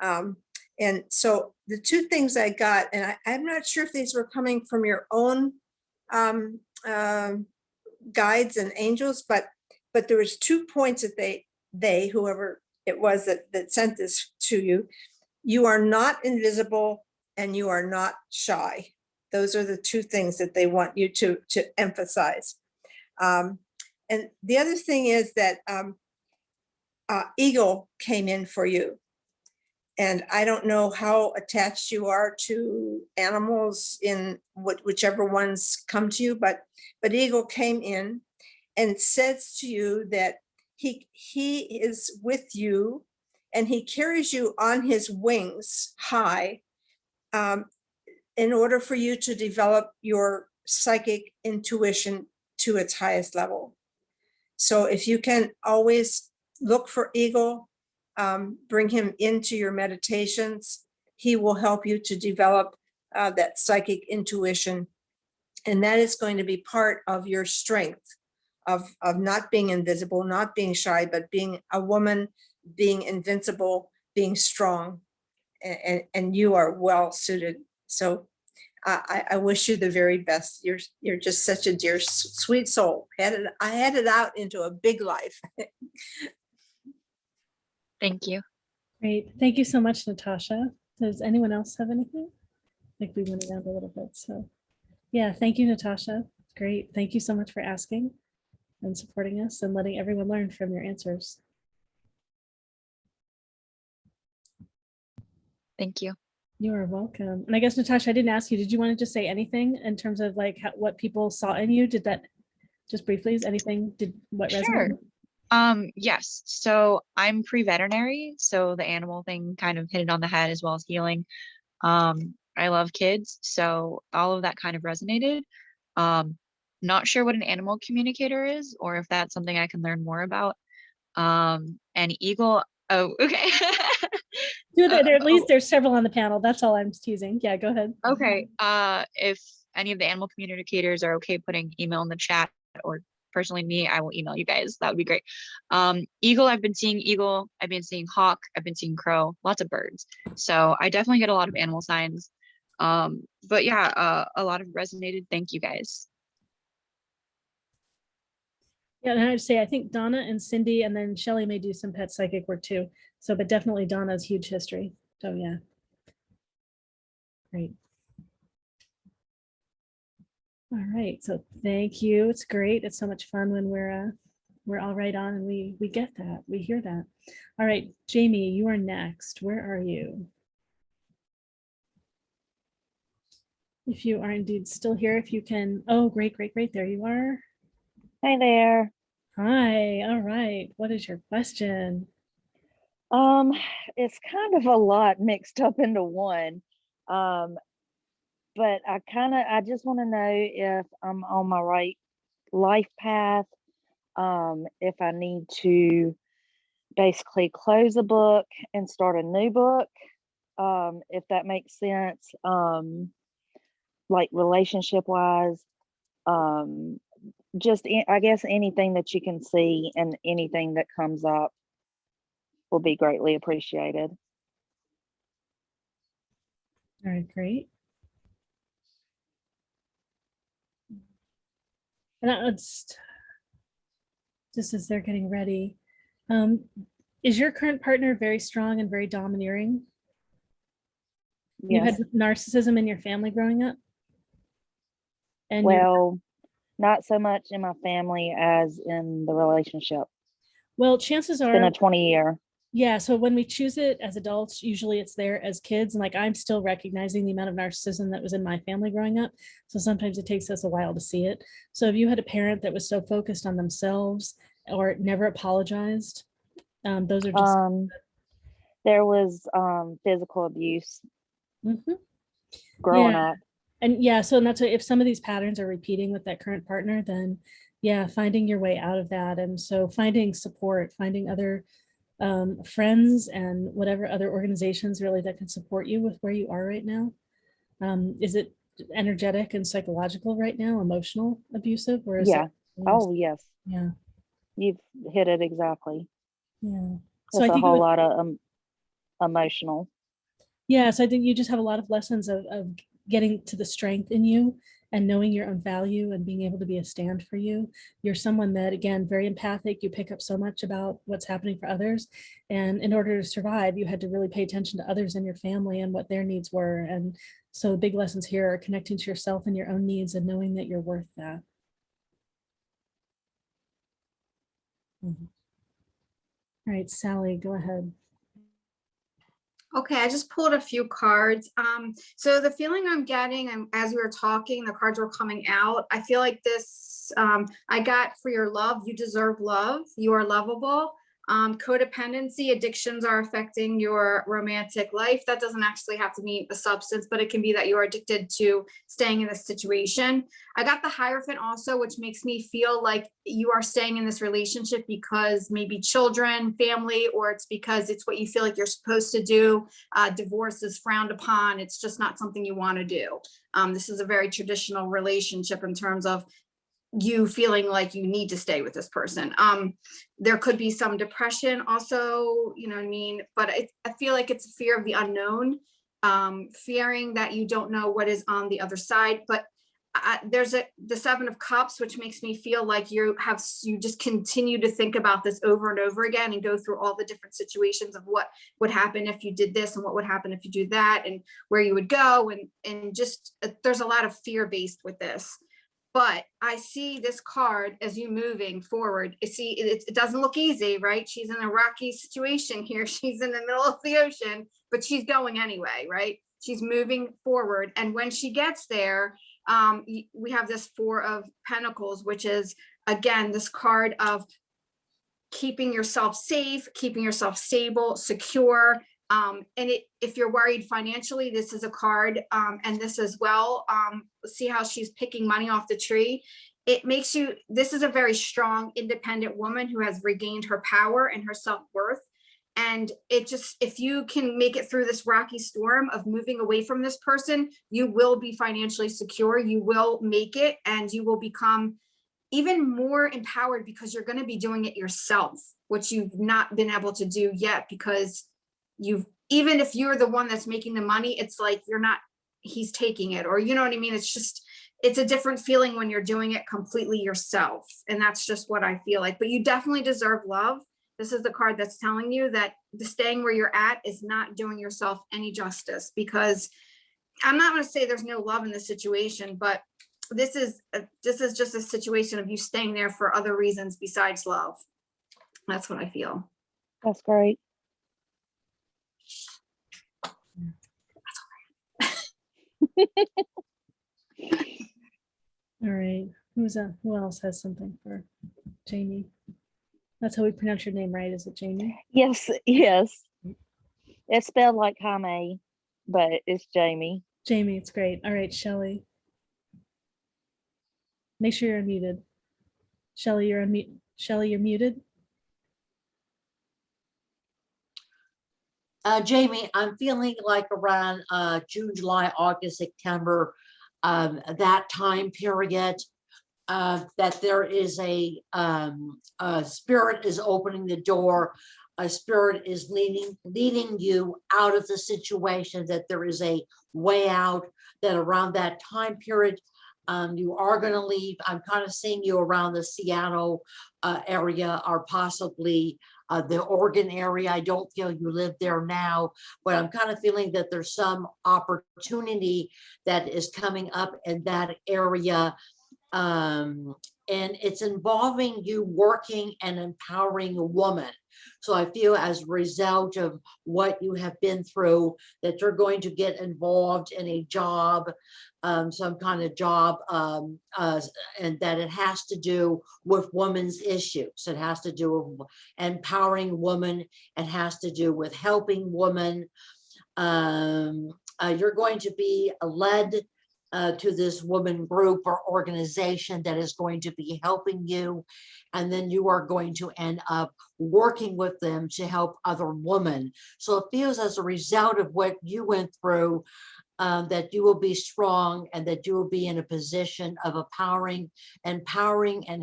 And so the two things I got, and I'm not sure if these were coming from your own guides and angels, but there was 2 points that they whoever it was that sent this to you. You are not invisible and you are not shy. Those are the 2 things that they want you to emphasize. And the other thing is that eagle came in for you. And I don't know how attached you are to animals in whichever ones come to you, but eagle came in and says to you that he is with you and he carries you on his wings high in order for you to develop your psychic intuition to its highest level. So if you can always look for eagle, bring him into your meditations, he will help you to develop that psychic intuition. And that is going to be part of your strength of not being invisible, not being shy, but being a woman, being invincible, being strong, and you are well suited. So I wish you the very best. You're just such a dear, sweet soul. I headed out into a big life. Thank you. Great. Thank you so much, Natasha. Does anyone else have anything? I think we went around a little bit. So yeah, thank you, Natasha. Great. Thank you so much for asking and supporting us and letting everyone learn from your answers. Thank you. You are welcome. And I guess, Natasha, I didn't ask you, did you want to just say anything in terms of like what people saw in you? Did that just briefly, is anything, what Sure. resonated? Yes. So I'm pre-veterinary, so the animal thing kind of hit it on the head as well as healing. I love kids, so all of that kind of resonated. Not sure what an animal communicator is, or if that's something I can learn more about. And eagle, oh, okay. At least there's several on the panel. That's all I'm teasing. Yeah, go ahead. Okay. If any of the animal communicators are okay putting email in the chat, or personally me, I will email you guys. That would be great. Eagle, I've been seeing eagle. I've been seeing hawk. I've been seeing crow. Lots of birds. So I definitely get a lot of animal signs. But yeah, a lot of resonated. Thank you guys. Yeah, and I'd say I think Donna and Cindy and then Shelley may do some pet psychic work too. So, but definitely Donna's huge history. So yeah. Great. All right, so thank you. It's great. It's so much fun when we're all right on and we get that. We hear that. All right, Jamie, you are next. Where are you? If you are indeed still here, if you can, oh, great, great, great. There you are. Hi there. Hi, all right. What is your question? It's kind of a lot mixed up into one. But I just want to know if I'm on my right life path, if I need to basically close a book and start a new book, if that makes sense, like relationship wise, I guess anything that you can see and anything that comes up will be greatly appreciated. All right, great. And it's just as they're getting ready. Is your current partner very strong and very domineering? You had Yes. narcissism in your family growing up? And Well, not so much in my family as in the relationship. well, chances It's been are, a 20-year. yeah, so when we choose it as adults, usually it's there as kids. And like, I'm still recognizing the amount of narcissism that was in my family growing up. So sometimes it takes us a while to see it. So if you had a parent that was so focused on themselves or never apologized, those are just There was physical abuse Mhm. growing Yeah. up. And yeah, so that's if some of these patterns are repeating with that current partner, then yeah, finding your way out of that. And so finding support, finding other friends and whatever other organizations really that can support you with where you are right now. Is it energetic and psychological right now, emotional, abusive, or is Yeah. it? Oh, yes. Yeah. You've hit it exactly. Yeah. So It's I a think whole lot of emotional. yeah, so I think you just have a lot of lessons of getting to the strength in you and knowing your own value and being able to be a stand for you. You're someone that, again, very empathic. You pick up so much about what's happening for others. And in order to survive, you had to really pay attention to others in your family and what their needs were. And so the big lessons here are connecting to yourself and your own needs and knowing that you're worth that. Mhm. All right, Sally, go ahead. Okay, I just pulled a few cards. So the feeling I'm getting, and as we were talking, the cards were coming out. I feel like this, I got for your love, you deserve love, you are lovable. Codependency, addictions are affecting your romantic life. That doesn't actually have to mean the substance, but it can be that you are addicted to staying in this situation. I got the Hierophant also, which makes me feel like you are staying in this relationship because maybe children, family, or it's because it's what you feel like you're supposed to do. Divorce is frowned upon. It's just not something you want to do. This is a very traditional relationship in terms of you feeling like you need to stay with this person. There could be some depression also, you know what I mean? But I feel like it's a fear of the unknown, fearing that you don't know what is on the other side. But there's the Seven of Cups, which makes me feel like you just continue to think about this over and over again and go through all the different situations of what would happen if you did this and what would happen if you do that and where you would go. And just there's a lot of fear based with this. But I see this card as you moving forward. See, it doesn't look easy, right? She's in a rocky situation here. She's in the middle of the ocean, but she's going anyway, right? She's moving forward. And when she gets there, we have this Four of Pentacles, which is, again, this card of keeping yourself safe, keeping yourself stable, secure. If you're worried financially, this is a card, and this as well. See how she's picking money off the tree. It makes you, this is a very strong, independent woman who has regained her power and her self-worth. And it just, if you can make it through this rocky storm of moving away from this person, you will be financially secure, you will make it, and you will become even more empowered because you're going to be doing it yourself, which you've not been able to do yet because even if you're the one that's making the money, it's like he's taking it, or you know what I mean? It's a different feeling when you're doing it completely yourself. And that's just what I feel like, but you definitely deserve love. This is the card that's telling you that the staying where you're at is not doing yourself any justice, because I'm not going to say there's no love in this situation, but this is just a situation of you staying there for other reasons besides love. That's what I feel. That's great. All right. Who else has something for Jamie? That's how we pronounce your name, right? Is it Jamie? Yes, yes. It's spelled like Jaime, but it's Jamie. Jamie, it's great. All right, Shelley. Make sure you're unmuted. Shelley, you're unmuted. Shelley, you're muted. Jamie, I'm feeling like around June, July, August, September, that time period, that there is a spirit is opening the door. A spirit is leading you out of the situation, that there is a way out, that around that time period, you are going to leave. I'm kind of seeing you around the Seattle area, or possibly the Oregon area. I don't feel you live there now, but I'm kind of feeling that there's some opportunity that is coming up in that area. And it's involving you working and empowering a woman. So I feel as a result of what you have been through, that you're going to get involved in a job, some kind of job, and that it has to do with women's issues. It has to do with empowering women. It has to do with helping women. You're going to be led to this woman group or organization that is going to be helping you. And then you are going to end up working with them to help other women. So it feels as a result of what you went through, that you will be strong, and that you will be in a position of empowering and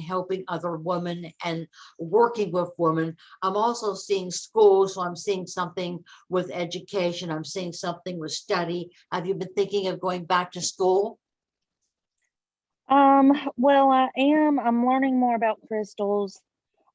helping other women and working with women. I'm also seeing schools, so I'm seeing something with education. I'm seeing something with study. Have you been thinking of going back to school? Well, I'm learning more about crystals.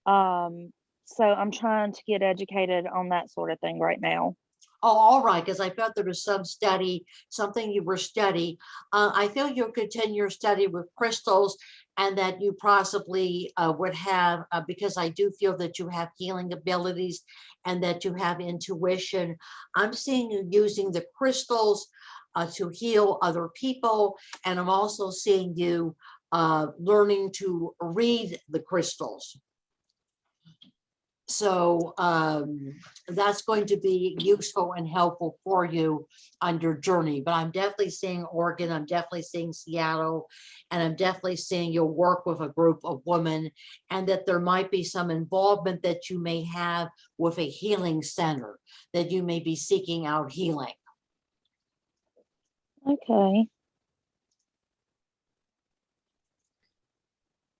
So I'm trying to get educated on that sort of thing right now. Oh, all right, because I felt there was some study, something you were studying. I feel you'll continue your study with crystals, and that you possibly would have, because I do feel that you have healing abilities and that you have intuition. I'm seeing you using the crystals to heal other people, and I'm also seeing you learning to read the crystals. So that's going to be useful and helpful for you on your journey. But I'm definitely seeing Oregon, I'm definitely seeing Seattle, and I'm definitely seeing you'll work with a group of women, and that there might be some involvement that you may have with a healing center, that you may be seeking out healing. Okay.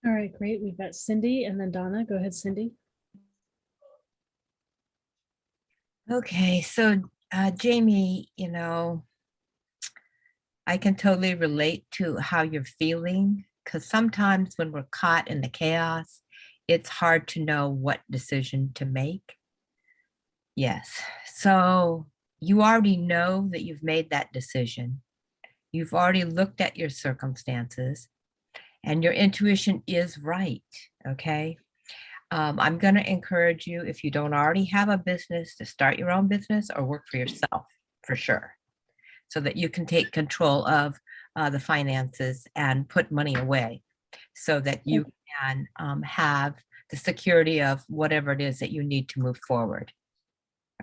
All right, great. We've got Cindy and then Donna. Go ahead, Cindy. Okay, so Jamie, I can totally relate to how you're feeling, because sometimes when we're caught in the chaos, it's hard to know what decision to make. Yes, so you already know that you've made that decision. You've already looked at your circumstances, and your intuition is right, okay? I'm going to encourage you, if you don't already have a business, to start your own business or work for yourself, for sure, so that you can take control of the finances and put money away, so that you can have the security of whatever it is that you need to move forward.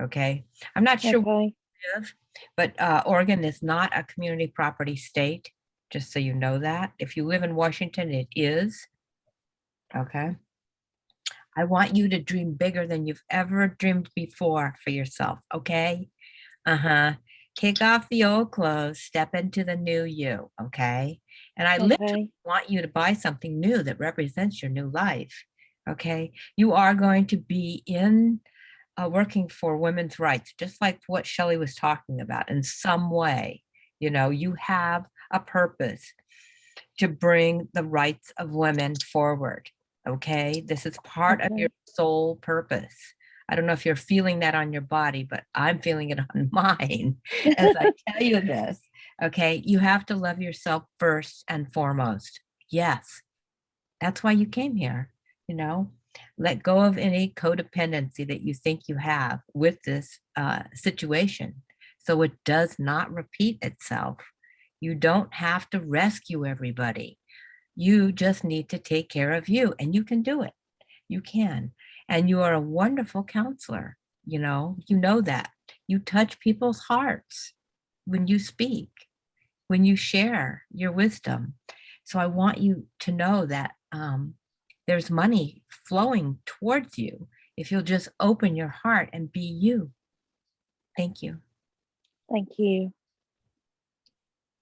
Okay. I'm not sure where you live, but Oregon is not a community property state, just so you know that. If you live in Washington, it is. Okay. I want you to dream bigger than you've ever dreamed before for yourself, okay? Kick off the old clothes, step into the new you, okay? And I literally want you to buy something new that represents your new life, okay? You are going to be in working for women's rights, just like what Shelley was talking about in some way. You have a purpose to bring the rights of women forward. Okay, this is part of your soul purpose. I don't know if you're feeling that on your body, but I'm feeling it on mine as I tell you this. Okay, you have to love yourself first and foremost. Yes, that's why you came here, you know. Let go of any codependency that you think you have with this situation so it does not repeat itself. You don't have to rescue everybody. You just need to take care of you, and you can do it. You can. And you are a wonderful counselor. You know that. You touch people's hearts when you speak, when you share your wisdom. So I want you to know that there's money flowing towards you if you'll just open your heart and be you. Thank you. Thank you.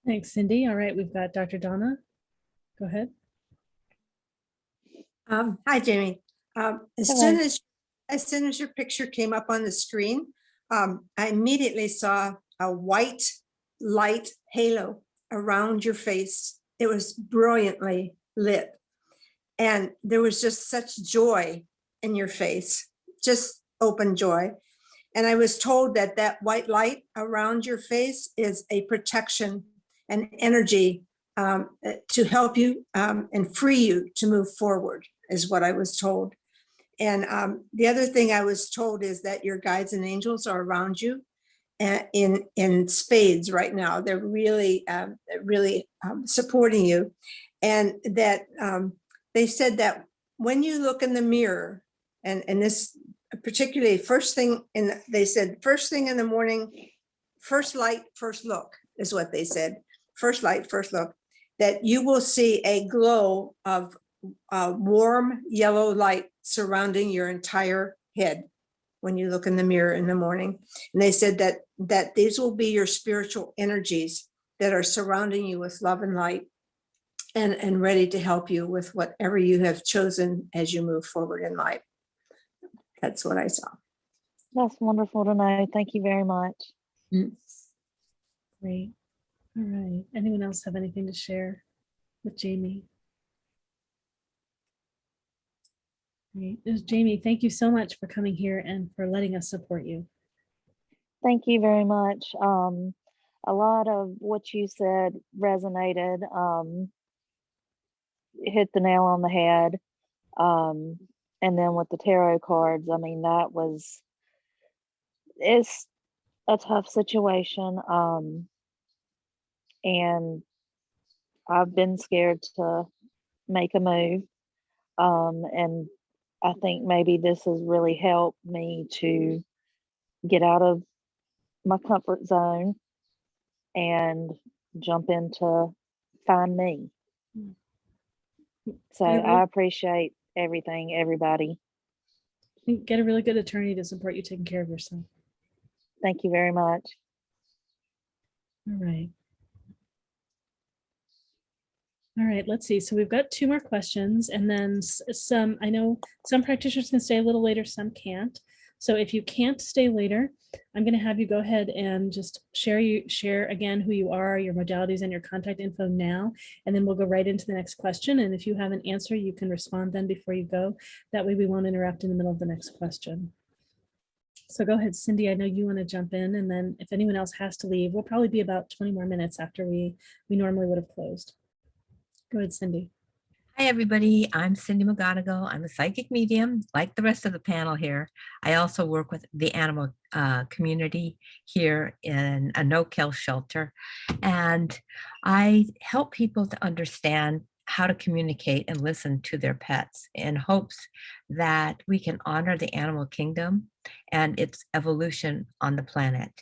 Thanks, Cindy. All right, we've got Dr. Donna. Go ahead. Hi, Jamie. As Hello. soon as your picture came up on the screen, I immediately saw a white light halo around your face. It was brilliantly lit. And there was just such joy in your face, just open joy. And I was told that that white light around your face is a protection and energy to help you and free you to move forward, is what I was told. And the other thing I was told is that your guides and angels are around you in spades right now. They're really, supporting you. And that they said that when you look in the mirror, and this particularly they said first thing in the morning, first light, first look is what they said. First light, first look, that you will see a glow of warm yellow light surrounding your entire head when you look in the mirror in the morning. And they said that these will be your spiritual energies that are surrounding you with love and light and ready to help you with whatever you have chosen as you move forward in life. That's what I saw. That's wonderful to know. Thank you very much. Great. All right. Anyone else have anything to share with Jamie? Great. Jamie, thank you so much for coming here and for letting us support you. Thank you very much. A lot of what you said resonated, hit the nail on the head. And then with the tarot cards, I mean, it's a tough situation. And I've been scared to make a move. And I think maybe this has really helped me to get out of my comfort zone and jump into find me. So I appreciate everything, everybody. Get a really good attorney to support you taking care of yourself. Thank you very much. All right. All right, let's see. So we've got 2 more questions, and then some, I know some practitioners can stay a little later, some can't. So if you can't stay later, I'm going to have you go ahead and just share again who you are, your modalities, and your contact info now, and then we'll go right into the next question. And if you have an answer, you can respond then before you go. That way we won't interrupt in the middle of the next question. So go ahead, Cindy. I know you want to jump in, and then if anyone else has to leave, we'll probably be about 20 more minutes after we normally would have closed. Go ahead, Cindy. Hi, everybody. I'm Cindy McGonagle. I'm a psychic medium, like the rest of the panel here. I also work with the animal community here in a no-kill shelter. And I help people to understand how to communicate and listen to their pets in hopes that we can honor the animal kingdom and its evolution on the planet.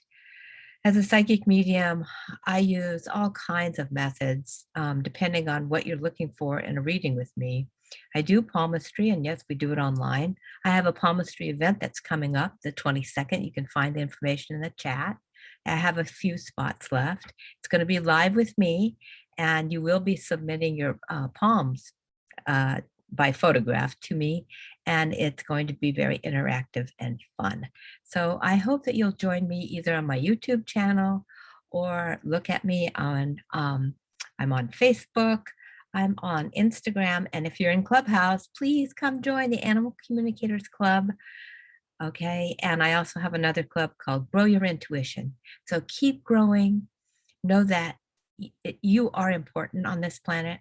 As a psychic medium, I use all kinds of methods depending on what you're looking for in a reading with me. I do palmistry, and yes, we do it online. I have a palmistry event that's coming up the 22nd. You can find the information in the chat. I have a few spots left. It's going to be live with me, and you will be submitting your palms by photograph to me, and it's going to be very interactive and fun. So I hope that you'll join me either on my YouTube channel or look at me on, I'm on Facebook, I'm on Instagram, and if you're in Clubhouse, please come join the Animal Communicators Club. Okay, and I also have another club called Grow Your Intuition. So keep growing. Know that you are important on this planet.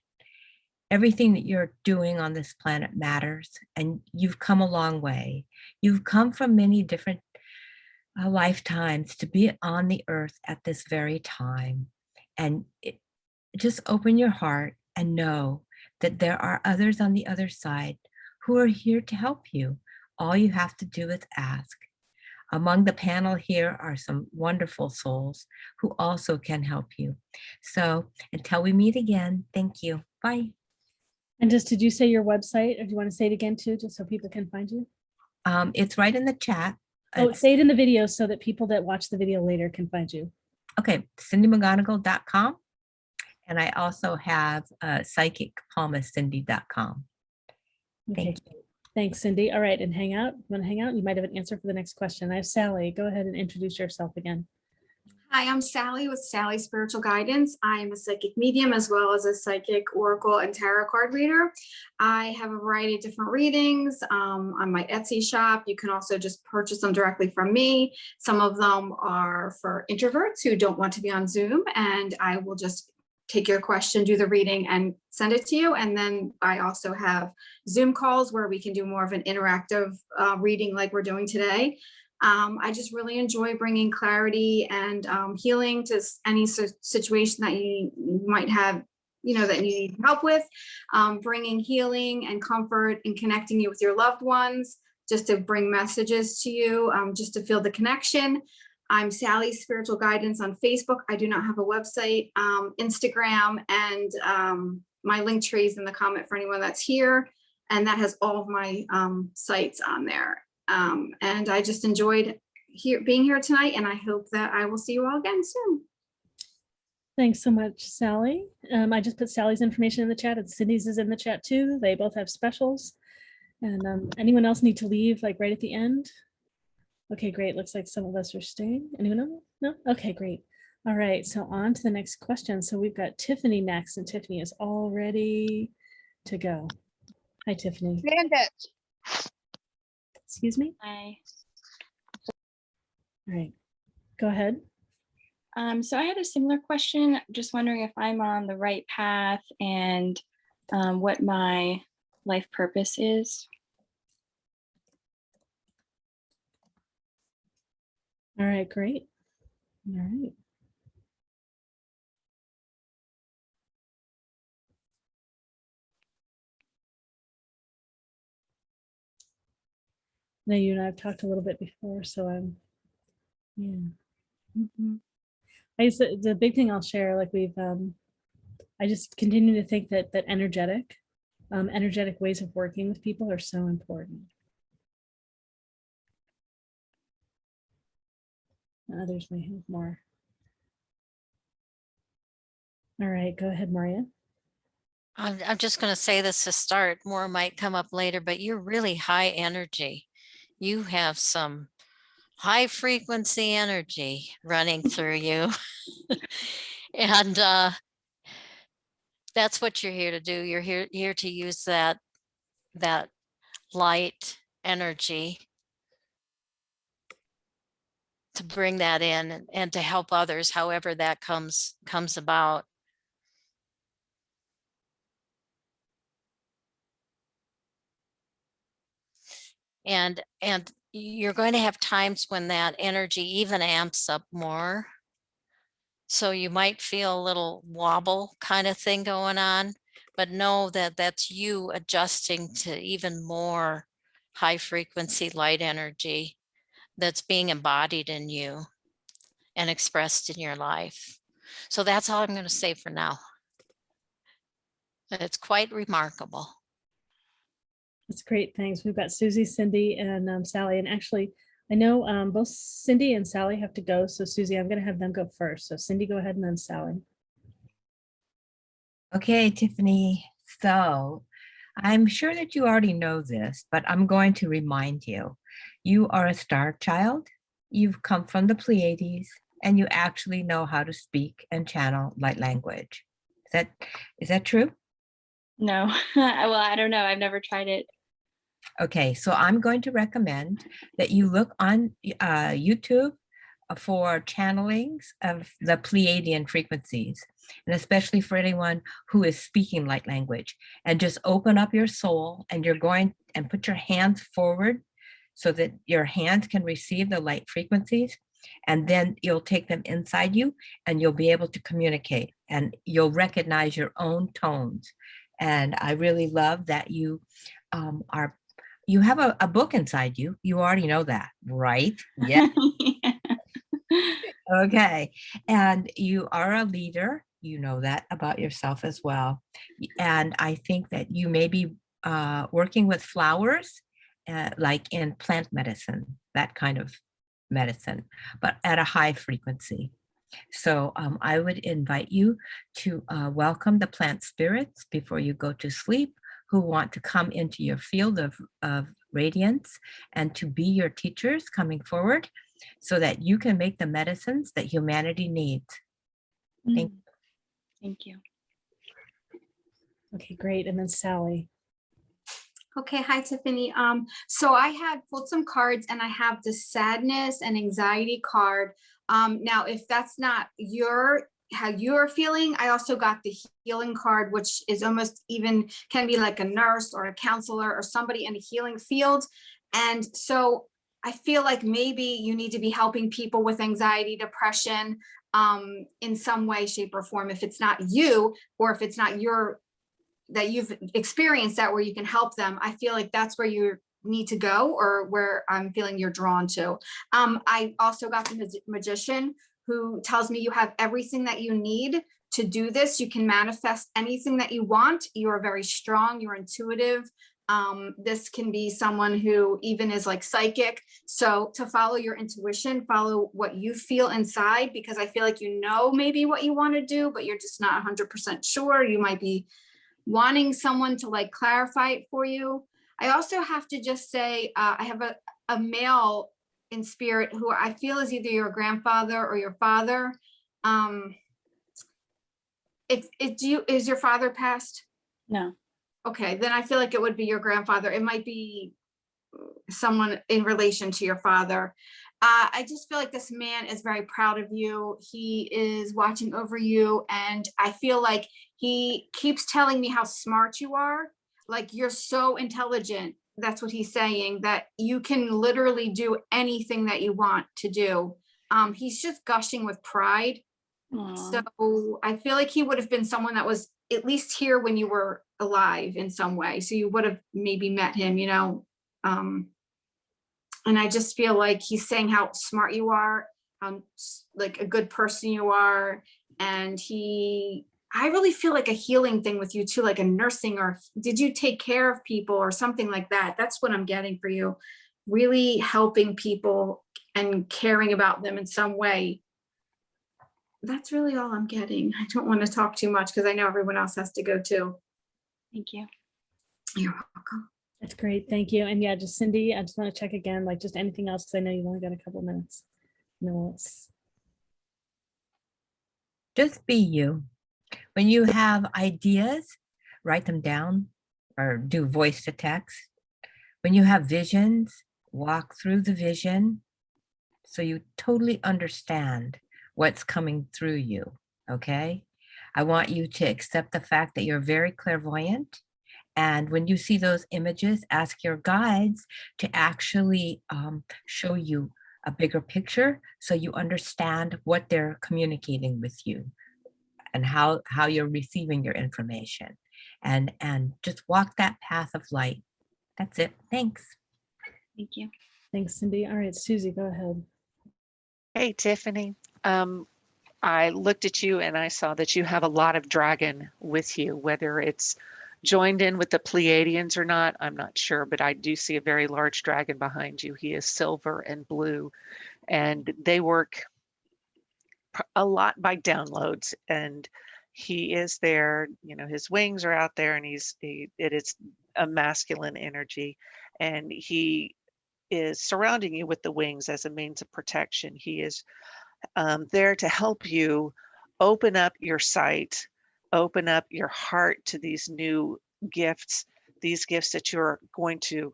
Everything that you're doing on this planet matters, and you've come a long way. You've come from many different lifetimes to be on the earth at this very time. And just open your heart and know that there are others on the other side who are here to help you. All you have to do is ask. Among the panel here are some wonderful souls who also can help you. So until we meet again, thank you. Bye. And just, did you say your website, or do you want to say it again too, just so people can find you? It's right in the chat. Oh, say it in the video so that people that watch the video later can find you. Okay, CindyMcGonagle.com. And I also have psychicpalmistcindy.com. Okay, Thank you. thanks, Cindy. All right, and hang out. You want to hang out? You might have an answer for the next question. I have Sally. Go ahead and introduce yourself again. Hi, I'm Sally with Sally Spiritual Guidance. I am a psychic medium as well as a psychic oracle and tarot card reader. I have a variety of different readings on my Etsy shop. You can also just purchase them directly from me. Some of them are for introverts who don't want to be on Zoom, and I will just take your question, do the reading, and send it to you. And then I also have Zoom calls where we can do more of an interactive reading like we're doing today. I just really enjoy bringing clarity and healing to any situation that you might have, that you need help with, bringing healing and comfort and connecting you with your loved ones, just to bring messages to you, just to feel the connection. I'm Sally Spiritual Guidance on Facebook. I do not have a website, Instagram, and my link tree is in the comment for anyone that's here. And that has all of my sites on there. And I just enjoyed being here tonight, and I hope that I will see you all again soon. Thanks so much, Sally. I just put Sally's information in the chat, and Cindy's is in the chat too. They both have specials. And anyone else need to leave like right at the end? Okay, great. Looks like some of us are staying. Anyone else? No? Okay, great. All right, so on to the next question. So we've got Tiffany next, and Tiffany is all ready to go. Hi, Tiffany. Excuse me? Hi. All right, go ahead. So I had a similar question, just wondering if I'm on the right path and what my life purpose is. All right, great. All right. Now, you and I have talked a little bit before, so yeah. The big thing I'll share, like I just continue to think that energetic ways of working with people are so important. Others may have more. All right, go ahead, Marya. I'm just going to say this to start. More might come up later, but you're really high energy. You have some high frequency energy running through you. And that's what you're here to do. You're here to use that light energy to bring that in and to help others, however that comes about. And you're going to have times when that energy even amps up more. So you might feel a little wobble kind of thing going on, but know that that's you adjusting to even more high frequency light energy that's being embodied in you and expressed in your life. So that's all I'm going to say for now. It's quite remarkable. That's great. Thanks. We've got Susy, Cindy, and Sally. And actually, I know both Cindy and Sally have to go. So Susy, I'm going to have them go first. So Cindy, go ahead, and then Sally. Okay, Tiffany. So I'm sure that you already know this, but I'm going to remind you. You are a star child. You've come from the Pleiades, and you actually know how to speak and channel light language. Is that true? No, well, I don't know. I've never tried it. Okay, so I'm going to recommend that you look on YouTube for channelings of the Pleiadian frequencies. and especially for anyone who is speaking light language. And just open up your soul, and you're going and put your hands forward so that your hands can receive the light frequencies. And then you'll take them inside you, and you'll be able to communicate, and you'll recognize your own tones. And I really love that you you have a book inside you. You already know that, right? Yeah. Okay. And you are a leader. You know that about yourself as well. And I think that you may be working with flowers, like in plant medicine, that kind of medicine, but at a high frequency. So I would invite you to welcome the plant spirits before you go to sleep, who want to come into your field of radiance and to be your teachers coming forward, so that you can make the medicines that humanity needs. Thank you. Thank you. Okay, great. And then Sally. Okay, hi Tiffany. So I had pulled some cards, and I have the sadness and anxiety card. Now, if that's not how you're feeling, I also got the healing card, which is almost even can be like a nurse or a counselor or somebody in a healing field. And so I feel like maybe you need to be helping people with anxiety, depression, in some way, shape, or form. If it's not you, or if it's not that you've experienced that where you can help them, I feel like that's where you need to go, or where I'm feeling you're drawn to. I also got the magician, who tells me you have everything that you need to do this. You can manifest anything that you want. You are very strong, you're intuitive. This can be someone who even is like psychic. So to follow your intuition, follow what you feel inside, because I feel like you know maybe what you want to do, but you're just not 100% sure. You might be wanting someone to like clarify it for you. I also have to just say, I have a male in spirit who I feel is either your grandfather or your father. Is your father passed? No. Okay, then I feel like it would be your grandfather. It might be someone in relation to your father. I just feel like this man is very proud of you. He is watching over you, and I feel like he keeps telling me how smart you are. Like, you're so intelligent. That's what he's saying, that you can literally do anything that you want to do. He's just gushing with pride. Aww. So I feel like he would have been someone that was at least here when you were alive in some way. So you would have maybe met him, you know. And I just feel like he's saying how smart you are, how like a good person you are. And I really feel like a healing thing with you too, like a nursing, or did you take care of people or something like that? That's what I'm getting for you. Really helping people and caring about them in some way. That's really all I'm getting. I don't want to talk too much because I know everyone else has to go too. Thank you. You're welcome. That's great. Thank you. And yeah, just Cindy, I just want to check again, like just anything else, because I know you've only got a couple minutes. No, Just be you. When you have ideas, write them down or do voice to text. When you have visions, walk through the vision so you totally understand what's coming through you, okay? I want you to accept the fact that you're very clairvoyant. And when you see those images, ask your guides to actually show you a bigger picture so you understand what they're communicating with you and how you're receiving your information. And just walk that path of light. That's it. Thanks. Thank you. Thanks, Cindy. All right, Susie, go ahead. Hey, Tiffany. I looked at you and I saw that you have a lot of dragon with you, whether it's joined in with the Pleiadians or not, I'm not sure, but I do see a very large dragon behind you. He is silver and blue, and they work a lot by downloads, and he is there, you know, his wings are out there, and it is a masculine energy, and he is surrounding you with the wings as a means of protection. He is there to help you open up your sight, open up your heart to these new gifts, these gifts that you're going to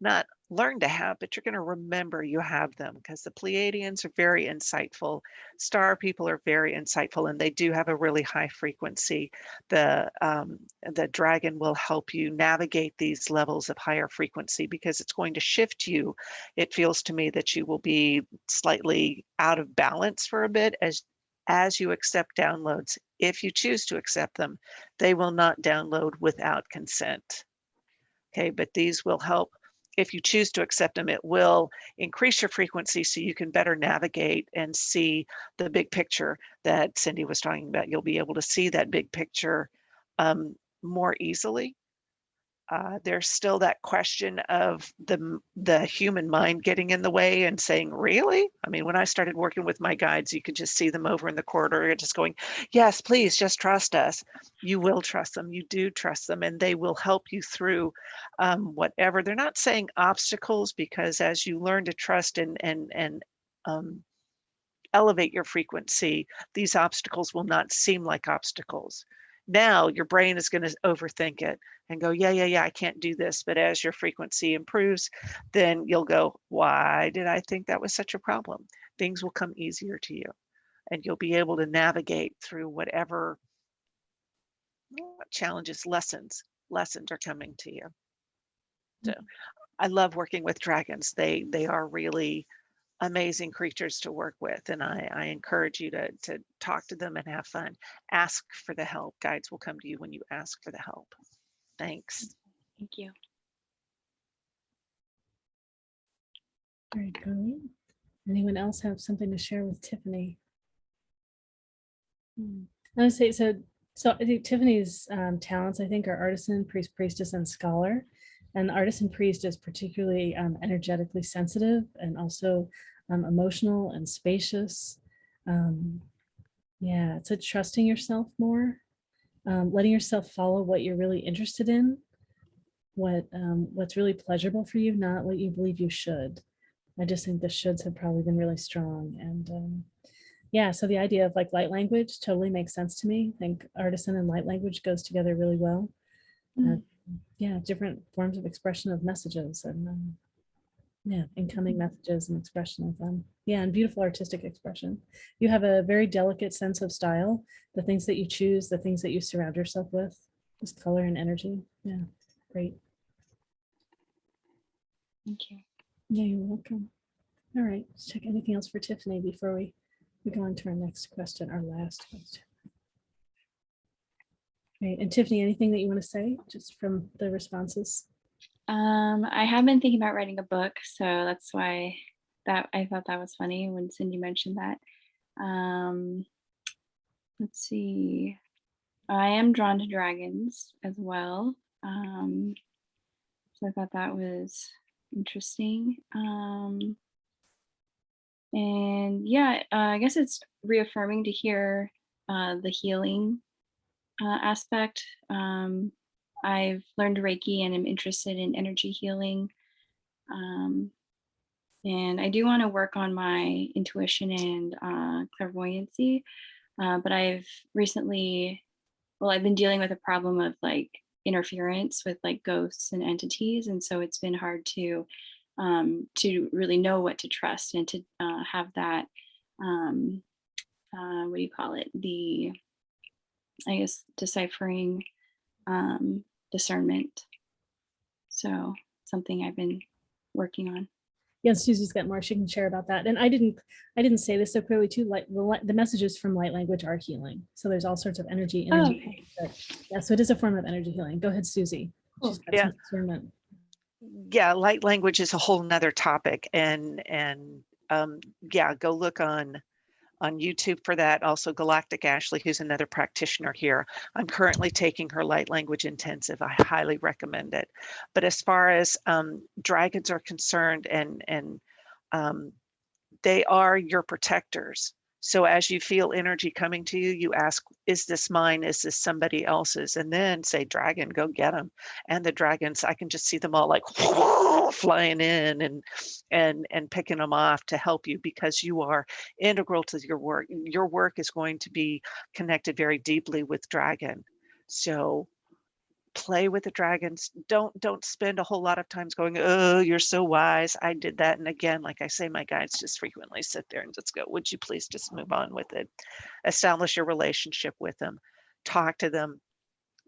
not learn to have, but you're going to remember you have them, because the Pleiadians are very insightful. Star people are very insightful, and they do have a really high frequency. The dragon will help you navigate these levels of higher frequency, because it's going to shift you. It feels to me that you will be slightly out of balance for a bit as you accept downloads. If you choose to accept them, they will not download without consent. Okay, but these will help. If you choose to accept them, it will increase your frequency so you can better navigate and see the big picture that Cindy was talking about. You'll be able to see that big picture more easily. There's still that question of the human mind getting in the way and saying, really? I mean, when I started working with my guides, you could just see them over in the corridor just going, yes, please just trust us. You will trust them. You do trust them, and they will help you through whatever. They're not saying obstacles, because as you learn to trust and elevate your frequency, these obstacles will not seem like obstacles. Now your brain is going to overthink it and go, yeah, I can't do this. But as your frequency improves, then you'll go, why did I think that was such a problem? Things will come easier to you, and you'll be able to navigate through whatever challenges, lessons are coming to you. So I love working with dragons. They are really amazing creatures to work with, and I encourage you to talk to them and have fun. Ask for the help. Guides will come to you when you ask for the help. Thanks. Thank you. Very good. Anyone else have something to share with Tiffany? I would say so I think Tiffany's talents, I think, are artisan, priest, priestess, and scholar. And the artisan priest is particularly energetically sensitive, and also emotional and spacious. Yeah, it's trusting yourself more, letting yourself follow what you're really interested in, what's really pleasurable for you, not what you believe you should. I just think the shoulds have probably been really strong. And yeah, so the idea of like light language totally makes sense to me. I think artisan and light language goes together really well. Yeah, different forms of expression of messages, and yeah, incoming messages and expression of them. Yeah, and beautiful artistic expression. You have a very delicate sense of style, the things that you choose, the things that you surround yourself with, just color and energy. Yeah, great. Thank you. Yeah, you're welcome. All right, let's check anything else for Tiffany before we go on to our next question, our last question. Great, and Tiffany, anything that you want to say just from the responses? I have been thinking about writing a book, so that's why I thought that was funny when Cindy mentioned that. Let's see. I am drawn to dragons as well. So I thought that was interesting. And yeah, I guess it's reaffirming to hear the healing aspect. I've learned Reiki and am interested in energy healing. And I do want to work on my intuition and clairvoyancy. But I've recently, I've been dealing with a problem of like interference with like ghosts and entities. And so it's been hard to really know what to trust and to have that, what do you call it? I guess, deciphering discernment. So something I've been working on. Yeah, Susie's got more she can share about that. And I didn't say this so clearly too. Like the messages from light language are healing. So there's all sorts of energy. Oh, okay. Yeah, so it is a form of energy healing. Go ahead, Susie. She's got some discernment. Yeah, light language is a whole nother topic, and yeah, go look on YouTube for that. Also, Galactic Ashley, who's another practitioner here. I'm currently taking her light language intensive. I highly recommend it. But as far as dragons are concerned, and they are your protectors. So as you feel energy coming to you, you ask, is this mine? Is this somebody else's? And then say, dragon, go get them. And the dragons, I can just see them all like flying in and picking them off to help you, because you are integral to your work. Your work is going to be connected very deeply with dragon. So play with the dragons. Don't spend a whole lot of times going, oh, you're so wise, I did that. And again, like I say, my guides just frequently sit there and just go, would you please just move on with it? Establish your relationship with them, talk to them,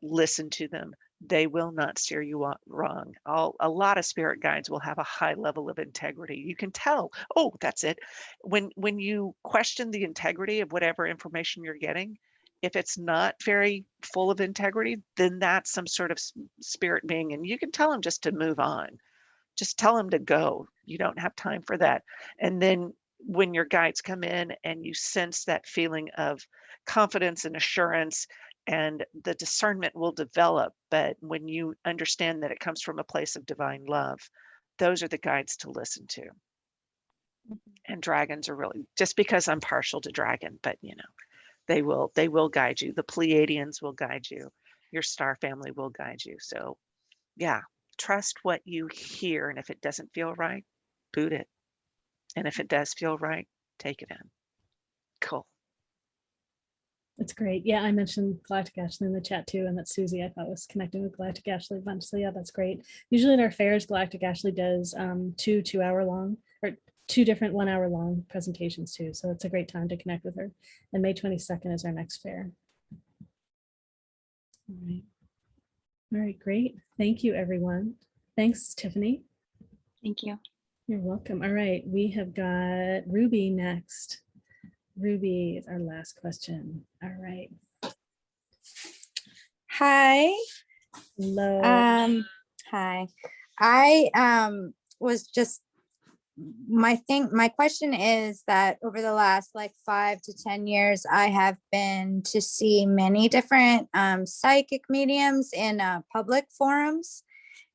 listen to them. They will not steer you wrong. A lot of spirit guides will have a high level of integrity. You can tell. Oh, that's it. When you question the integrity of whatever information you're getting, if it's not very full of integrity, then that's some sort of spirit being, and you can tell them just to move on. Just tell them to go. You don't have time for that. And then when your guides come in and you sense that feeling of confidence and assurance, and the discernment will develop. But when you understand that it comes from a place of divine love, those are the guides to listen to. And dragons are really, just because I'm partial to dragon, but you know, they will guide you. The Pleiadians will guide you. Your star family will guide you. So yeah, trust what you hear. And if it doesn't feel right, boot it. And if it does feel right, take it in. Cool. That's great. Yeah, I mentioned Galactic Ashley in the chat too, and that Susie I thought was connecting with Galactic Ashley a bunch. So yeah, that's great. Usually at our fairs, Galactic Ashley does two 2-hour long or 2 different 1-hour long presentations too. So it's a great time to connect with her. And May 22nd is our next fair. All right. All right, great. Thank you, everyone. Thanks, Tiffany. Thank you. You're welcome. All right, we have got Ruby next. Ruby is our last question. All right. Hi. Hello. Hi. I was just my question is that over the last like 5 to 10 years, I have been to see many different psychic mediums in public forums,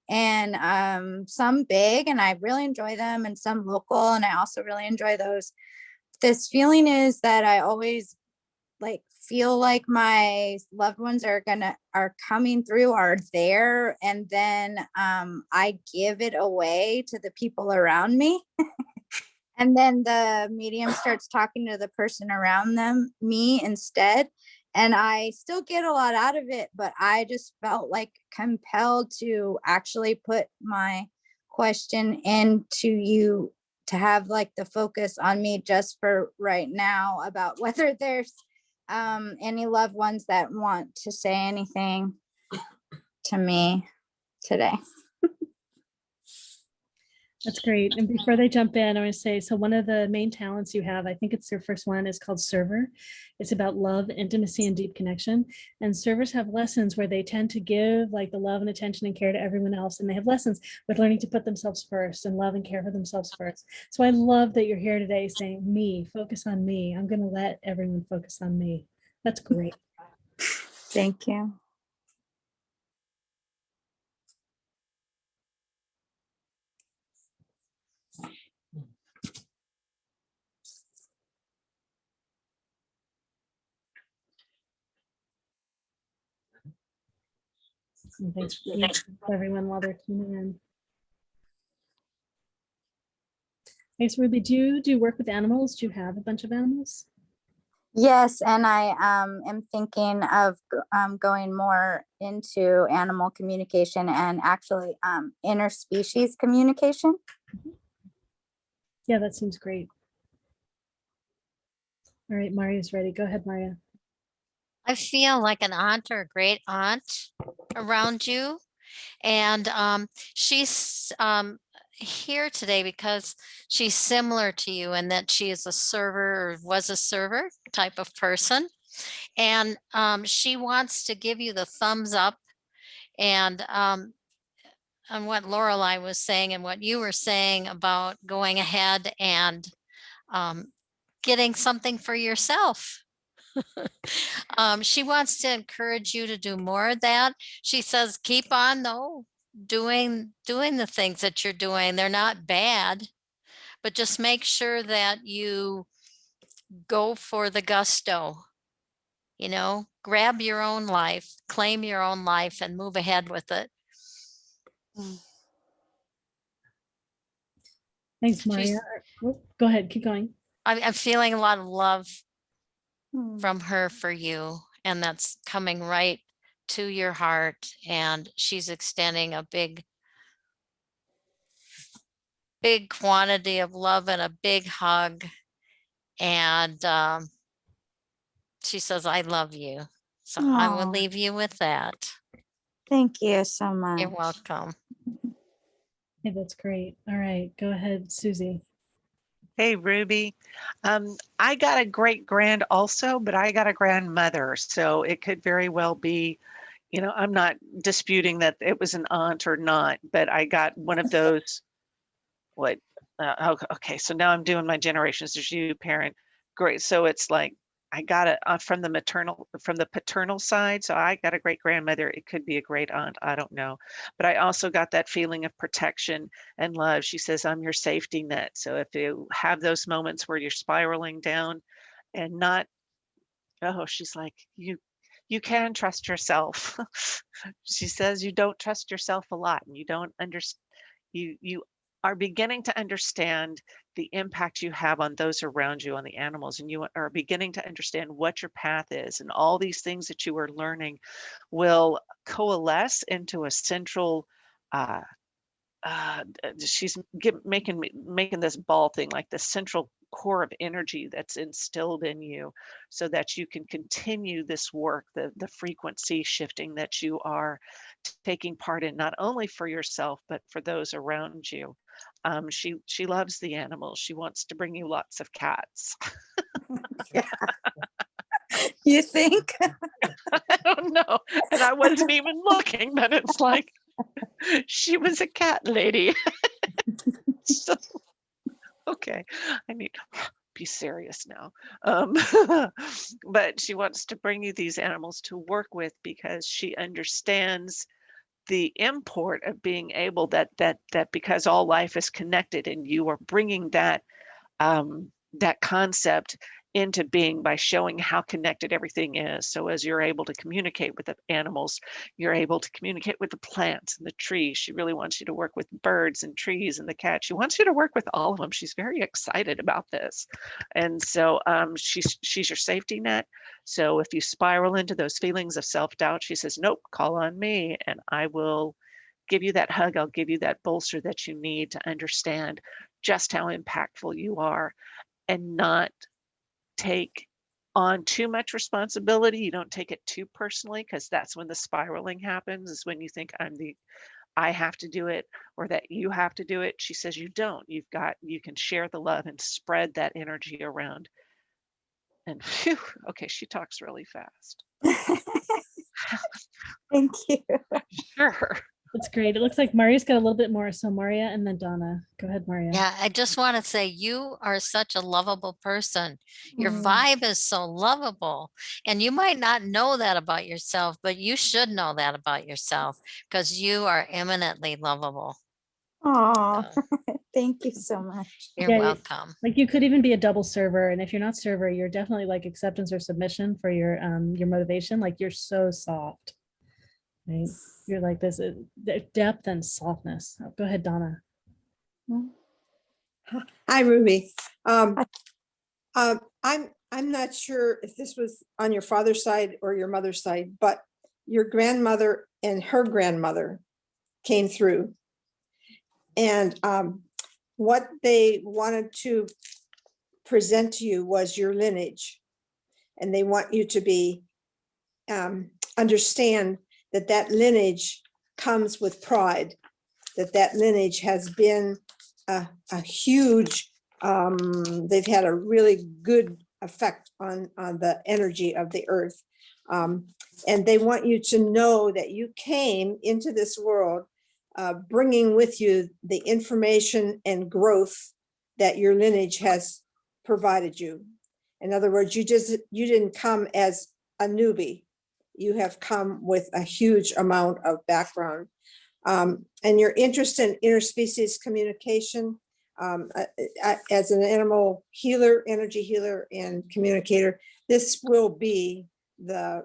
and some big, and I really enjoy them, and some local, and I also really enjoy those. This feeling is that I always like feel like my loved ones are coming through, are there, and then I give it away to the people around me. And then the medium starts talking to the person around me instead. And I still get a lot out of it, but I just felt like compelled to actually put my question into you, to have like the focus on me just for right now, about whether there's any loved ones that want to say anything to me today. That's great. And before they jump in, I want to say, so one of the main talents you have, I think it's your first one, is called server. It's about love, intimacy, and deep connection. And servers have lessons where they tend to give like the love and attention and care to everyone else. And they have lessons with learning to put themselves first and love and care for themselves first. So I love that you're here today saying, me, focus on me. I'm going to let everyone focus on me. That's great. Thank you. And thanks for everyone while they're tuning in. Thanks, Ruby. Do you do work with animals? Do you have a bunch of animals? Yes, and I am thinking of going more into animal communication and actually interspecies communication. Yeah, that seems great. All right, Marya's ready. Go ahead, Marya. I feel like an aunt or a great aunt around you. And she's here today because she's similar to you in that she is a server, or was a server type of person. And she wants to give you the thumbs up, and on what Laureli was saying and what you were saying about going ahead and getting something for yourself. She wants to encourage you to do more of that. She says, keep on though, doing the things that you're doing. They're not bad, but just make sure that you go for the gusto, you know, grab your own life, claim your own life, and move ahead with it. Thanks, Marya. Go ahead, keep going. I'm feeling a lot of love from her for you, and that's coming right to your heart, and she's extending a big quantity of love and a big hug. And she says, I love you. So I will Aw. leave you with that. Thank you so much. You're welcome. Hey, that's great. All right, go ahead, Susie. Hey, Ruby. I got a great grand also, but I got a grandmother. So it could very well be, you know, I'm not disputing that it was an aunt or not, but I got one of those, what, okay, so now I'm doing my generations. There's you, parent. Great. So it's like, I got it from the paternal side. So I got a great grandmother. It could be a great aunt. I don't know. But I also got that feeling of protection and love. She says, I'm your safety net. So if you have those moments where you're spiraling down and not, oh, she's like, you can trust yourself. She says you don't trust yourself a lot and you don't understand. You are beginning to understand the impact you have on those around you, on the animals, and you are beginning to understand what your path is, and all these things that you are learning will coalesce into a central she's making this ball thing, like the central core of energy that's instilled in you, so that you can continue this work, the frequency shifting that you are taking part in, not only for yourself but for those around you. She loves the animals. She wants to bring you lots of cats. You think? I don't know, and I wasn't even looking, but it's like she was a cat lady. So, okay, I need to be serious now. But she wants to bring you these animals to work with because she understands the import of being able that because all life is connected, and you are bringing that that concept into being by showing how connected everything is. So as you're able to communicate with the animals, you're able to communicate with the plants and the trees. She really wants you to work with birds and trees and the cat. She wants you to work with all of them. She's very excited about this. And so she's your safety net. So if you spiral into those feelings of self-doubt, she says, nope, call on me and I will give you that hug. I'll give you that bolster that you need to understand just how impactful you are, and not take on too much responsibility. You don't take it too personally, because that's when the spiraling happens, is when you think I have to do it, or that you have to do it. She says you don't. You can share the love and spread that energy around. And phew, okay, she talks really fast. Thank you. Sure. That's great. It looks like Marya's got a little bit more. So Marya and then Donna. Go ahead, Marya. Yeah, I just want to say you are such a lovable person. Your Mm. vibe is so lovable. And you might not know that about yourself, but you should know that about yourself, because you are eminently lovable. Oh, thank you so much. You're welcome. Like you could even be a double server. And if you're not server, you're definitely like acceptance or submission for your motivation. Like you're so soft. Right? You're like this depth and softness. Oh, go ahead, Donna. Hi, Ruby. I'm not sure if this was on your father's side or your mother's side, but your grandmother and her grandmother came through. And what they wanted to present to you was your lineage. And they want you to be understand that lineage comes with pride, that lineage has been a huge, they've had a really good effect on the energy of the earth. And they want you to know that you came into this world bringing with you the information and growth that your lineage has provided you. In other words, you didn't come as a newbie. You have come with a huge amount of background. And your interest in interspecies communication, as an animal healer, energy healer, and communicator, this will be the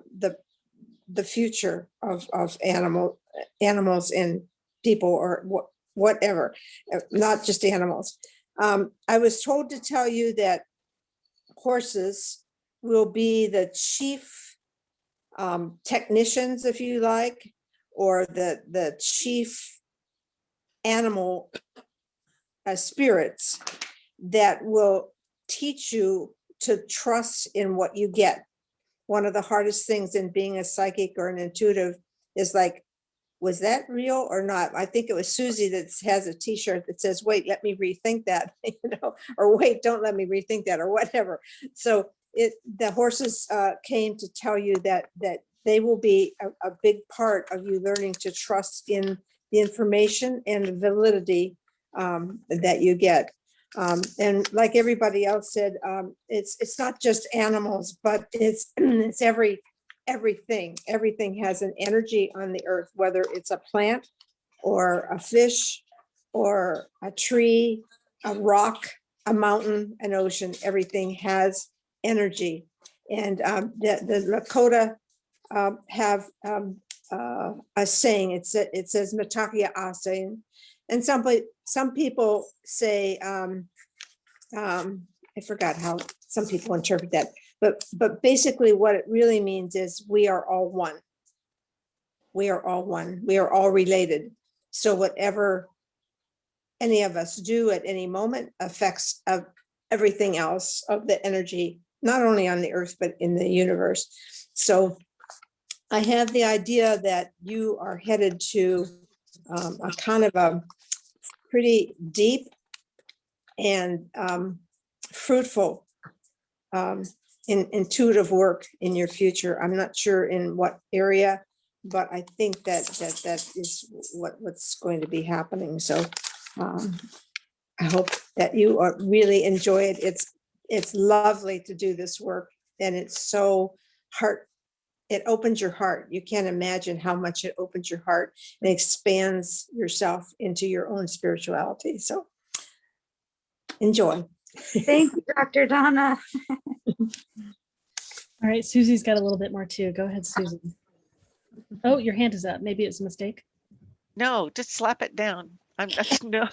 future of animals and people, or whatever, not just animals. I was told to tell you that horses will be the chief technicians, if you like, or the chief animal spirits that will teach you to trust in what you get. One of the hardest things in being a psychic or an intuitive is like, was that real or not? I think it was Susy that has a t-shirt that says, wait, let me rethink that, or wait, don't let me rethink that, or whatever. So the horses came to tell you that they will be a big part of you learning to trust in the information and the validity that you get. And like everybody else said, it's not just animals, but it's everything. Everything has an energy on the earth, whether it's a plant or a fish or a tree, a rock, a mountain, an ocean. Everything has energy. And the Lakota have a saying. It says "Matakia Ase," and some people say, I forgot how some people interpret that, but basically what it really means is we are all one. We are all one. We are all related. So whatever any of us do at any moment affects everything else of the energy, not only on the earth, but in the universe. So I have the idea that you are headed to a kind of a pretty deep and fruitful intuitive work in your future. I'm not sure in what area, but I think that is what's going to be happening. So I hope that you really enjoy it. It's lovely to do this work, and it's so it opens your heart. You can't imagine how much it opens your heart and expands yourself into your own spirituality. So enjoy. Thank you, Dr. Donna. All right, Susy's got a little bit more too. Go ahead, Susie. Oh, your hand is up. Maybe it's a mistake. No, just slap it down. No.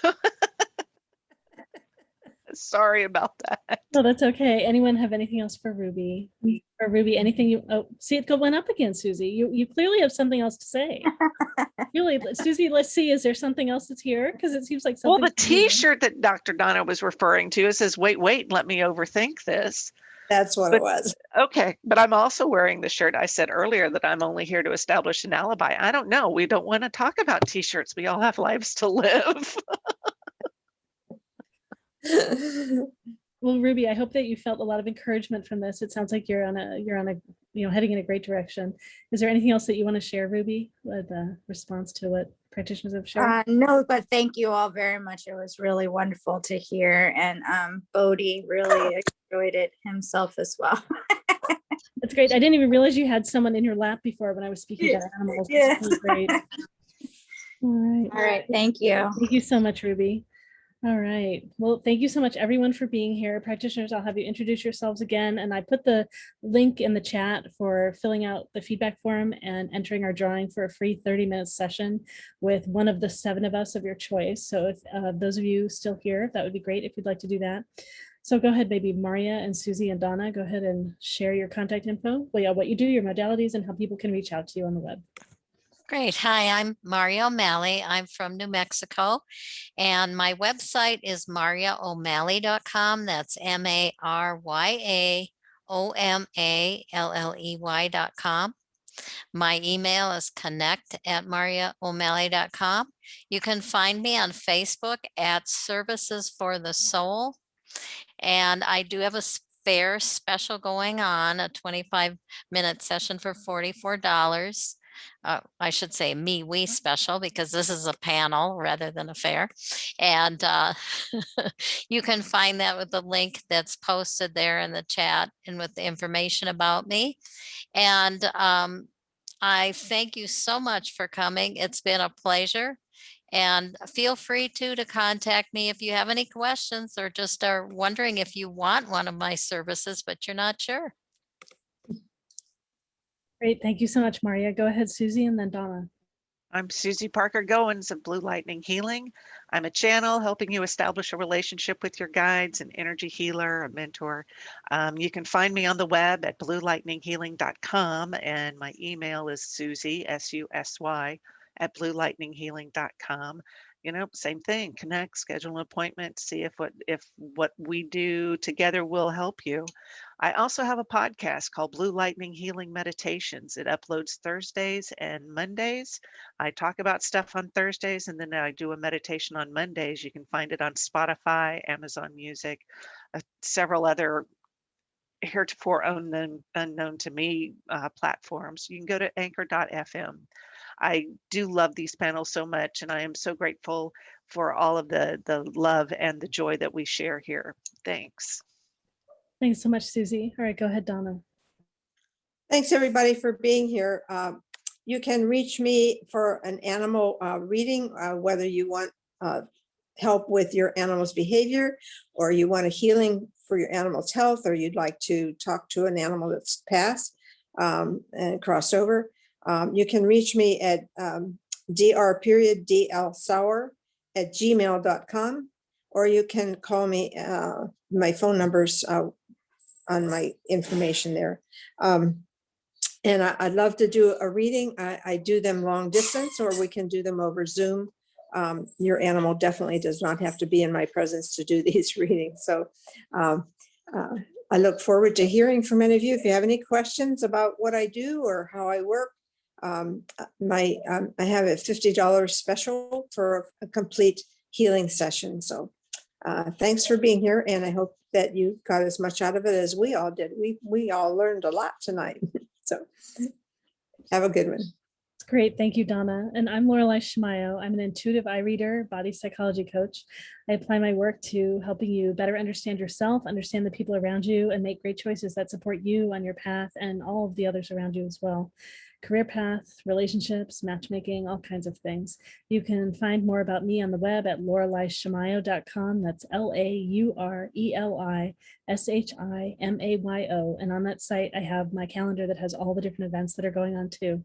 Sorry about that. No, that's okay. Anyone have anything else for Ruby? Or Ruby, anything you, oh, see it went up again, Susie. You clearly have something else to say. Really, Susie, let's see, is there something else that's here? Because it seems like something. Well, the t-shirt that Dr. Donna was referring to, it says, wait, let me overthink this. That's what it was. Okay, but I'm also wearing the shirt. I said earlier that I'm only here to establish an alibi. I don't know. We don't want to talk about t-shirts. We all have lives to live. Well, Ruby, I hope that you felt a lot of encouragement from this. It sounds like you're on a heading in a great direction. Is there anything else that you want to share, Ruby, with a response to what practitioners have shared? No, but thank you all very much. It was really wonderful to hear, and Bodhi really enjoyed it himself as well. That's great. I didn't even realize you had someone in your lap before when I was speaking about animals. That's really great. All right. Thank you. Thank you so much, Ruby. All right. Well, thank you so much, everyone, for being here. Practitioners, I'll have you introduce yourselves again. And I put the link in the chat for filling out the feedback form and entering our drawing for a free 30-minute session with one of the 7 of us of your choice. So if those of you still here, that would be great if you'd like to do that. So go ahead, maybe Marya and Susy and Donna, go ahead and share your contact info. Well, yeah, what you do, your modalities, and how people can reach out to you on the web. Great. Hi, I'm Marya OMalley. I'm from New Mexico, and my website is maryaomalley.com. That's MaryaOMalley.com. My email is connect@maryaomalley.com. You can find me on Facebook at Services for the Soul. And I do have a fair special going on, a 25-minute session for $44. I should say MeWe special, because this is a panel rather than a fair. And you can find that with the link that's posted there in the chat and with the information about me. And I thank you so much for coming. It's been a pleasure. And feel free to contact me if you have any questions or just are wondering if you want one of my services, but you're not sure. Great. Thank you so much, Marya. Go ahead, Susy, and then Donna. I'm Susie Parker Goins of Blue Lightning Healing. I'm a channel helping you establish a relationship with your guides, an energy healer, a mentor. You can find me on the web at bluelightninghealing.com, and my email is Susy, S-U-S-Y, at bluelightninghealing.com. You know, same thing, connect, schedule an appointment, see if what we do together will help you. I also have a podcast called Blue Lightning Healing Meditations. It uploads Thursdays and Mondays. I talk about stuff on Thursdays, and then I do a meditation on Mondays. You can find it on Spotify, Amazon Music, several other heretofore unknown to me platforms. You can go to anchor.fm. I do love these panels so much, and I am so grateful for all of the love and the joy that we share here. Thanks. Thanks so much, Susie. All right, go ahead, Donna. Thanks, everybody, for being here. You can reach me for an animal reading, whether you want help with your animal's behavior, or you want a healing for your animal's health, or you'd like to talk to an animal that's passed and crossed over. You can reach me at dr.dlsauer@gmail.com, or you can call me. My phone number's on my information there. And I'd love to do a reading. I do them long distance, or we can do them over Zoom. Your animal definitely does not have to be in my presence to do these readings. So I look forward to hearing from any of you. If you have any questions about what I do or how I work, I have a $50 special for a complete healing session. So thanks for being here, and I hope that you got as much out of it as we all did. We all learned a lot tonight. So have a good one. It's great. Thank you, Donna. And I'm Laureli Shimayo. I'm an intuitive eye reader, body psychology coach. I apply my work to helping you better understand yourself, understand the people around you, and make great choices that support you on your path and all of the others around you as well. Career path, relationships, matchmaking, all kinds of things. You can find more about me on the web at laurelishimayo.com. That's LAURELISHIMAYO. And on that site, I have my calendar that has all the different events that are going on too.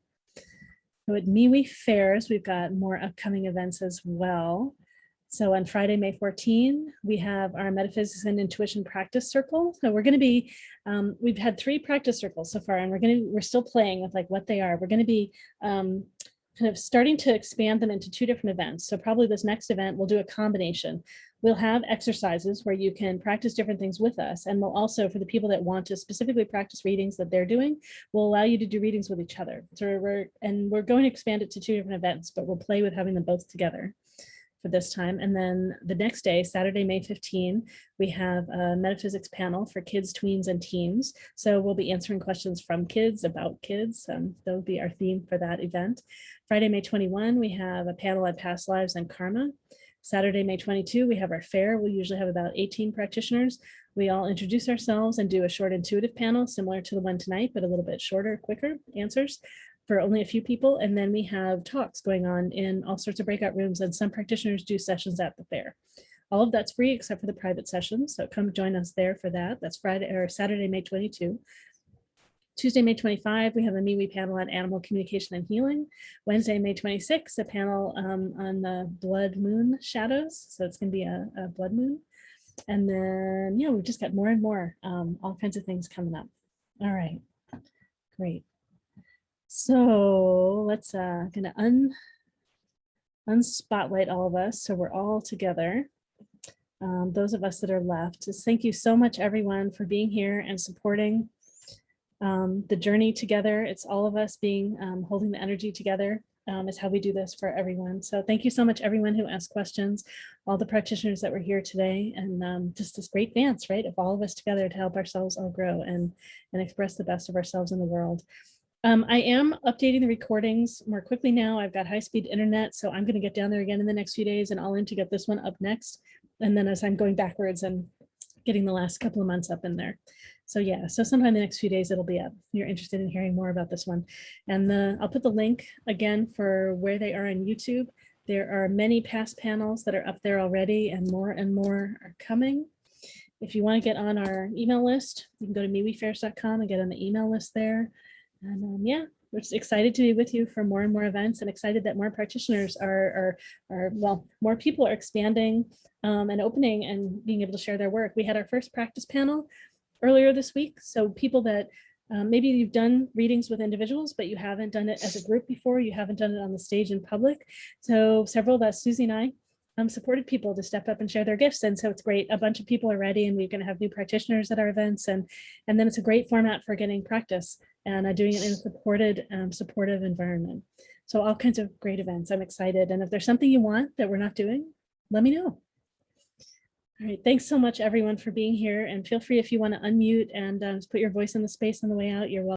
So at MeWe Fairs, we've got more upcoming events as well. So on Friday, May 14, we have our Metaphysics and Intuition Practice Circle. So we're going to be, we've had 3 practice circles so far, and we're still playing with like what they are. We're going to be kind of starting to expand them into 2 different events. So probably this next event, we'll do a combination. We'll have exercises where you can practice different things with us. And we'll also, for the people that want to specifically practice readings that they're doing, we'll allow you to do readings with each other. So we're going to expand it to 2 different events, but we'll play with having them both together for this time. And then the next day, Saturday, May 15, we have a metaphysics panel for kids, tweens, and teens. So we'll be answering questions from kids about kids. That'll be our theme for that event. Friday, May 21, we have a panel on past lives and karma. Saturday, May 22, we have our fair. We usually have about 18 practitioners. We all introduce ourselves and do a short intuitive panel similar to the one tonight, but a little bit shorter, quicker answers for only a few people. And then we have talks going on in all sorts of breakout rooms, and some practitioners do sessions at the fair. All of that's free except for the private sessions. So come join us there for that. That's Friday or Saturday, May 22. Tuesday, May 25, we have a MeWe panel on animal communication and healing. Wednesday, May 26, a panel on the blood moon shadows. So it's going to be a blood moon. And then, yeah, we've just got more and more, all kinds of things coming up. All right, great. So let's gonna unspotlight all of us so we're all together. Those of us that are left, just thank you so much, everyone, for being here and supporting the journey together. It's all of us being holding the energy together is how we do this for everyone. So thank you so much, everyone who asked questions, all the practitioners that were here today, and just this great dance, right, of all of us together to help ourselves all grow and express the best of ourselves in the world. I am updating the recordings more quickly now. I've got high-speed internet, so I'm going to get down there again in the next few days, and I'll aim to get this one up next. And then as I'm going backwards and getting the last couple of months up in there. So yeah, so sometime in the next few days it'll be up. If you're interested in hearing more about this one. And I'll put the link again for where they are on YouTube. There are many past panels that are up there already, and more are coming. If you want to get on our email list, you can go to mewefairs.com and get on the email list there. And yeah, we're just excited to be with you for more and more events, and excited that more practitioners well, more people are expanding and opening and being able to share their work. We had our first practice panel earlier this week. So people that maybe you've done readings with individuals, but you haven't done it as a group before, you haven't done it on the stage in public. So several of us, Susie and I, supported people to step up and share their gifts. And so it's great. A bunch of people are ready, and we're going to have new practitioners at our events. And then it's a great format for getting practice and doing it in a supportive environment. So all kinds of great events. I'm excited. And if there's something you want that we're not doing, let me know. All right, thanks so much everyone for being here, and feel free if you want to unmute and put your voice in the space on the way out, you're welcome.